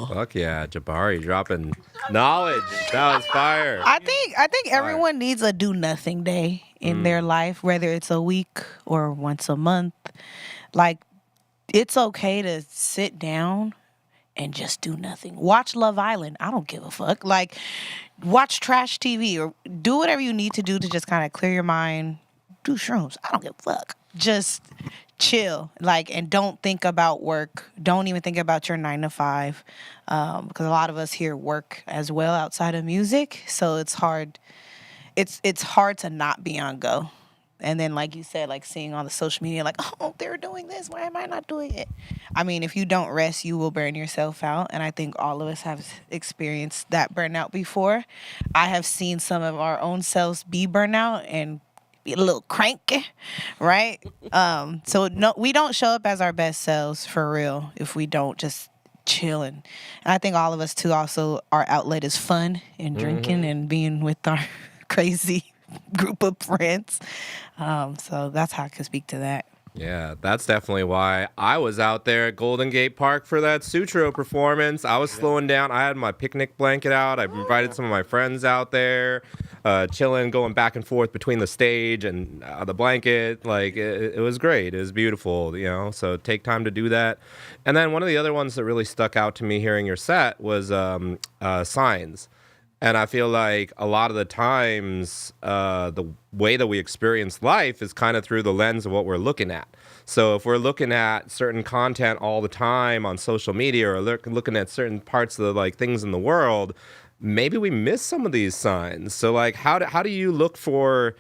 Speaker 14: Fuck yeah, Jabari dropping knowledge. That was fire.
Speaker 2: I think everyone needs a do nothing day in their life, whether it's a week or once a month. Like, it's okay to sit down and just do nothing. Watch Love Island. I don't give a fuck. Like, watch trash TV or do whatever you need to do to just kind of clear your mind. Do shrooms. I don't give a fuck. Just chill, like, and don't think about work. Don't even think about your 9 to 5, because a lot of us here work as well outside of music, so it's hard. It's hard to not be on go. And then, like you said, like seeing on the social media, like, oh, they're doing this. Why am I not doing it? I mean, if you don't rest, you will burn yourself out. And I think all of us have experienced that burnout before. I have seen some of our own selves be burnout and be a little cranky, right? So no, we don't show up as our best selves for real if we don't just chill. And I think all of us too, also our outlet is fun and drinking and being with our crazy group of friends. So that's how I can speak to that.
Speaker 14: Yeah, that's definitely why I was out there at Golden Gate Park for that Sutro performance. I was slowing down. I had my picnic blanket out. I invited some of my friends out there, chilling, going back and forth between the stage and the blanket. Like, it was great. It was beautiful, you know, so take time to do that. And then one of the other ones that really stuck out to me hearing your set was Signs. And I feel like a lot of the times, the way that we experience life is kind of through the lens of what we're looking at. So if we're looking at certain content all the time on social media or looking at certain parts of the, like, things in the world, maybe we miss some of these signs. So, like, how do you look for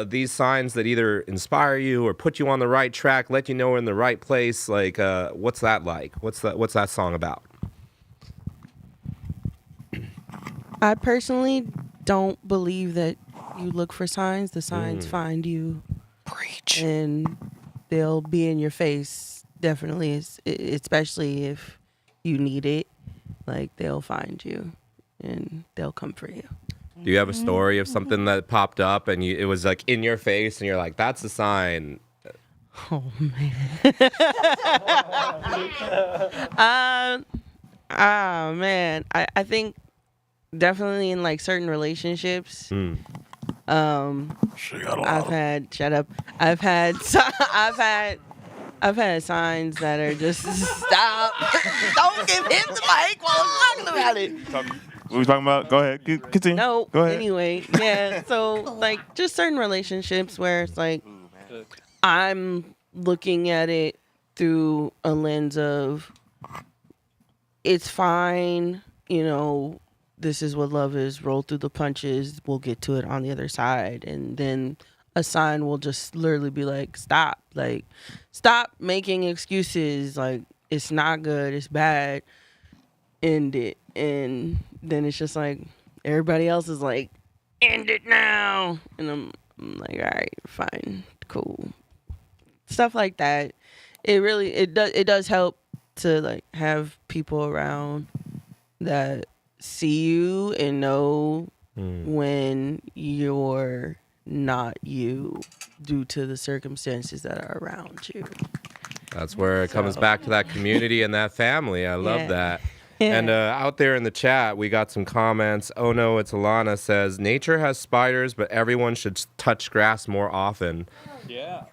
Speaker 14: these signs that either inspire you or put you on the right track, let you know we're in the right place? Like, what's that like? What's that song about?
Speaker 23: I personally don't believe that you look for signs. The signs find you.
Speaker 2: Preach.
Speaker 23: And they'll be in your face, definitely, especially if you need it. Like, they'll find you and they'll come for you.
Speaker 14: Do you have a story of something that popped up and it was like in your face and you're like, that's a sign?
Speaker 23: Oh man. Man. I think definitely in like certain relationships. I've had signs that are just stop. Don't give him the mic while I'm talking about it.
Speaker 3: What we talking about? Go ahead. Continue.
Speaker 23: No.
Speaker 3: Go ahead.
Speaker 23: Anyway, yeah. So like just certain relationships where it's like I'm looking at it through a lens of it's fine, you know, this is what love is, roll through the punches, we'll get to it on the other side. And then a sign will just literally be like, stop making excuses, like it's not good, it's bad, end it. And then it's just like everybody else is like, end it now. And I'm like, all right, fine, cool. Stuff like that. It does help to like have people around that see you and know when you're not you due to the circumstances that are around you.
Speaker 14: That's where it comes back to that community and that family. I love that.
Speaker 23: Yeah.
Speaker 14: And out there in the chat, we got some comments. Oh no, it's Alana says, nature has spiders, but everyone should touch grass more often.
Speaker 24: Yeah.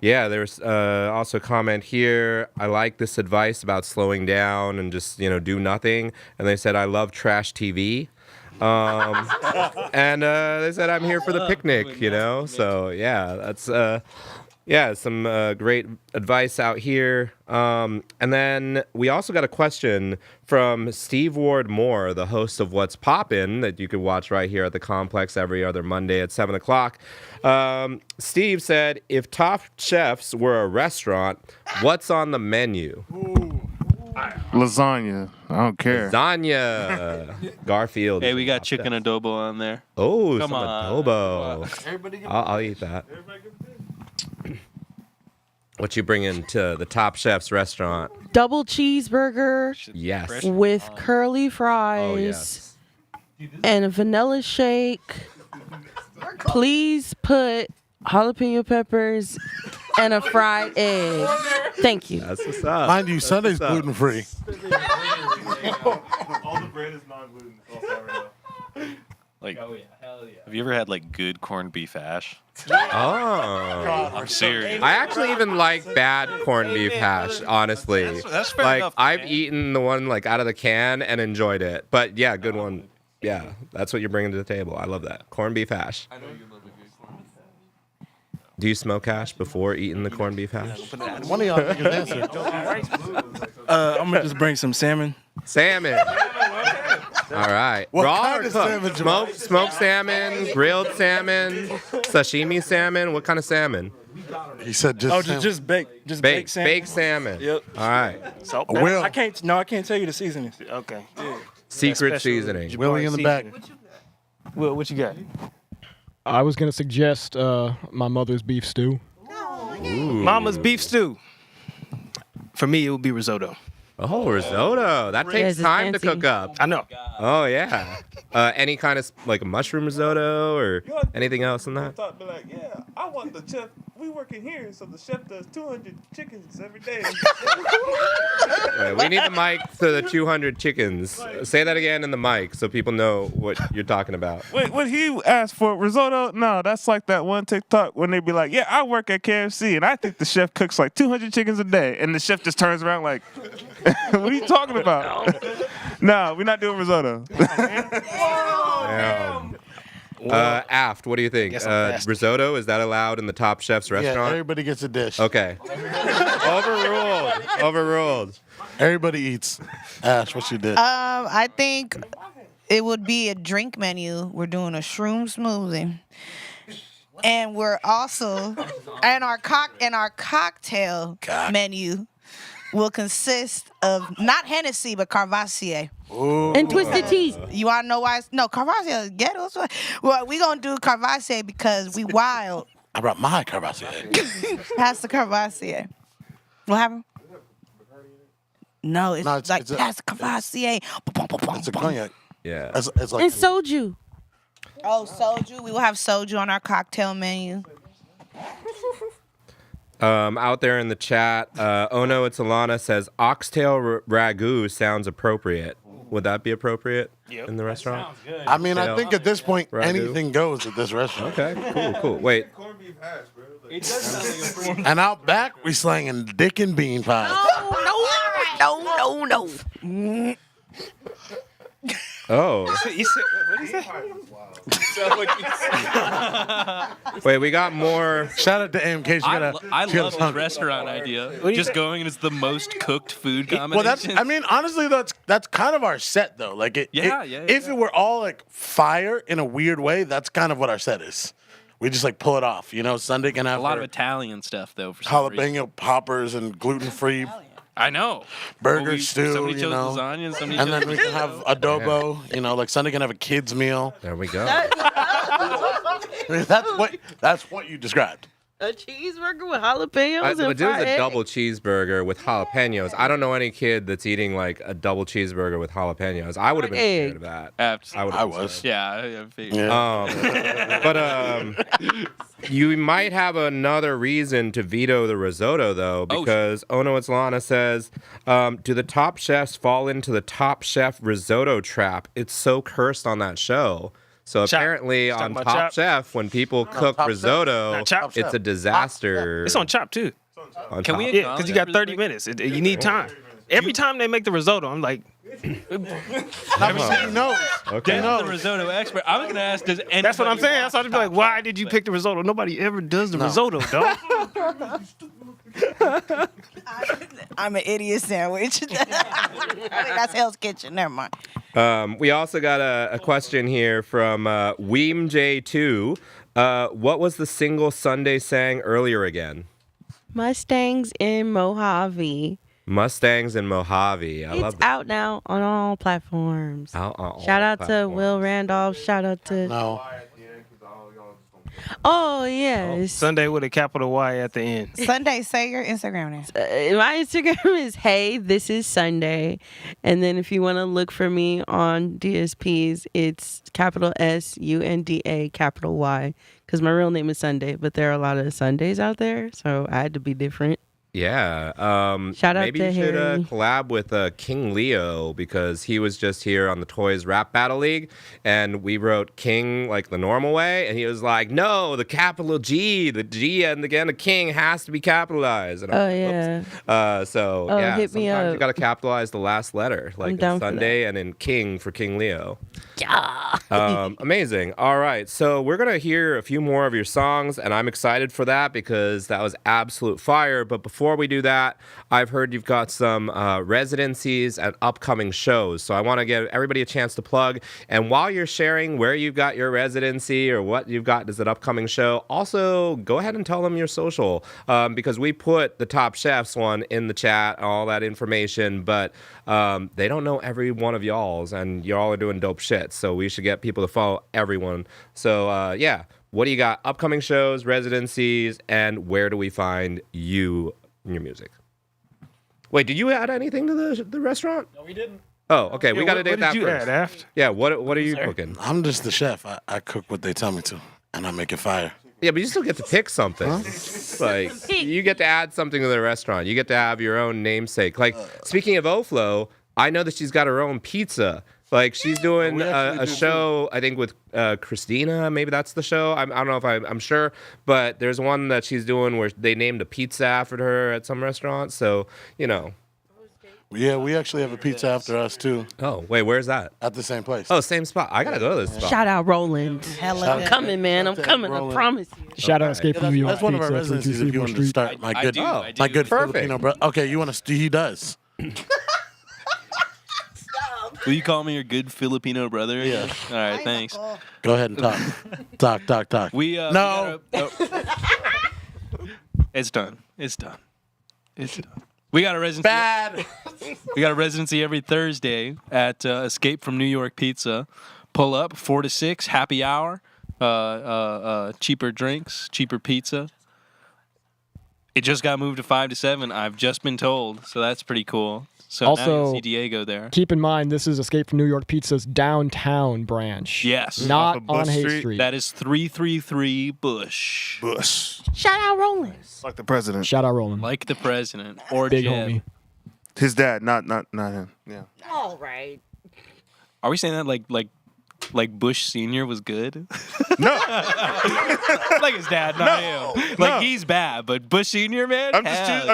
Speaker 14: Yeah, there's also a comment here. I like this advice about slowing down and just, do nothing. And they said, I love trash TV. And they said, I'm here for the picnic, So, yeah, that's some great advice out here. And then we also got a question from Steve Ward Moore, the host of What's Poppin', that you could watch right here at the Complex every other Monday at 7 o'clock. Steve said, if Top Chefs were a restaurant, what's on the menu?
Speaker 3: Lasagna. I don't care.
Speaker 14: Lasagna. Garfield.
Speaker 24: Hey, we got chicken adobo on there.
Speaker 14: Oh,
Speaker 24: Come
Speaker 14: some
Speaker 24: on.
Speaker 14: adobo. I'll eat that. What you bringing to the Top Chef's restaurant?
Speaker 23: Double cheeseburger.
Speaker 14: Yes.
Speaker 23: With curly fries.
Speaker 14: Oh, yes.
Speaker 23: And a vanilla shake. Please put jalapeno peppers and a fried egg. Thank you.
Speaker 14: That's what's up.
Speaker 15: Mind you, Sunday's gluten free.
Speaker 3: All the bread is non-gluten.
Speaker 21: Like, have you ever had like good corned beef hash?
Speaker 14: Oh.
Speaker 21: I'm serious.
Speaker 14: I actually even like bad corned beef hash, honestly.
Speaker 21: That's fair
Speaker 14: like
Speaker 21: enough,
Speaker 14: I've eaten the one like out of the can and enjoyed it. But yeah, good one. Yeah, that's what you're bringing to the table. I love that. Corned beef hash.
Speaker 24: I know you love a good corned beef hash.
Speaker 14: Do you smoke hash before eating the corned beef hash?
Speaker 15: One of y'all niggas answer.
Speaker 22: I'm gonna just bring some salmon.
Speaker 14: Salmon. All right.
Speaker 15: What
Speaker 14: Raw
Speaker 15: kind
Speaker 14: or
Speaker 15: of
Speaker 14: cooked?
Speaker 15: salmon, Jamal?
Speaker 14: Smoked salmon, grilled salmon, sashimi salmon. What kind of salmon?
Speaker 15: He said just salmon.
Speaker 22: Just baked salmon.
Speaker 14: Baked salmon.
Speaker 22: Yep.
Speaker 14: All right.
Speaker 22: So
Speaker 15: Will.
Speaker 22: I can't tell you the seasonings.
Speaker 21: Okay.
Speaker 22: Yeah.
Speaker 14: Secret seasoning.
Speaker 15: Willie in the back.
Speaker 4: Will, what you got?
Speaker 25: I was gonna suggest my mother's beef stew.
Speaker 4: Mama's beef stew. For me, it would be risotto.
Speaker 14: Oh, risotto. That takes
Speaker 23: it's
Speaker 14: time to
Speaker 23: fancy.
Speaker 14: cook up.
Speaker 4: I know.
Speaker 14: Oh, yeah. Any kind of like mushroom risotto or anything else in that?
Speaker 5: Be like, yeah, I want the chef. We work in here, so the chef does 200 chickens every day.
Speaker 14: Wait, we need the mic to the 200 chickens. Say that again in the mic so people know what you're talking about.
Speaker 5: Wait, what he asked for risotto? No, that's like that one TikTok when they be like, yeah, I work at KFC and I think the chef cooks like 200 chickens a day, and the chef just turns around like, what are you talking about? No, we're not doing risotto.
Speaker 14: Aft, what do you think? Risotto, is that allowed in the Top Chef's
Speaker 15: Yeah,
Speaker 14: restaurant?
Speaker 15: everybody gets a dish.
Speaker 14: Okay. Overruled.
Speaker 15: Everybody eats. Ash, what's your dish?
Speaker 2: I think it would be a drink menu. We're doing a shroom smoothie. And we're also and our cocktail menu will consist of not Hennessy but Carvassier.
Speaker 23: And Twisted Tea.
Speaker 2: You want to know why? No, Carvassier is ghetto. Well, we gonna do Carvassier because we wild.
Speaker 15: I brought my Carvassier.
Speaker 2: Pass the Carvassier. What happened? No, it's
Speaker 15: No,
Speaker 2: like
Speaker 15: it's a-
Speaker 2: pass the Carvassier.
Speaker 15: It's a cognac.
Speaker 14: Yeah.
Speaker 15: It's like
Speaker 23: And soju.
Speaker 2: Oh, soju. We will have soju on our cocktail menu.
Speaker 14: Out there in the chat, Oh No, It's Alana says oxtail ragu sounds appropriate. Would that be appropriate in the restaurant?
Speaker 15: I mean, I think at this point,
Speaker 14: Ragu.
Speaker 15: anything goes at this restaurant.
Speaker 14: Okay, cool. Wait.
Speaker 24: It does sound like a
Speaker 15: And out back, we slanging dick and bean pie.
Speaker 23: No.
Speaker 14: Oh.
Speaker 4: You said, what did he say?
Speaker 14: Wait, we got more.
Speaker 15: Shout out to AMK.
Speaker 24: I love his restaurant idea. Just going and it's the most cooked food
Speaker 15: Well,
Speaker 24: combination.
Speaker 15: that's. I mean, honestly, that's kind of our set, though. Like, if it were all like fire in a weird way, that's kind of what our set is. We just like pull it off. You know, Sunday can have
Speaker 24: a lot
Speaker 15: her
Speaker 24: of Italian stuff though. For some reason.
Speaker 15: jalapeno poppers and gluten free.
Speaker 24: I know.
Speaker 15: Burger stew,
Speaker 24: Somebody
Speaker 15: you
Speaker 24: chose
Speaker 15: know,
Speaker 24: lasagna, and somebody
Speaker 15: and
Speaker 24: chose
Speaker 15: then we can have adobo. You know, like Sunday can have a kids meal.
Speaker 14: There we go.
Speaker 15: I mean, that's what you described.
Speaker 23: A cheeseburger with jalapenos
Speaker 14: But
Speaker 23: and
Speaker 14: it was
Speaker 23: fried
Speaker 14: a
Speaker 23: egg?
Speaker 14: double cheeseburger with jalapenos. I don't know any kid that's eating like a double cheeseburger with jalapenos. I would have been scared of that.
Speaker 24: Absolutely.
Speaker 14: I was.
Speaker 24: Yeah.
Speaker 14: You might have another reason to veto the risotto, though, because Oh No, It's Lana says, do the Top Chefs fall into the Top Chef risotto trap? It's so cursed on that show. So apparently on
Speaker 4: about
Speaker 14: Top
Speaker 4: Chop?
Speaker 14: Chef, when people cook
Speaker 4: Top Chef.
Speaker 14: risotto,
Speaker 4: Not Chop
Speaker 14: it's
Speaker 4: Chef.
Speaker 14: a disaster.
Speaker 4: It's on Chop too.
Speaker 14: On
Speaker 4: Can
Speaker 14: Chop.
Speaker 4: we? Yeah, because you got 30 minutes. You need time. Every time they make the risotto, I'm like.
Speaker 15: He knows.
Speaker 14: Okay.
Speaker 24: Dan's the risotto expert. I was gonna ask, does anybody?
Speaker 4: That's what I'm saying. That's why I'd be like, why did you pick the risotto? Nobody ever does the risotto, dog.
Speaker 2: I'm an idiot sandwich. I think that's Hell's Kitchen. Never mind.
Speaker 14: We also got a question here from WeemJ2. What was the single Sunday sang earlier again?
Speaker 23: Mustangs in Mojave.
Speaker 14: Mustangs in Mojave. I love
Speaker 23: It's
Speaker 14: that.
Speaker 23: out now on all platforms.
Speaker 14: Out on all
Speaker 23: Shout out to
Speaker 14: platforms.
Speaker 23: Will Randolph. Shout out to.
Speaker 15: No.
Speaker 23: Oh yes.
Speaker 4: Sunday with a capital Y at the end.
Speaker 2: Sunday, say your Instagram name.
Speaker 23: My Instagram is Hey This Is Sunday, and then if you want to look for me on DSPs, it's capital SUNDA capital Y, because my real name is Sunday, but there are a lot of Sundays out there, so I had to be different.
Speaker 14: Yeah.
Speaker 23: Shout out
Speaker 14: maybe
Speaker 23: to
Speaker 14: you should
Speaker 23: Harry.
Speaker 14: collab with King Leo, because he was just here on the Toys Rap Battle League, and we wrote King like the normal way, and he was like, "No, the capital G, the G and again the King has to be capitalized." And I'm
Speaker 23: Oh
Speaker 14: like,
Speaker 23: yeah.
Speaker 14: "Oops."
Speaker 23: Oh,
Speaker 14: yeah,
Speaker 23: hit me
Speaker 14: sometimes
Speaker 23: up.
Speaker 14: you got to capitalize the last letter, like
Speaker 23: down
Speaker 14: in
Speaker 23: for
Speaker 14: Sunday and in King for King Leo.
Speaker 23: Yeah.
Speaker 14: Amazing. All right. So we're going to hear a few more of your songs, and I'm excited for that because that was absolute fire. But before we do that, I've heard you've got some residencies and upcoming shows. So I want to give everybody a chance to plug. And while you're sharing where you've got your residency or what you've got as an upcoming show, also go ahead and tell them your social, because we put the Top Chefs one in the chat, all that information, but they don't know every one of y'all's, and y'all are doing dope shit. So we should get people to follow everyone. So yeah, what do you got? Upcoming shows, residencies, and where do we find you and your music? Wait, did you add anything to the restaurant?
Speaker 22: No, we didn't.
Speaker 14: Oh, okay. We got to do that
Speaker 4: you
Speaker 14: first.
Speaker 4: add, Aft?
Speaker 14: Yeah, what are you cooking?
Speaker 15: I'm just the chef. I cook what they tell me to, and I make it fire.
Speaker 14: Yeah, but you still get to pick something. Like, you get to add something to the restaurant. You get to have your own namesake. Like, speaking of Oflo, I know that she's got her own pizza. Like, she's doing a show, I think, with Christina. Maybe that's the show. I don't know if I'm sure. But there's one that she's doing where they named a pizza after her at some restaurant. So, you know.
Speaker 15: Yeah, we actually have a pizza after us, too.
Speaker 14: Oh, wait, where's that?
Speaker 15: At the same place.
Speaker 14: Oh, same spot. I got to go to this spot.
Speaker 23: Shout out Roland. I'm coming, man. I'm coming. I promise you.
Speaker 25: Shout out Escape from New York
Speaker 15: That's one of our
Speaker 25: Pizza,
Speaker 15: residencies if you
Speaker 25: 324
Speaker 15: wanted to
Speaker 25: Street.
Speaker 15: start. My
Speaker 24: I
Speaker 15: good,
Speaker 24: do, I
Speaker 15: my
Speaker 24: do.
Speaker 15: good
Speaker 14: Perfect.
Speaker 15: Filipino bro. Okay, you want to? He does.
Speaker 24: Will you call me your good Filipino brother?
Speaker 15: Yeah.
Speaker 24: All right, thanks.
Speaker 15: Go ahead and talk. talk.
Speaker 24: We
Speaker 15: no.
Speaker 24: It's done. It's done. It's done. We got a residency.
Speaker 15: Bad.
Speaker 24: We got a residency every Thursday at Escape from New York Pizza. Pull up 4 to 6, happy hour, cheaper drinks, cheaper pizza. It just got moved to 5 to 7. I've just been told, so that's pretty cool. So now
Speaker 25: Also,
Speaker 24: you'll see Diego there.
Speaker 25: Keep in mind, this is Escape from New York Pizza's downtown branch.
Speaker 24: Yes.
Speaker 25: Not on Hay Street.
Speaker 24: That is 333 Bush.
Speaker 23: Shout out Roland.
Speaker 3: Like the president.
Speaker 25: Shout out Roland.
Speaker 24: Like the president. Or
Speaker 25: Big
Speaker 24: Jeb.
Speaker 25: homie.
Speaker 3: His dad, not him. Yeah.
Speaker 23: All right.
Speaker 24: Are we saying that like Bush Senior was good?
Speaker 3: No.
Speaker 24: Like his dad, not him. Like he's bad, but Bush Senior, man.
Speaker 3: I'm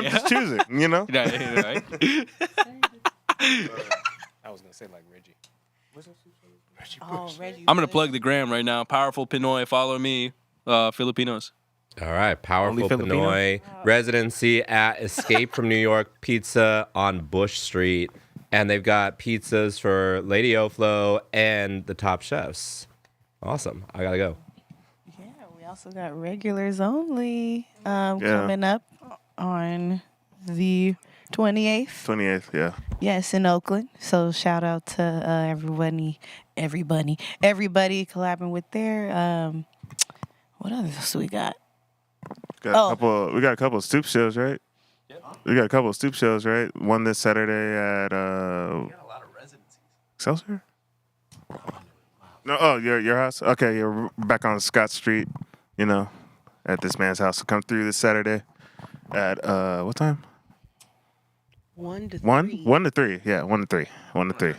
Speaker 3: just choosing, you know.
Speaker 24: Right.
Speaker 4: I was gonna say like Reggie.
Speaker 23: Reggie.
Speaker 24: I'm gonna plug the gram right now. Powerful Pinoy, follow me, Filipinos.
Speaker 14: All right, Powerful
Speaker 24: Only Filipino?
Speaker 14: Pinoy residency at Escape from New York Pizza on Bush Street. And they've got pizzas for Lady Oflo and the top chefs. Awesome. I gotta go.
Speaker 2: Yeah, we also got regulars only coming up on the 28th.
Speaker 3: 28th, yeah.
Speaker 2: Yes, in Oakland. So shout out to everybody collabing with their. What else we got?
Speaker 3: We got a couple of stoop shows, right? We got a couple of stoop shows, right? One this Saturday at we got a lot of residencies. Excelsior? No, your house? Okay, you're back on Scott Street, you know, at this man's house. So come through this Saturday at what time?
Speaker 23: 1 to 3.
Speaker 3: 1 to 3. Yeah, 1 to 3. 1 to 3.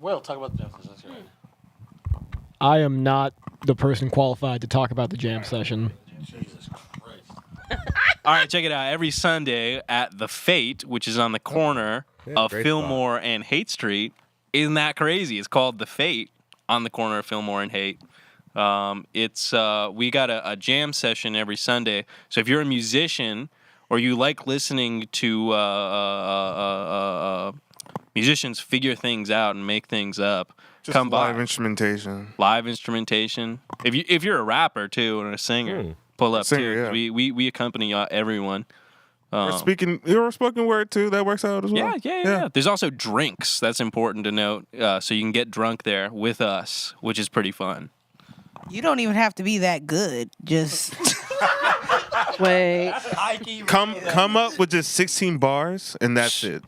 Speaker 15: We'll talk about the jam session.
Speaker 25: I am not the person qualified to talk about the jam session.
Speaker 24: All right, check it out. Every Sunday at The Fate, which is on the corner of
Speaker 14: great
Speaker 24: Fillmore and Haight Street. Isn't that crazy? It's called The Fate on the corner of Fillmore and Haight. We got a jam session every Sunday. So if you're a musician or you like listening to musicians figure things out and make things up,
Speaker 3: Just
Speaker 24: come by.
Speaker 3: live instrumentation.
Speaker 24: Live instrumentation. If you're a rapper too and a singer, pull up
Speaker 3: Singer,
Speaker 24: too.
Speaker 3: yeah.
Speaker 24: We accompany everyone.
Speaker 3: You're spoken word too. That works out as well.
Speaker 24: Yeah. There's also drinks. That's important to note. So you can get drunk there with us, which is pretty fun.
Speaker 2: You don't even have to be that good. Just
Speaker 23: wait.
Speaker 3: Come up with just 16 bars and that's it.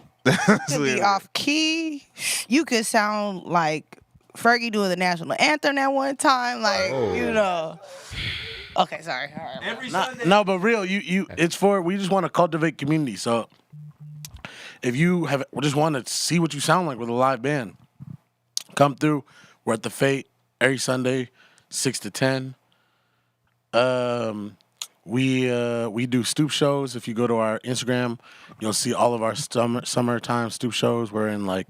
Speaker 2: to be off key. You could sound like Fergie doing the national anthem at one time. Like, you know. Okay, sorry. All right.
Speaker 24: Every
Speaker 15: No, but real, we just want to cultivate community. So if you just want to see what you sound like with a live band, come through. We're at the Fate every Sunday, 6 to 10. We do stoop shows. If you go to our Instagram, you'll see all of our summertime stoop shows. We're in I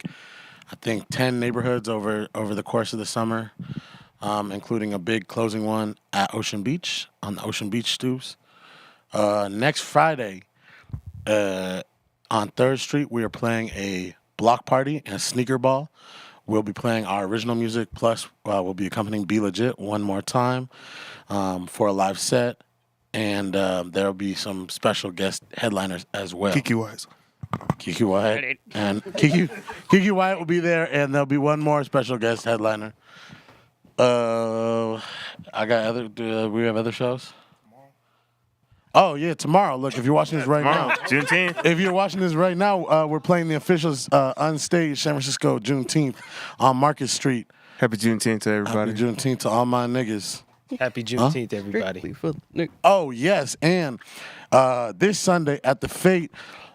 Speaker 15: think 10 neighborhoods over the course of the summer. Including a big closing one at Ocean Beach on the Ocean Beach stoops. Next Friday, on 3rd Street, we are playing a block party and a sneaker ball. We'll be playing our original music, plus we'll be accompanying Be Legit one more time for a live set. And there'll be some special guest headliners as well.
Speaker 3: Kiki Wise.
Speaker 15: Kiki Wyatt. And Kiki Wyatt will be there, and there'll be one more special guest headliner. I got other. Do we have other shows? Oh yeah, tomorrow. Look, if you're watching this right now,
Speaker 3: Juneteenth.
Speaker 15: If you're watching this right now, we're playing the official Unstaged San Francisco Juneteenth on Market Street.
Speaker 3: Happy Juneteenth to everybody.
Speaker 15: Happy Juneteenth to all my niggas.
Speaker 4: Happy Juneteenth, everybody.
Speaker 15: Oh yes, and this Sunday at the Fate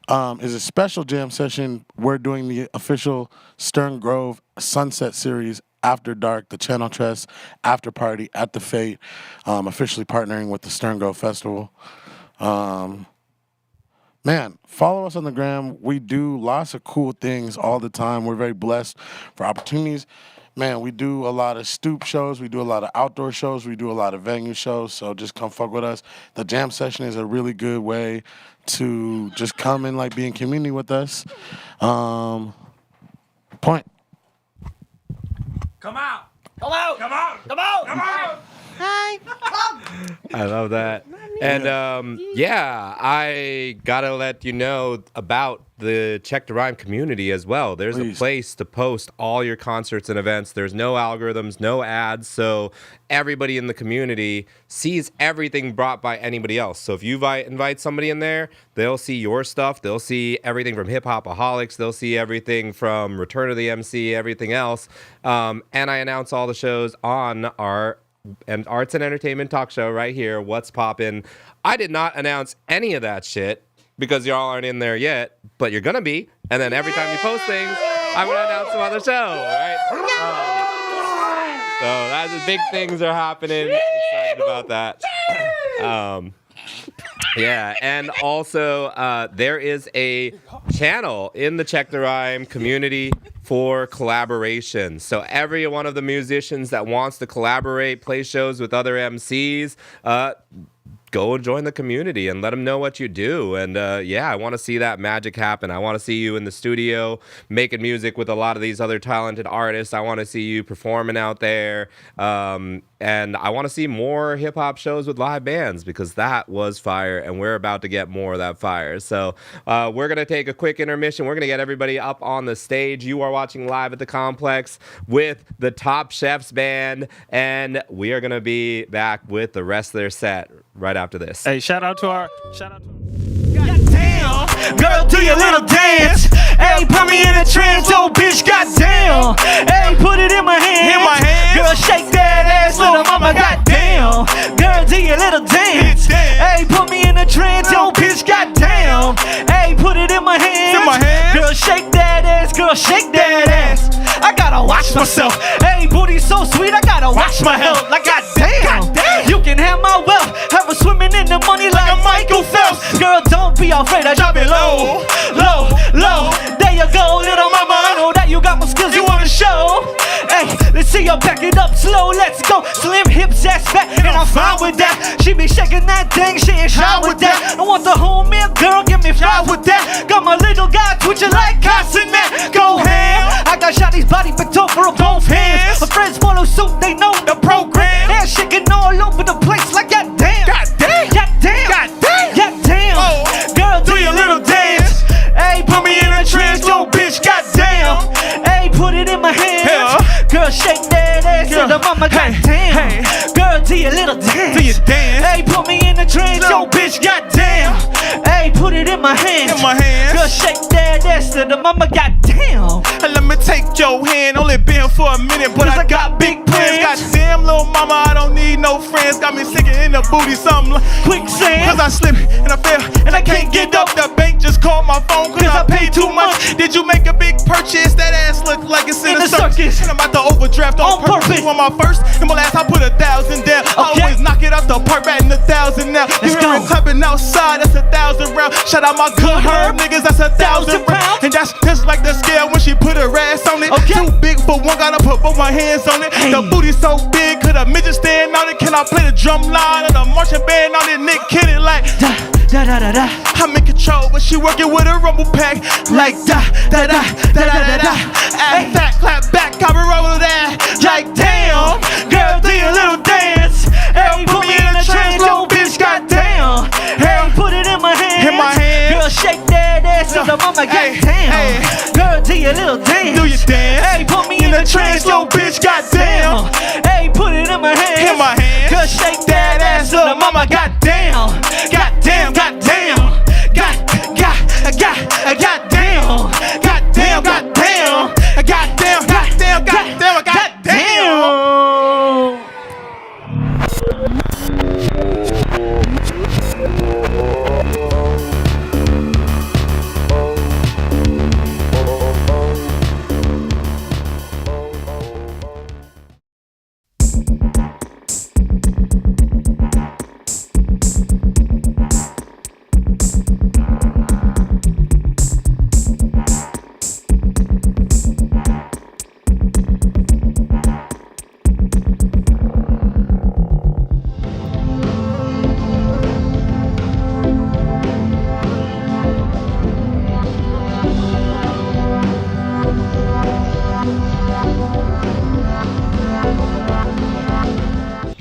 Speaker 15: is a special jam session. We're doing the official Stern Grove Sunset Series. After Dark, the Channel Tress after party at the Fate, officially partnering with the Stern Grove Festival. Man, follow us on the gram. We do lots of cool things all the time. We're very blessed for opportunities. Man, we do a lot of stoop shows. We do a lot of outdoor shows. We do a lot of venue shows. So just come fuck with us. The jam session is a really good way to just come and be in community with us. Point.
Speaker 24: Come out! Come out! Come out! Come out! Come out!
Speaker 2: Hi.
Speaker 14: I love that. And yeah, I gotta let you know about the Check the Rhyme community as well. There's a place to post all your concerts and events. There's no algorithms, no ads, so everybody in the community sees everything brought by anybody else. So if you invite somebody in there, they'll see your stuff. They'll see everything from Hip Hopaholics. They'll see everything from Return of the MC, everything else. And I announce all the shows on our arts and entertainment talk show right here, What's Poppin'. I did not announce any of that shit because y'all aren't in there yet, but you're gonna be. And then every time you post things, I'm gonna announce them on the show, right? So that's the big things are happening. Excited about that. Yeah, and also there is a channel in the Check the Rhyme community for collaboration. So every one of the musicians that wants to collaborate, play shows with other MCs, go join the community and let them know what you do. And yeah, I want to see that magic happen. I want to see you in the studio making music with a lot of these other talented artists. I want to see you performing out there. And I want to see more hip hop shows with live bands because that was fire and we're about to get more of that fire. So we're going to take a quick intermission. We're going to get everybody up on the stage. You are watching Live at the Complex with the Top Chefs Band, and we are going to be back with the rest of their set right after this.
Speaker 4: Hey, shout out to
Speaker 1: Goddamn, girl, do your little dance. Hey, put me in a trance, oh bitch, goddamn. Hey, put it in my hand. Girl, shake that ass, little mama, goddamn. Girl, do your little dance. Hey, put me in a trance, oh bitch, goddamn. Hey, put it in my hand. Girl, shake that ass, girl, shake that ass. I gotta watch myself. Hey, booty so sweet, I gotta watch my health. Like goddamn, you can have my wealth. Have her swimming in the money like a Michael Phelps. Girl, don't be afraid, I drop it low, low, low. There you go, little mama. I know that you got my skills, you wanna show. Hey, let's see you back it up slow. Let's go. Slim hips, ass fat, and I'm fine with that. She be shaking that thing, she ain't shy with that. I want the whole meal, girl, give me fly with that. Got my little guy twitching like Cassinet. Go ham. I got Shotty's body picked up for both hands. My friends follow suit, they know the program. Ass shaking all over the place like goddamn. Goddamn. Goddamn. Goddamn. Goddamn. Girl, do your little dance. Hey, put me in a trance, yo, bitch, goddamn. Hey, put it in my hands. Girl, shake that ass, girl, the mama, goddamn. Girl, do your little dance. Do your dance. Hey, put me in a trance, yo, bitch, goddamn. Hey, put it in my hands. Girl, shake that ass, to the mama, goddamn.
Speaker 6: Let me take your hand, only been for a minute, but I got big plans. Goddamn, little mama, I don't need no friends. Got me sinking in the booty, something like quicksand. Cause I slip and I fell and I can't get up. The bank just called my phone cause I paid too much. Did you make a big purchase? That ass look like it's in a circus. And I'm about to overdraft on purpose. On my first and my last, I put 1,000 down. I always knock it out the park, batting 1,000 now. You hear it clapping outside, that's 1,000 round. Shout out my good herb niggas, that's 1,000 round. And that's just like the scale when she put her ass on it. Too big for one, gotta put both my hands on it. The booty so big, could a midget stand on it? Can I play the drum line or the marching band on it? Nick Kid it like da da da da da. I'm in control, but she working with a rumble pack like da da da da da da da. Ass fat, clap back, I roll that. Like damn, girl, do your little dance. Hey, put me in a trance, yo, bitch, goddamn. Hey, put it in my hands. Girl, shake that ass to the mama, goddamn. Girl, do your little dance. Do your dance. Hey, put me in a trance, yo, bitch, goddamn. Hey, put it in my hands. Girl, shake that ass to the mama, goddamn. Goddamn, goddamn. Goddamn. Goddamn. Goddamn, goddamn. Goddamn, goddamn, goddamn, goddamn.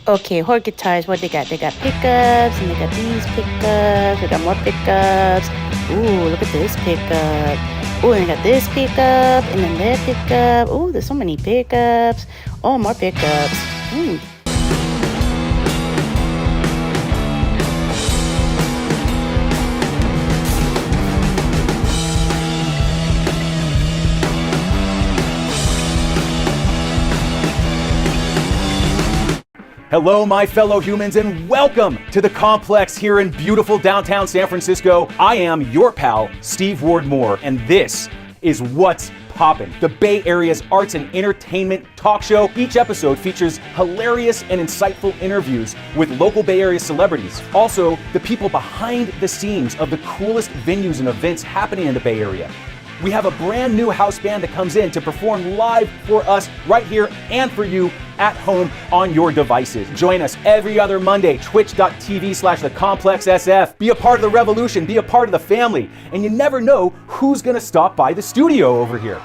Speaker 7: Okay, Horde guitars, what they got? They got pickups, and they got these pickups. They got more pickups. Ooh, look at this pickup. Ooh, and they got this pickup, and then that pickup. Ooh, there's so many pickups. Oh, more pickups.
Speaker 18: Hello, my fellow humans, and welcome to the Complex here in beautiful downtown San Francisco. I am your pal, Steve Ward Moore, and this is What's Poppin', the Bay Area's arts and entertainment talk show. Each episode features hilarious and insightful interviews with local Bay Area celebrities. Also, the people behind the scenes of the coolest venues and events happening in the Bay Area. We have a brand new house band that comes in to perform live for us right here and for you at home on your devices. Join us every other Monday, twitch.tv/thecomplexsf. Be a part of the revolution, be a part of the family, and you never know who's gonna stop by the studio over here.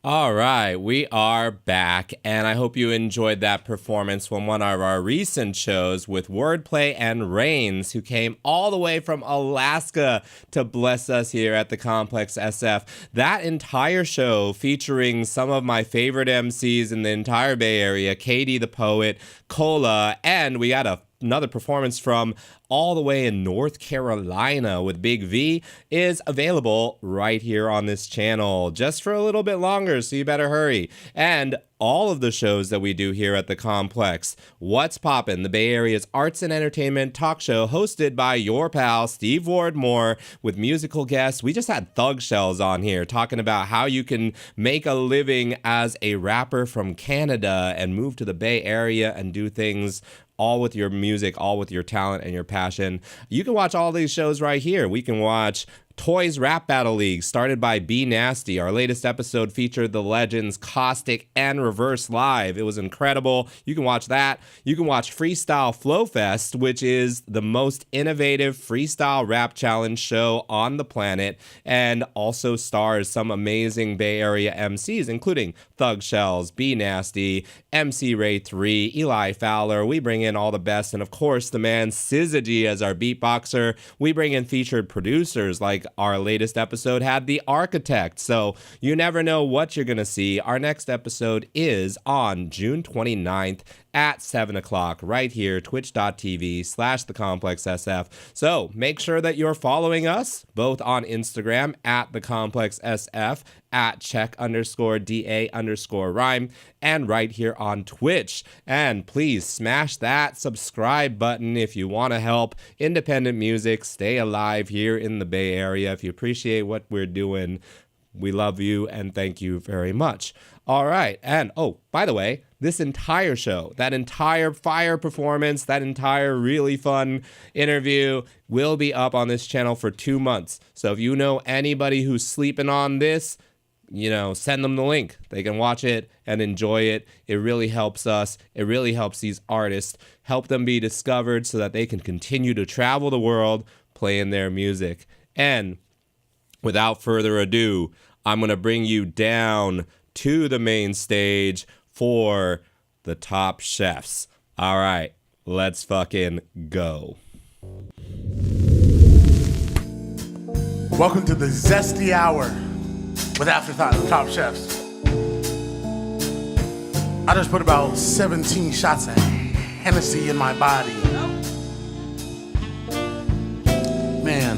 Speaker 14: All right, we are back, and I hope you enjoyed that performance from one of our recent shows with Wordplay and Reigns, who came all the way from Alaska to bless us here at the Complex SF. That entire show featuring some of my favorite MCs in the entire Bay Area, Katie the Poet, Cola, and we got another performance from all the way in North Carolina with Big V, is available right here on this channel just for a little bit longer, so you better hurry. And all of the shows that we do here at the Complex, What's Poppin', the Bay Area's arts and entertainment talk show hosted by your pal Steve Ward Moore with musical guests. We just had Thug Shells on here talking about how you can make a living as a rapper from Canada and move to the Bay Area and do things all with your music, all with your talent and your passion. You can watch all these shows right here. We can watch Toys Rap Battle League, started by B Nasty. Our latest episode featured the legends Caustic and Reverse live. It was incredible. You can watch that. You can watch Freestyle Flow Fest, which is the most innovative freestyle rap challenge show on the planet, and also stars some amazing Bay Area MCs, including Thug Shells, B Nasty, MC Ray 3, Eli Fowler. We bring in all the best, and of course, the man Syzygy as our beatboxer. We bring in featured producers like our latest episode had The Architect. So you never know what you're going to see. Our next episode is on June 29th at 7 o'clock right here, twitch.tv/thecomplexsf. So make sure that you're following us both on Instagram at thecomplexsf, at check_DA_rhyme, and right here on Twitch. And please smash that subscribe button if you want to help independent music stay alive here in the Bay Area. If you appreciate what we're doing, we love you and thank you very much. All right. And oh, by the way, this entire show, that entire fire performance, that entire really fun interview will be up on this channel for 2 months. So if you know anybody who's sleeping on this, send them the link. They can watch it and enjoy it. It really helps us. It really helps these artists, help them be discovered so that they can continue to travel the world playing their music. And without further ado, I'm going to bring you down to the main stage for the top chefs. All right, let's fucking go.
Speaker 15: Welcome to the Zesty Hour with Afterthought and Top Chefs. I just put about 17 shots of Hennessy in my body. Man,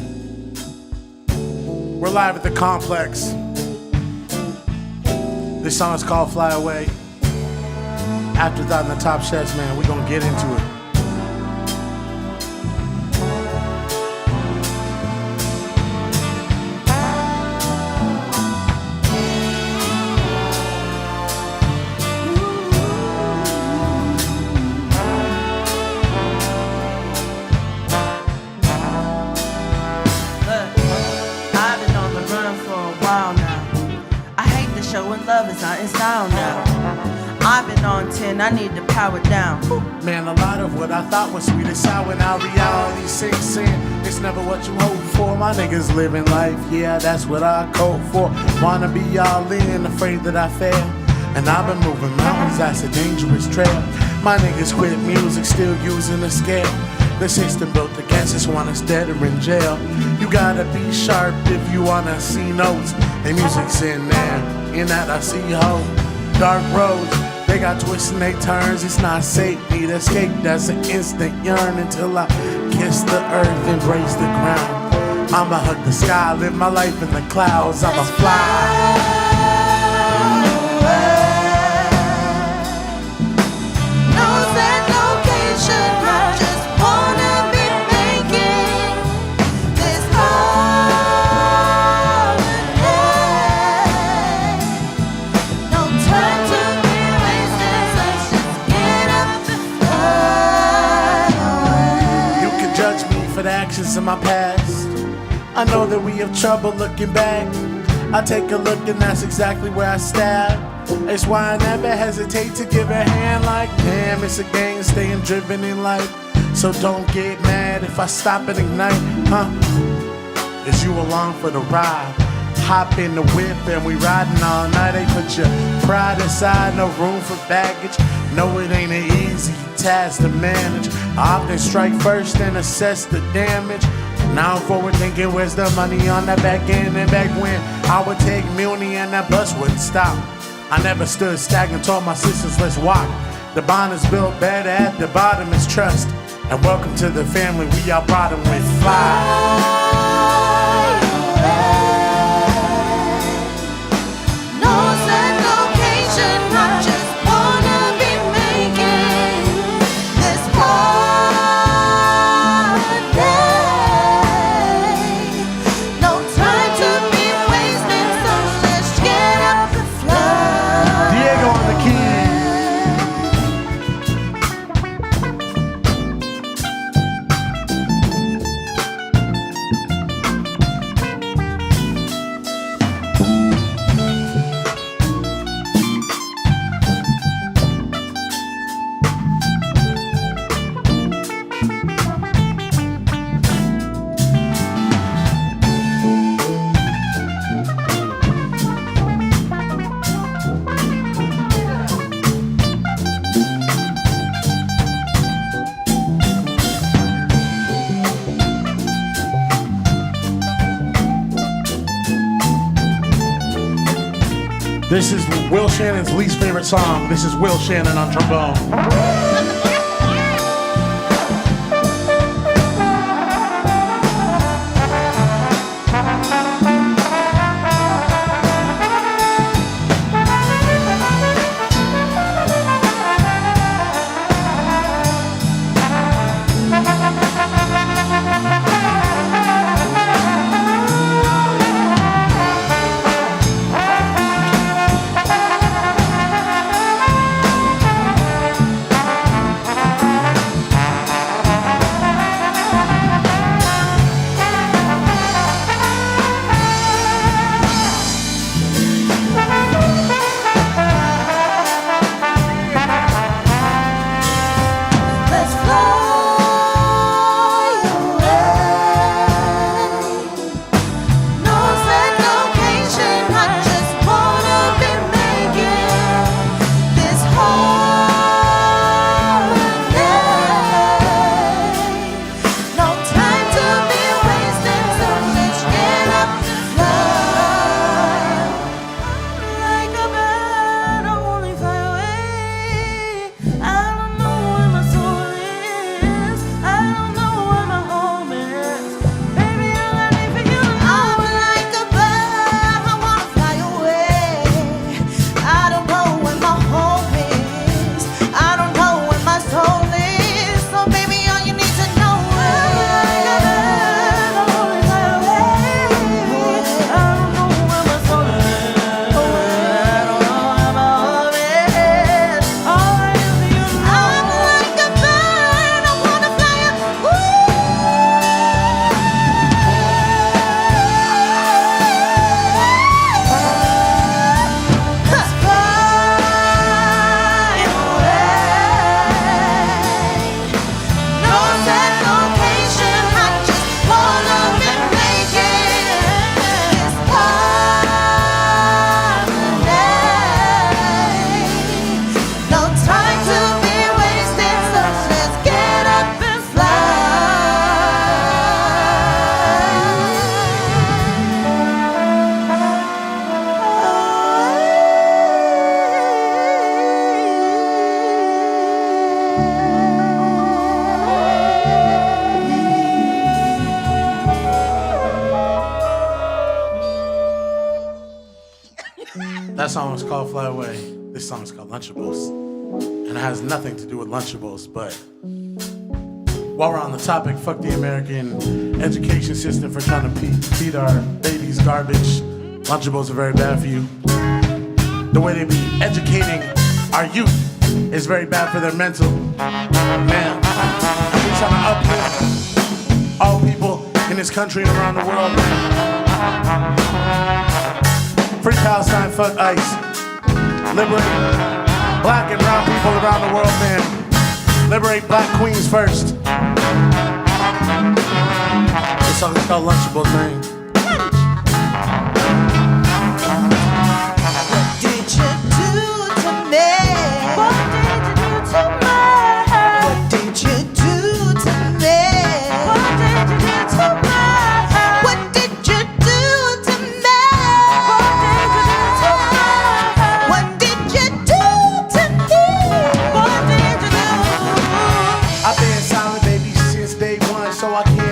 Speaker 15: we're live at the Complex. This song is called Fly Away. Afterthought and the Top Chefs, man, we're gonna get into it.
Speaker 1: I need to power down.
Speaker 15: Man, a lot of what I thought was sweet and sour, now reality sinks in. It's never what you hope for. My niggas living life, yeah, that's what I code for. Wanna be all in, afraid that I fail. And I've been moving mountains, that's a dangerous trail. My niggas quit music, still using the scale. The system built against us, want us dead or in jail. You gotta be sharp if you wanna see notes. And music's in there, in that I see hope. Dark roads, they got twists and they turns. It's not safe, need escape, that's an instant yearn. Until I kiss the earth, embrace the ground. I'ma hug the sky, live my life in the clouds. I'ma fly. For the actions of my past, I know that we have trouble looking back. I take a look and that's exactly where I stab. It's why I never hesitate to give a hand. Like damn, it's a gang staying driven in life. So don't get mad if I stop and ignite, huh? Is you along for the ride? Hop in the whip and we riding all night. They put your pride aside, no room for baggage. No, it ain't an easy task to manage. I often strike first and assess the damage. Now I'm forward thinking, where's the money on the back end? And back when I would take Muni and that bus wouldn't stop. I never stood stagnant, told my sisters, let's walk. The bond is built better, at the bottom is trust. And welcome to the family, we all brought them with fly. This is Will Shannon's least favorite song. This is Will Shannon on trombone. That song was called Fly Away. This song is called Lunchables. And it has nothing to do with Lunchables, but while we're on the topic, fuck the American education system for trying to feed our babies garbage. Lunchables are very bad for you. The way they be educating our youth is very bad for their mental. Man, we're trying to uplift all people in this country and around the world. Free Palestine, fuck ICE. Liberate black and brown people around the world, man. Liberate black queens first. This song is called Lunchables, man.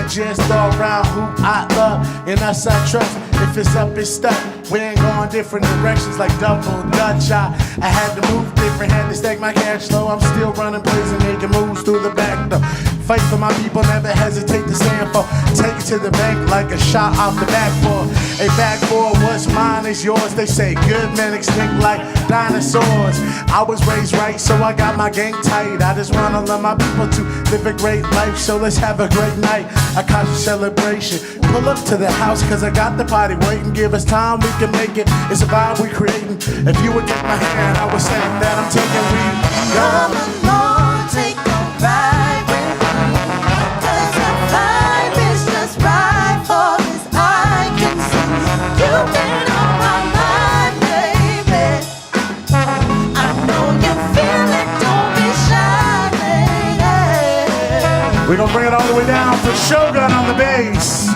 Speaker 15: Just all around who I love and us I trust. If it's up, it's stuck. We ain't going different directions like double dutch. I had to move different, had to stack my cash flow. I'm still running plays and making moves through the back door. Fight for my people, never hesitate to stand for. Take it to the bank like a shot off the backboard. A backboard, what's mine is yours. They say good men extinct like dinosaurs. I was raised right, so I got my game tight. I just wanna love my people to live a great life. So let's have a great night, a conscious celebration. Pull up to the house, cause I got the party waiting. Give us time, we can make it. It's a vibe we creating. If you would get my hand, I would say that I'm taking weed.
Speaker 1: Come along, take a ride with me. Cause the vibe is just right for this I can see. You've been on my mind, baby. I know you feel it, don't be shy, lady.
Speaker 15: We gonna bring it all the way down for Shogun on the bass.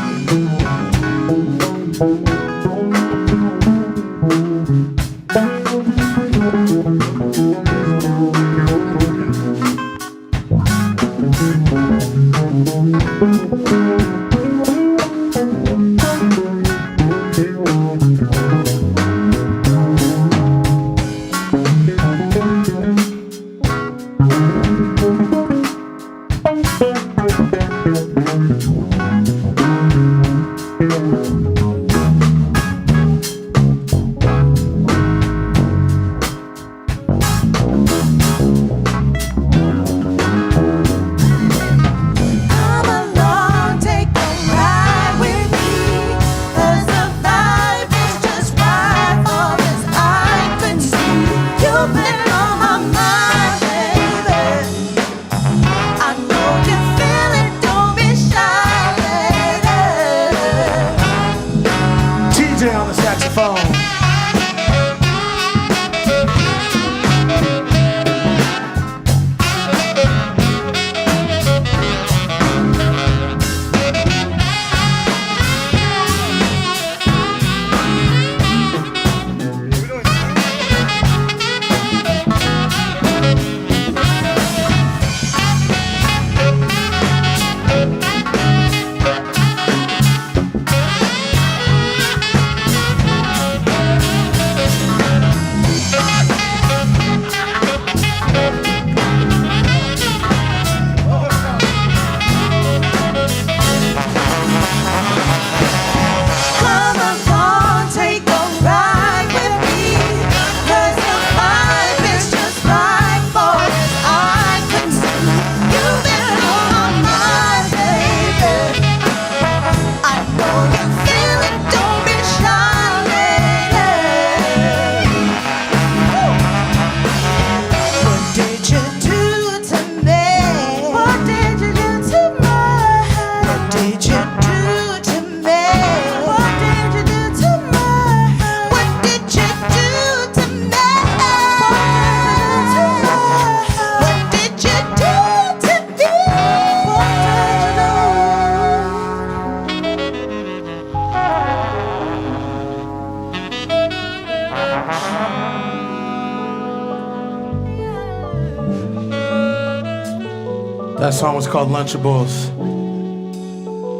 Speaker 15: That song was called Lunchables.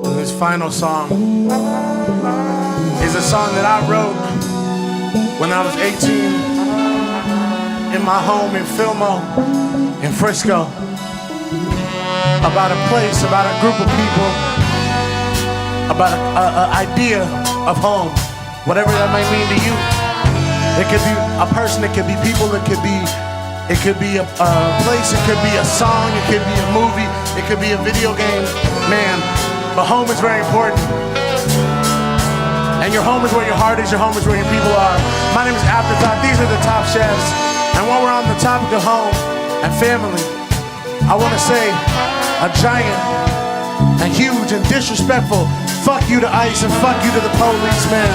Speaker 15: And this final song is a song that I wrote when I was 18 in my home in Fillmore, in Frisco, about a place, about a group of people, about an idea of home, whatever that might mean to you. It could be a person, it could be people, it could be a place, it could be a song, it could be a movie, it could be a video game, man. But home is very important. And your home is where your heart is, your home is where your people are. My name is Afterthought, these are the Top Chefs. And while we're on the topic of home and family, I want to say a giant and huge and disrespectful fuck you to ICE and fuck you to the police, man.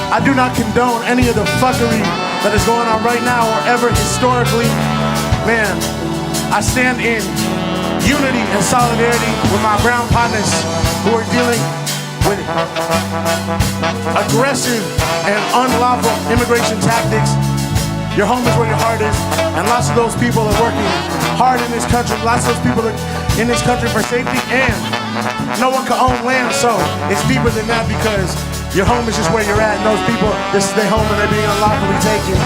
Speaker 15: I do not condone any of the fuckery that is going on right now or ever historically. Man, I stand in unity and solidarity with my brown partners who are dealing with aggressive and unlawful immigration tactics. Your home is where your heart is, and lots of those people are working hard in this country. Lots of those people are in this country for safety, and no one can own land, so it's deeper than that because your home is just where you're at, and those people, this is their home and they're being unlawfully taken.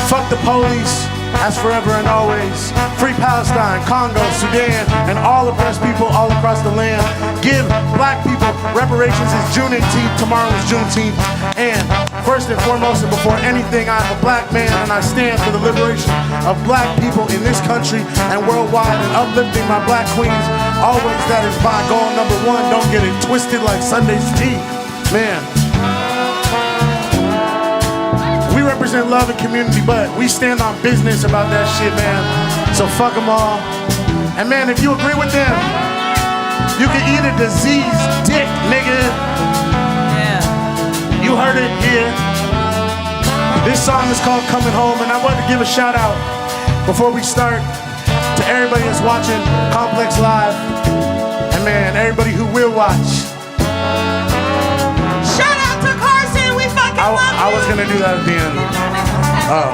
Speaker 15: Fuck the police, as forever and always. Free Palestine, Congo, Sudan, and all oppressed people all across the land. Give black people reparations. It's Juneteenth, tomorrow is Juneteenth. And first and foremost and before anything, I'm a black man and I stand for the liberation of black people in this country and worldwide and uplifting my black queens. Always that is by goal number one. Don't get it twisted like Sunday's tea. Man, we represent love and community, but we stand on business about that shit, man. So fuck them all. And man, if you agree with them, you can eat a diseased dick, nigga. Yeah. You heard it here. This song is called Coming Home, and I want to give a shout out before we start to everybody that's watching Complex Live, and man, everybody who will watch. I was gonna do that at the end. Oh.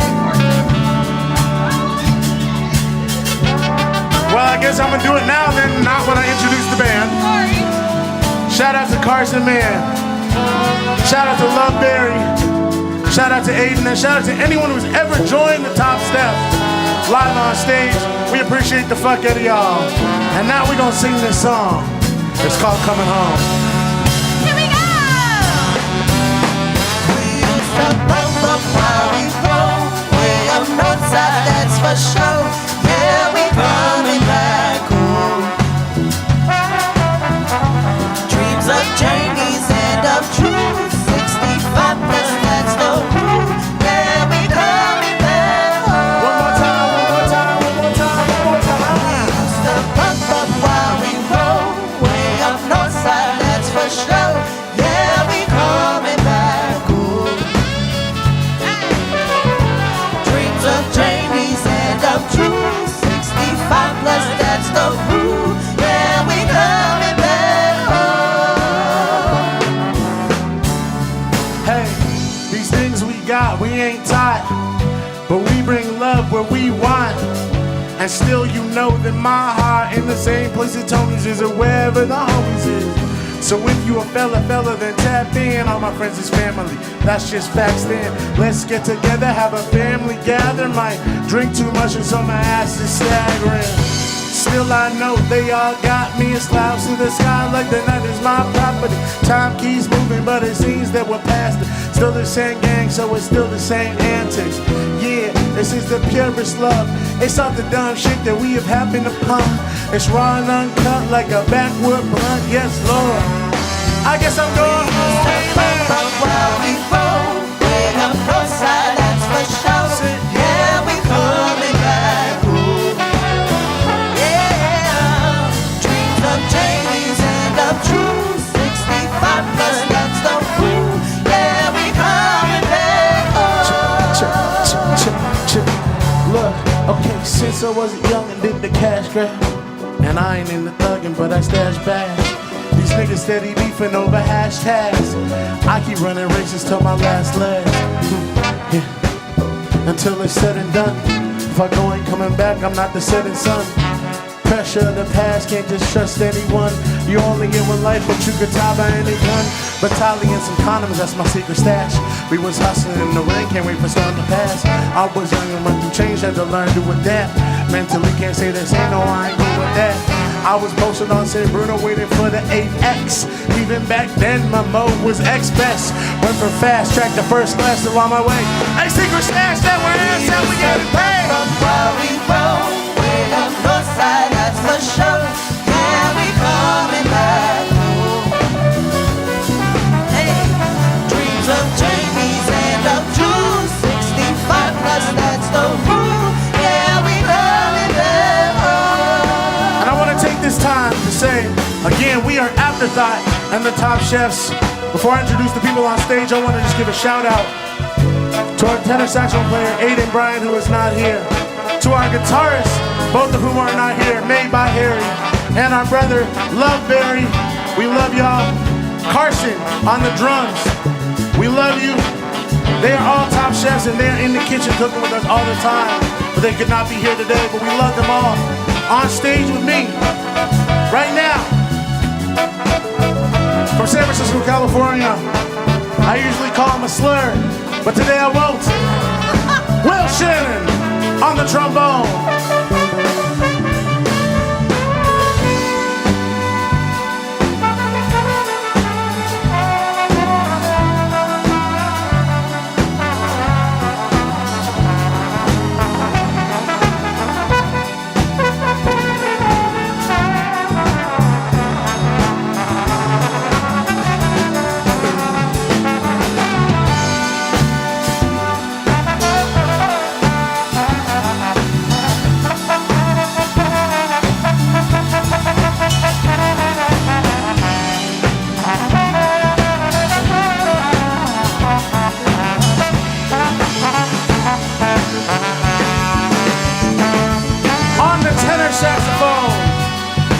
Speaker 15: Well, I guess I'm gonna do it now then, not when I introduce the band. Shout out to Carson Man. Shout out to Love Berry. Shout out to Aiden, and shout out to anyone who's ever joined the Top Step live on stage. We appreciate the fuck out of y'all. And now we're gonna sing this song. It's called Coming Home.
Speaker 1: While we roll way up northside, that's for sure. Yeah, we coming back home. Dreams of journeys and of truth. 65 plus, that's the rule. Yeah, we coming back home. One more time, one more time, one more time, one more time. We used to bump up while we roll way up northside, that's for sure. Yeah, we coming back home. True, 65 plus, that's the rule. Yeah, we coming back home.
Speaker 15: Hey, these things we got, we ain't taught, but we bring love where we want. And still you know that my heart in the same place that Tony's is or wherever the homies is. So if you a fella, then tap in. All my friends is family, that's just facts then. Let's get together, have a family gather. Might drink too much and so my ass is staggering. Still I know they all got me as clouds to the sky like the night is my property. Time keeps moving, but it seems that we're past it. Still the same gang, so it's still the same antics. Yeah, this is the purest love. It's all the dumb shit that we have happened to pump. It's raw and uncut like a backwood blunt, yes Lord. I guess I'm going
Speaker 1: while we roll way up northside, that's for sure. Yeah, we coming back home. Yeah, dreams of Jamies and of truth. 65 plus, that's the rule. Yeah, we coming back home.
Speaker 15: Look, okay, since I was young and did the cash grab, and I ain't in the thuggin', but I stash bags. These niggas steady beefing over hashtags. I keep running races till my last leg. Yeah. Until it's said and done. If I go ain't coming back, I'm not the setting sun. Pressure of the past, can't just trust anyone. You only get one life, but you could tie by any gun. Battalions and condoms, that's my secret stash. We was hustling in the rain, can't wait for storm to pass. I was young and run through change, had to learn to adapt. Mentally can't say this ain't no, I ain't good with that. I was posted on San Bruno waiting for the 8X. Even back then, my mode was X-Best. Went for fast track, the first class, still on my way. Hey, secret stash, that we're in, that we getting paid.
Speaker 1: From where we roll, way up north side, that's for sure. Yeah, we coming back home. Hey, dreams of Jamie's and of 265 plus, that's the rule. Yeah, we coming back home.
Speaker 15: And I want to take this time to say, again, we are Afterthought and the Top Chefs. Before I introduce the people on stage, I want to just give a shout out to our tenor saxophone player, Aiden Bryan, who is not here. To our guitarists, both of whom are not here, made by Harry. And our brother, Love Berry. We love y'all. Carson on the drums. We love you. They are all Top Chefs and they're in the kitchen cooking with us all the time. But they could not be here today, but we love them all. On stage with me, right now, from San Francisco, California. I usually call him a slur, but today I won't. Will Shannon on the trombone.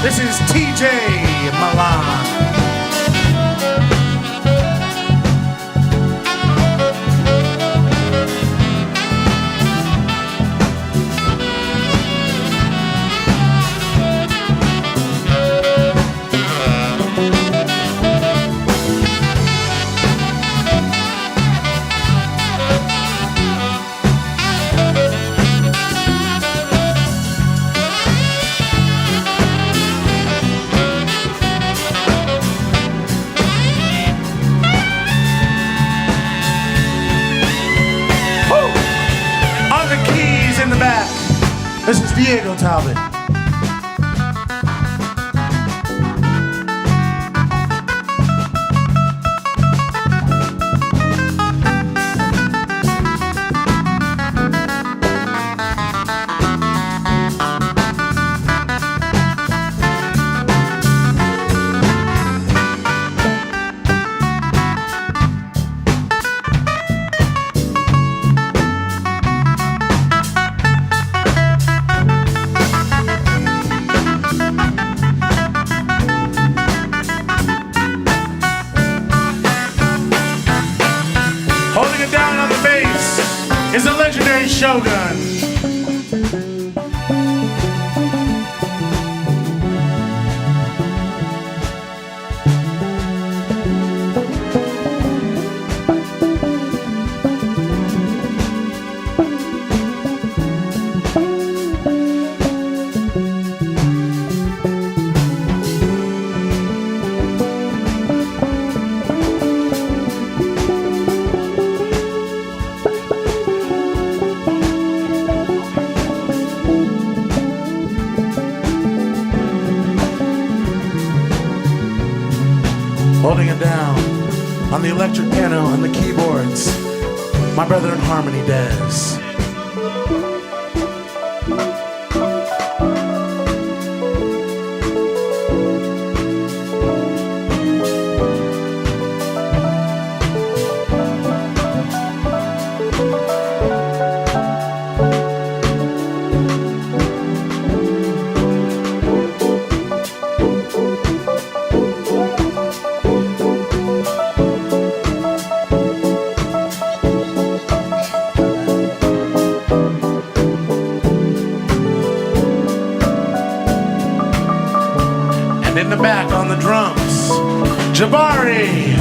Speaker 15: This is TJ Milan. This is Diego Talbot. Is the legendary Shogun. Holding it down on the electric piano and the keyboards, my brother in harmony, Dez. the back on the drums, Jabari.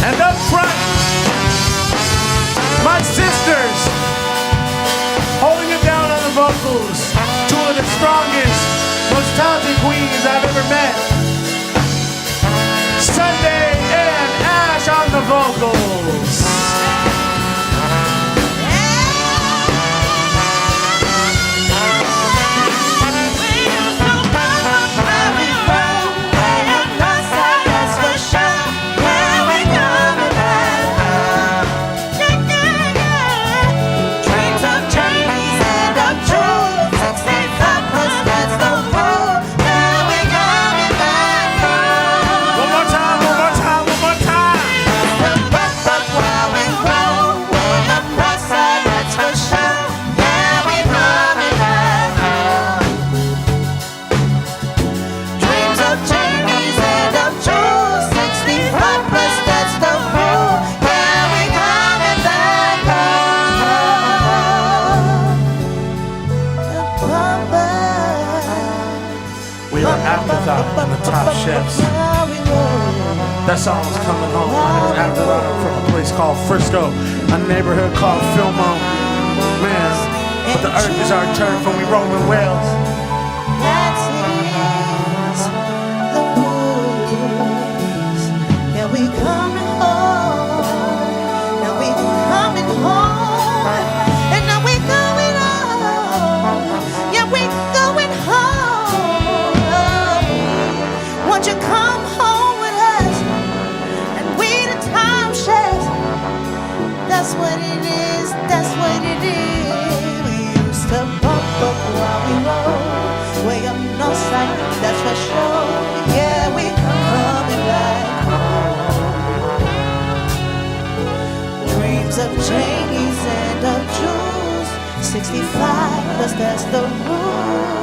Speaker 15: And up front, my sisters, holding it down on the vocals. Two of the strongest, most talented queens I've ever met. Sunday and Ash on the vocals. We are Afterthought and the Top Chefs. That song was Coming Home. My name is Afterthought. I'm from a place called Frisco, a neighborhood called Fillmore. Man, but the earth is our turf and we roaming wells.
Speaker 1: Yeah, we coming home. Now we coming home. And now we going home. Yeah, we going home. Won't you come home with us? And we the time chefs. That's what it is. That's what it is. We used to bump up while we roll. Way up north side, that's for sure. Yeah, we coming back home. Dreams of Janie's and of Jules. 65 plus that's the rules.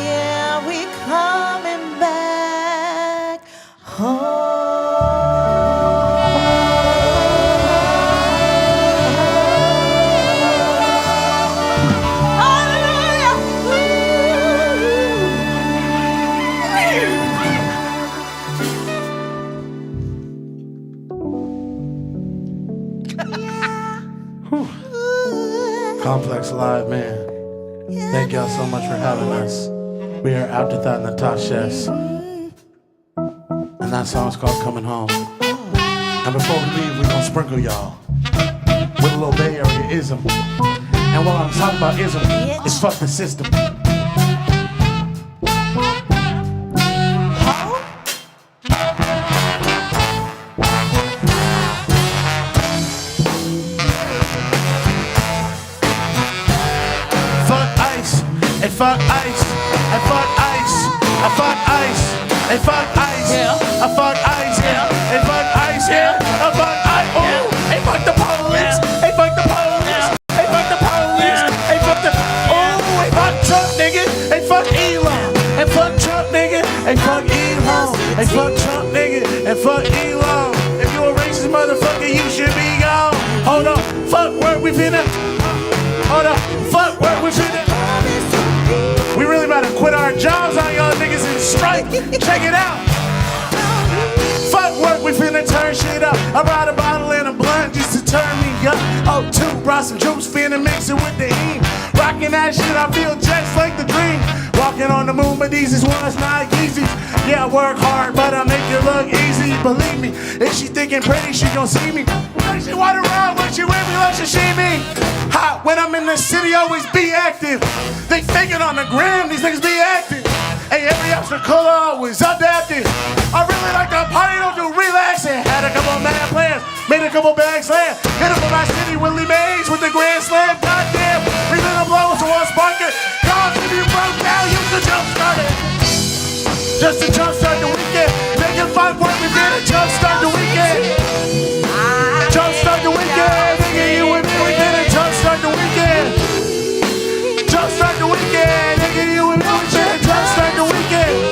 Speaker 1: Yeah, we coming back home.
Speaker 15: Complex Live, man. Thank y'all so much for having us. We are Afterthought and the Top Chefs. And that song's called Coming Home. And before we leave, we're gonna sprinkle y'all with a little Bay Area ism. And while I'm talking about ism, it's fuck the system. Fuck ice, I fuck ice, I fuck ice, I fuck ice, I fuck ice, I fuck ice, I fuck ice, oh, I fuck the police, I fuck the police, I fuck the police, I fuck the, oh, I fuck Trump nigga, I fuck Elon, I fuck Trump nigga, I fuck Elon, I fuck Trump nigga, and fuck Elon. If you a racist motherfucker, you should be gone. Hold on, fuck where we finna, hold on, fuck where we finna. We really about to quit our jobs on y'all niggas and strike. Check it out. Fuck work, we finna turn shit up. I brought a bottle and a blunt just to turn me up. Oh, two, brought some juice, finna mix it with the heat. Rockin' that shit, I feel just like the dream. Walking on the moon, but these is ones not easy. Yeah, I work hard, but I make it look easy. Believe me, if she thinking pretty, she gon' see me. She walk around when she with me like she see me. Hot when I'm in the city, always be active. They faking on the gram, these niggas be active. Hey, every obstacle always adapted. I really like to party, don't do relaxing. Had a couple of mad plans, made a just to jumpstart the weekend. Making fun work with me to jumpstart the weekend. Jumpstart the weekend. Nigga, you and me, we did it. Jumpstart the weekend. Jumpstart the weekend. Nigga, you and me, we did it. Jumpstart the weekend.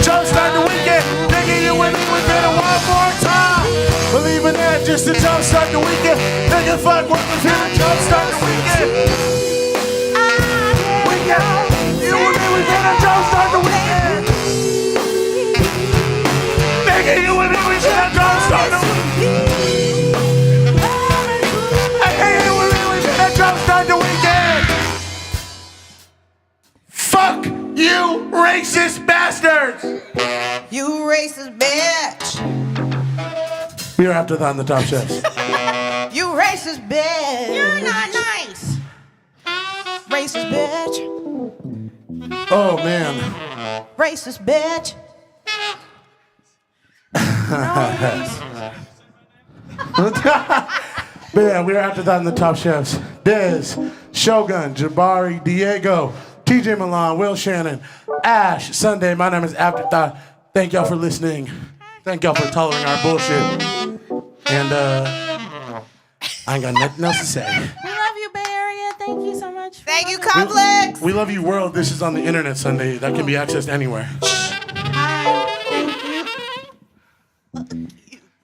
Speaker 15: Jumpstart the weekend. Nigga, you and me, we did it one more time. Believe in that, just to jumpstart the weekend. Nigga, fuck what we feel to jumpstart the weekend. You and me, we did it. Jumpstart the weekend. Nigga, you and me, we did it. Jumpstart the weekend. Hey, you and me, we did it. Jumpstart the weekend. Fuck you, racist bastards.
Speaker 1: You racist bitch.
Speaker 15: We are after that on the Top Chefs.
Speaker 1: You racist bitch. You're not nice. Racist bitch.
Speaker 15: Oh man.
Speaker 1: Racist bitch.
Speaker 15: But yeah, we are after that on the Top Chefs. Dez, Shogun, Jabari, Diego, TJ Milan, Will Shannon, Ash, Sunday. My name is Afterthought. Thank y'all for listening. Thank y'all for tolerating our bullshit. And I ain't got nothing else to say.
Speaker 1: We love you, Bay Area. Thank you so much. Thank you, Complex.
Speaker 15: We love you, world. This is on the internet Sunday. That can be accessed anywhere.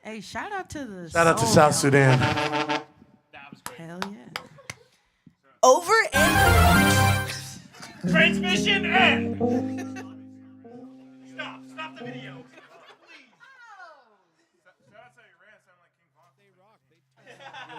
Speaker 1: Hey, shout out to the
Speaker 15: Shout out to South Sudan.
Speaker 1: Hell yeah. Over and
Speaker 6: Transmission end. Stop the video.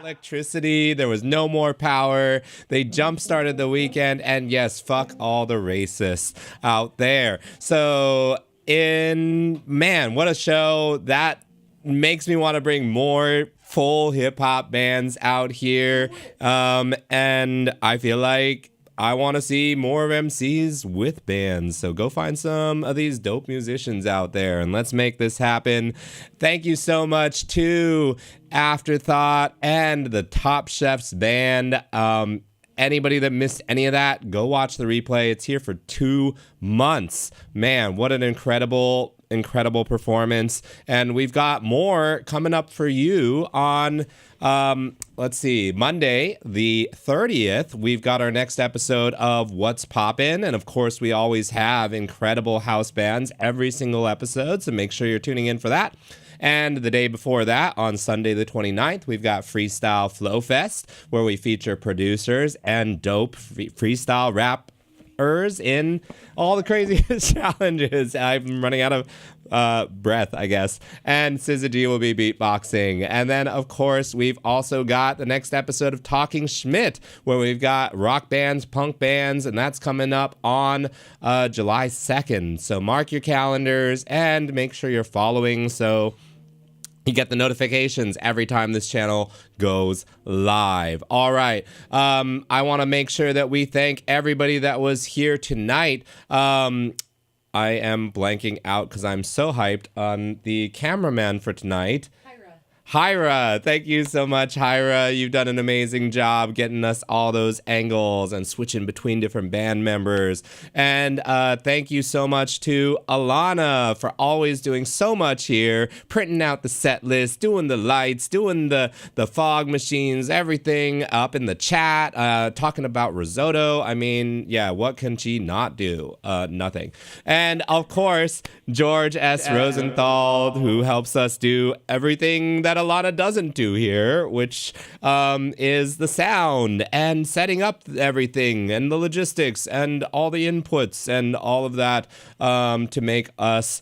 Speaker 14: Electricity, there was no more power. They jump started the weekend, and yes, fuck all the racists out there. So man, what a show. That makes me want to bring more full hip-hop bands out here, and I feel like I want to see more of MCs with bands. So go find some of these dope musicians out there and let's make this happen. Thank you so much to Afterthought and the Top Chefs band. Anybody that missed any of that, go watch the replay. It's here for 2 months. Man, what an incredible performance. And we've got more coming up for you on let's see, Monday the 30th. We've got our next episode of What's Poppin', and of course we always have incredible house bands every single episode, so make sure you're tuning in for that. And the day before that, on Sunday the 29th, we've got Freestyle Flow Fest, where we feature producers and dope freestyle rappers in all the craziest challenges. I'm running out of breath, I guess. And SZA G will be beatboxing. And then, of course, we've also got the next episode of Talking Schmidt, where we've got rock bands, punk bands, and that's coming up on July 2nd. So mark your calendars and make sure you're following so you get the notifications every time this channel goes live. All right. I want to make sure that we thank everybody that was here tonight. I am blanking out because I'm so hyped on the cameraman for tonight. Hyra, thank you so much, Hyra. You've done an amazing job getting us all those angles and switching between different band members. And thank you so much to Alana for always doing so much here, printing out the set list, doing the lights, doing the fog machines, everything up in the chat, talking about risotto. I mean, yeah, what can she not do? Nothing. And of course, George S. Rosenthal, who helps us do everything that Alana doesn't do here, which is the sound and setting up everything and the logistics and all the inputs and all of that to make us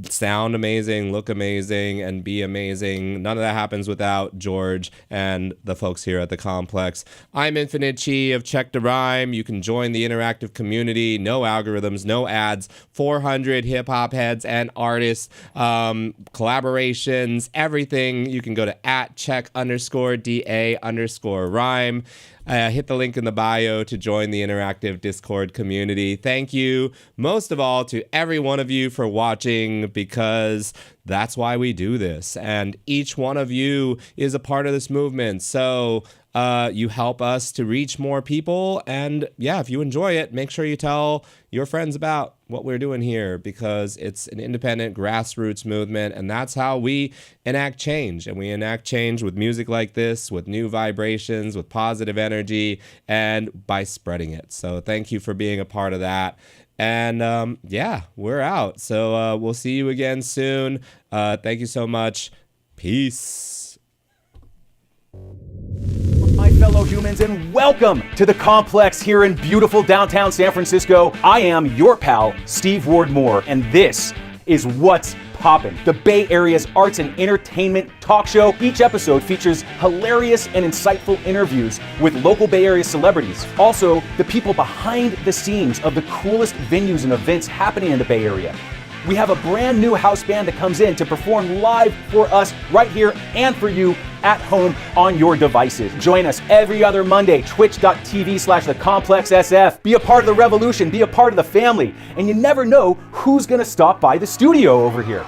Speaker 14: sound amazing, look amazing, and be amazing. None of that happens without George and the folks here at the Complex. I'm Infinite Chi of Check the Rhyme. You can join the interactive community. No algorithms, no ads. 400 hip-hop heads and artists, collaborations, everything. You can go to @check_DA_rhyme. Hit the link in the bio to join the interactive Discord community. Thank you most of all to every one of you for watching, because that's why we do this. And each one of you is a part of this movement. So you help us to reach more people. And yeah, if you enjoy it, make sure you tell your friends about what we're doing here because it's an independent grassroots movement, and that's how we enact change. And we enact change with music like this, with new vibrations, with positive energy, and by spreading it. So thank you for being a part of that. And yeah, we're out. So we'll see you again soon. Thank you so much. Peace.
Speaker 18: My fellow humans, and welcome to the Complex here in beautiful downtown San Francisco. I am your pal, Steve Ward Moore, and this is What's Poppin', the Bay Area's arts and entertainment talk show. Each episode features hilarious and insightful interviews with local Bay Area celebrities. Also, the people behind the scenes of the coolest venues and events happening in the Bay Area. We have a brand new house band that comes in to perform live for us right here and for you at home on your devices. Join us every other Monday, twitch.tv/thecomplexsf. Be a part of the revolution, be a part of the family, and you never know who's gonna stop by the studio over here.